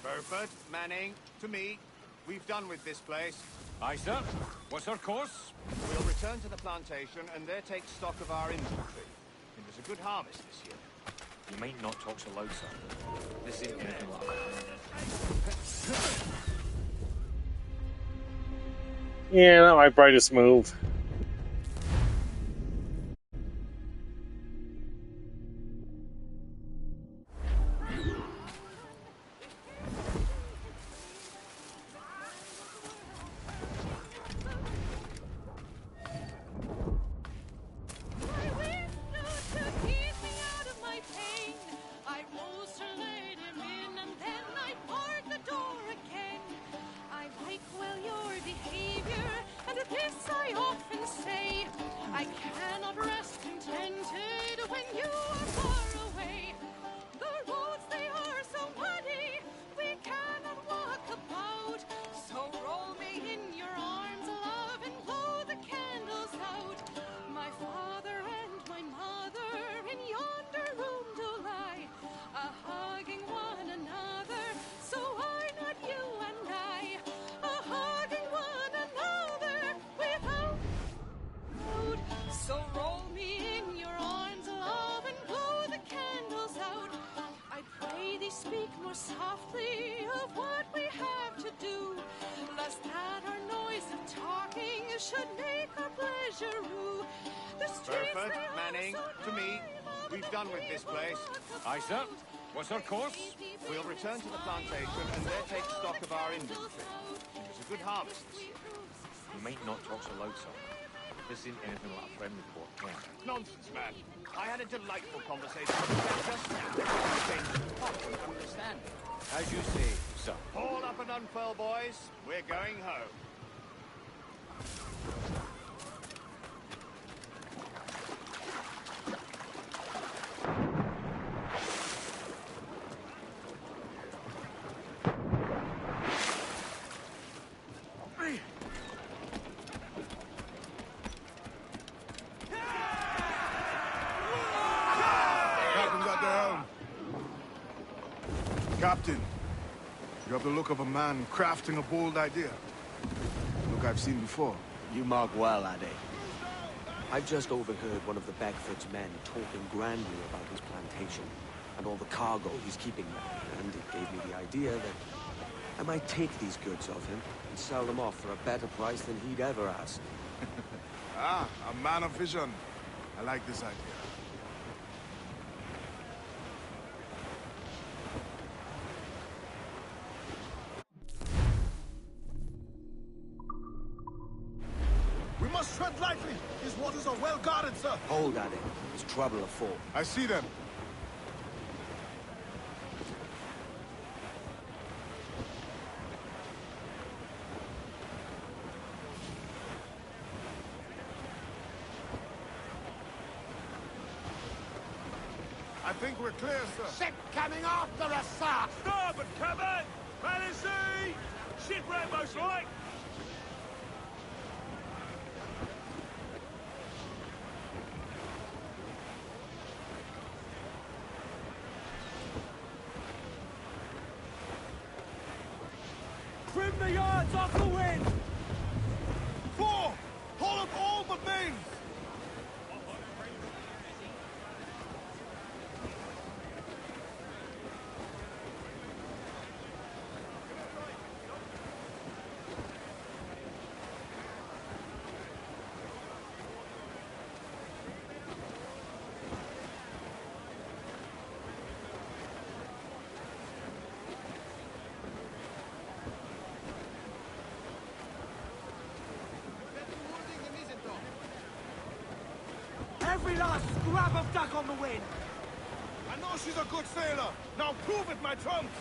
Burford, Manning, to me. We've done with this place. Aye, sir. What's our course? We'll return to the plantation and there take stock of our inventory. It was a good harvest this year. You might not talk so loud, sir. This ain't anything like Yeah, not my brightest move. Softly of what we have to do, lest that our noise of talking should make our pleasure rue. The streets Burford, they are Manning, so to me. We've done with this place. Aye, sir. What's our course? We'll return to the plantation and there take stock of our inventory. It was a good harvest this year. You might not talk so loud, sir. This ain't anything like a friendly port, yeah. Nonsense, man. I had a delightful conversation with you just now. You came to talk and understand. As you say, sir. All up and unfurl, boys. We're going home. Captain, you have the look of a man crafting a bold idea. Look I've seen before. You mark well, Addy. I've just overheard one of the Beckford's men talking grandly about his plantation and all the cargo he's keeping there, and it gave me the idea that I might take these goods of him and sell them off for a better price than he'd ever ask. Ah, a man of vision. I like this idea. We must tread lightly. These waters are well guarded, sir. Hold, Addy. There's trouble afoot. I see them. I think we're clear, sir. Ship coming after us, sir! Starboard, cabin! Balancey! Ship Rambo's right! Trim the yards off the wind! 4! Hold up all but mains! Every last scrap of duck on the wind! I know she's a good sailor. Now prove it, my trunks!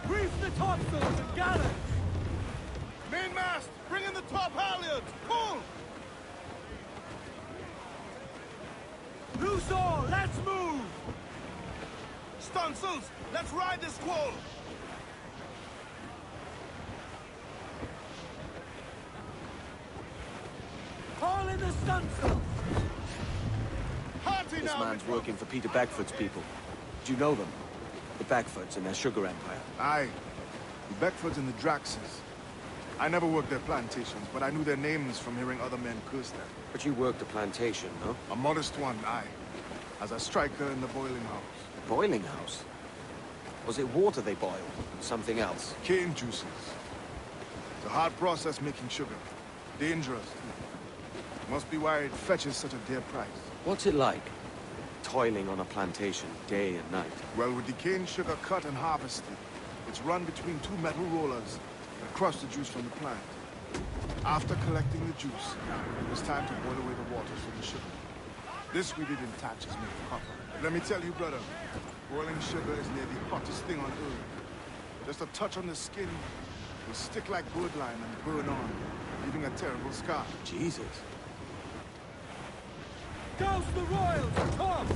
Reef the topsails and gallants! Mainmast, bring in the top halyards! Pull! Loose all, let's move! Stunsails, let's ride this squall! Haul in the stunsails! This man's working for Peter Beckford's people. Do you know them? The Beckfords and their sugar empire. Aye. The Beckfords and the Draxes. I never worked their plantations, but I knew their names from hearing other men curse them. But you worked a plantation, no? A modest one, aye. As a striker in the boiling house. The boiling house? Was it water they boiled? Or something else? Cane juices. It's a hard process making sugar. Dangerous, too. Must be why it fetches such a dear price. What's it like? Toiling on a plantation day and night? Well, with the cane sugar cut and harvested, it's run between two metal rollers that crush the juice from the plant. After collecting the juice, it's time to boil away the waters from the sugar. This we did in Thatcher's made copper. Let me tell you, brother, boiling sugar is near the hottest thing on earth. Just a touch on the skin will stick like birdlime and burn on, leaving a terrible scar. Jesus. Douse the royals, come!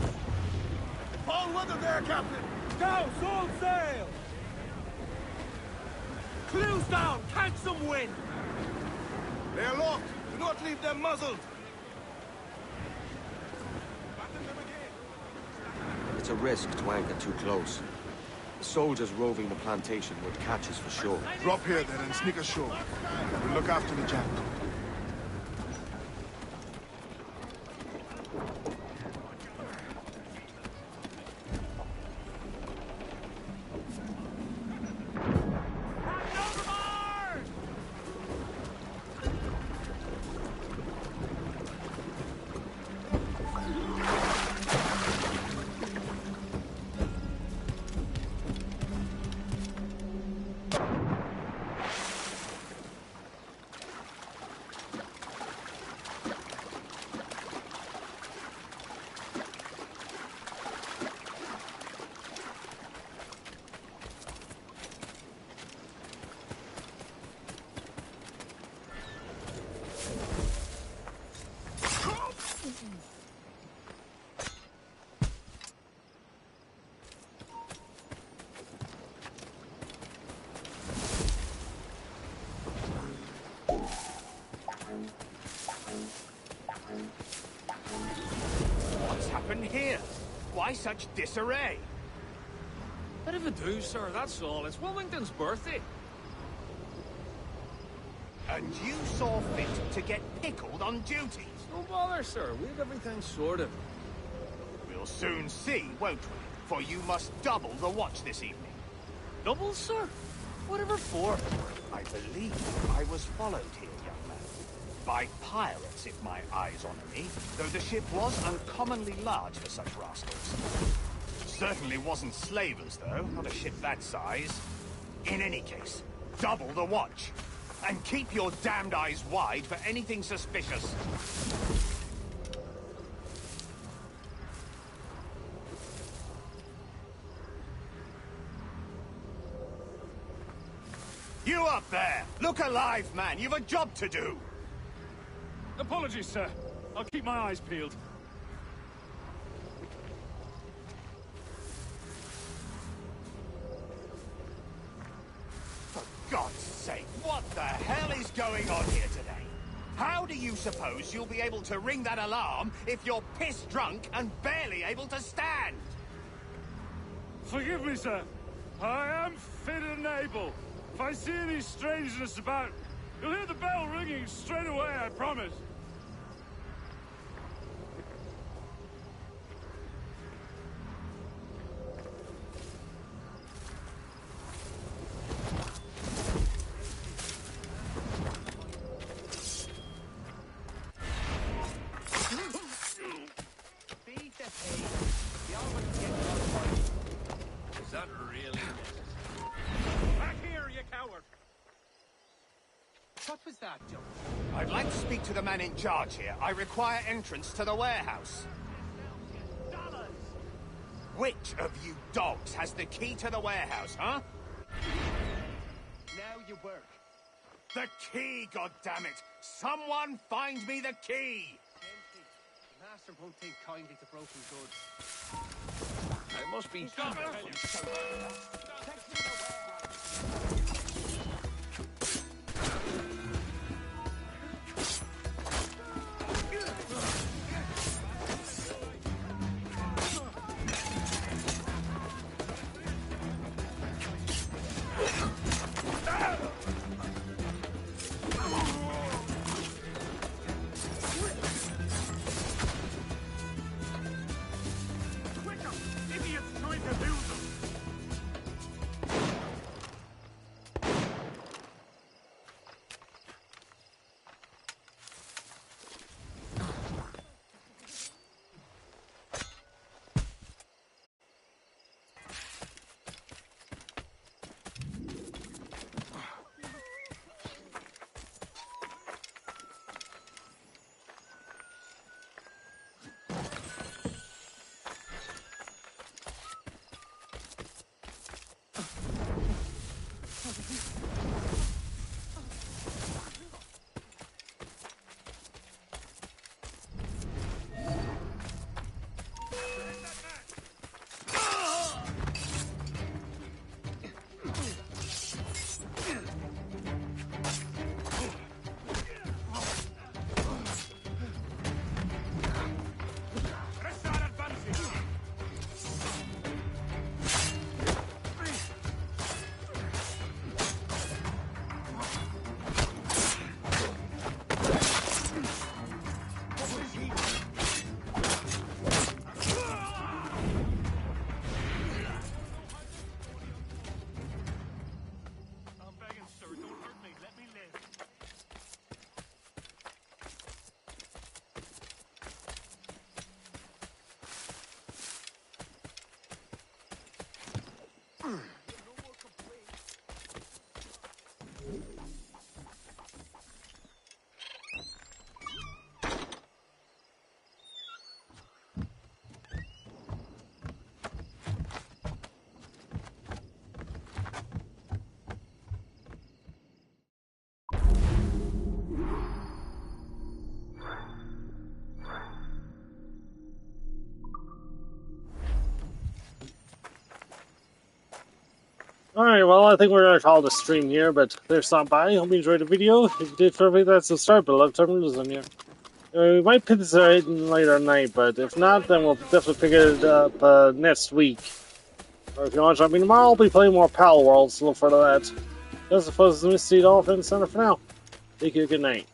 All weather there, Captain! Douse all sail! Clews down, catch some wind! They are locked! Do not leave them muzzled! It's a risk to anchor too close. The soldiers roving the plantation would catch us for sure. Drop here then and sneak ashore. We'll look after the Jack. What's happened here? Why such disarray? Bit of a do, sir, that's all. It's Wilmington's birthday. And you saw fit to get pickled on duty? No bother, sir. We have everything sorted. We'll soon see, won't we? For you must double the watch this evening. Double, sir? Whatever for? I believe I was followed here, young man. By pirates, if my eyes honour me, though the ship was uncommonly large for such rascals. Certainly wasn't slavers, though, not a ship that size. In any case, double the watch. And keep your damned eyes wide for anything suspicious. You up there! Look alive, man! You've a job to do! Apologies, sir. I'll keep my eyes peeled. For God's sake, what the hell is going on here today? How do you suppose you'll be able to ring that alarm if you're pissed drunk and barely able to stand? Forgive me, sir. I am fit and able. If I see any strangeness about, you'll hear the bell ringing straight away, I promise. Is that really Back here, you coward! What was that, Joe? I'd like to speak to the man in charge here. I require entrance to the warehouse. Which of you dogs has the key to the warehouse, huh? Now you work. The key, goddammit! Someone find me the key! The master won't think kindly to broken goods. I must be... Alright, well, I think we're going to call the stream here, but there's stop by. Hope you enjoyed the video. If you did, feel free that's the start, but I'll have terminals on here. We might pick this right later at night, but if not, then we'll definitely pick it up next week. Or if you want to join me tomorrow, I'll be playing more Pal World, so look forward to that. That's the Mistydolphin Center for now. Take you a good night.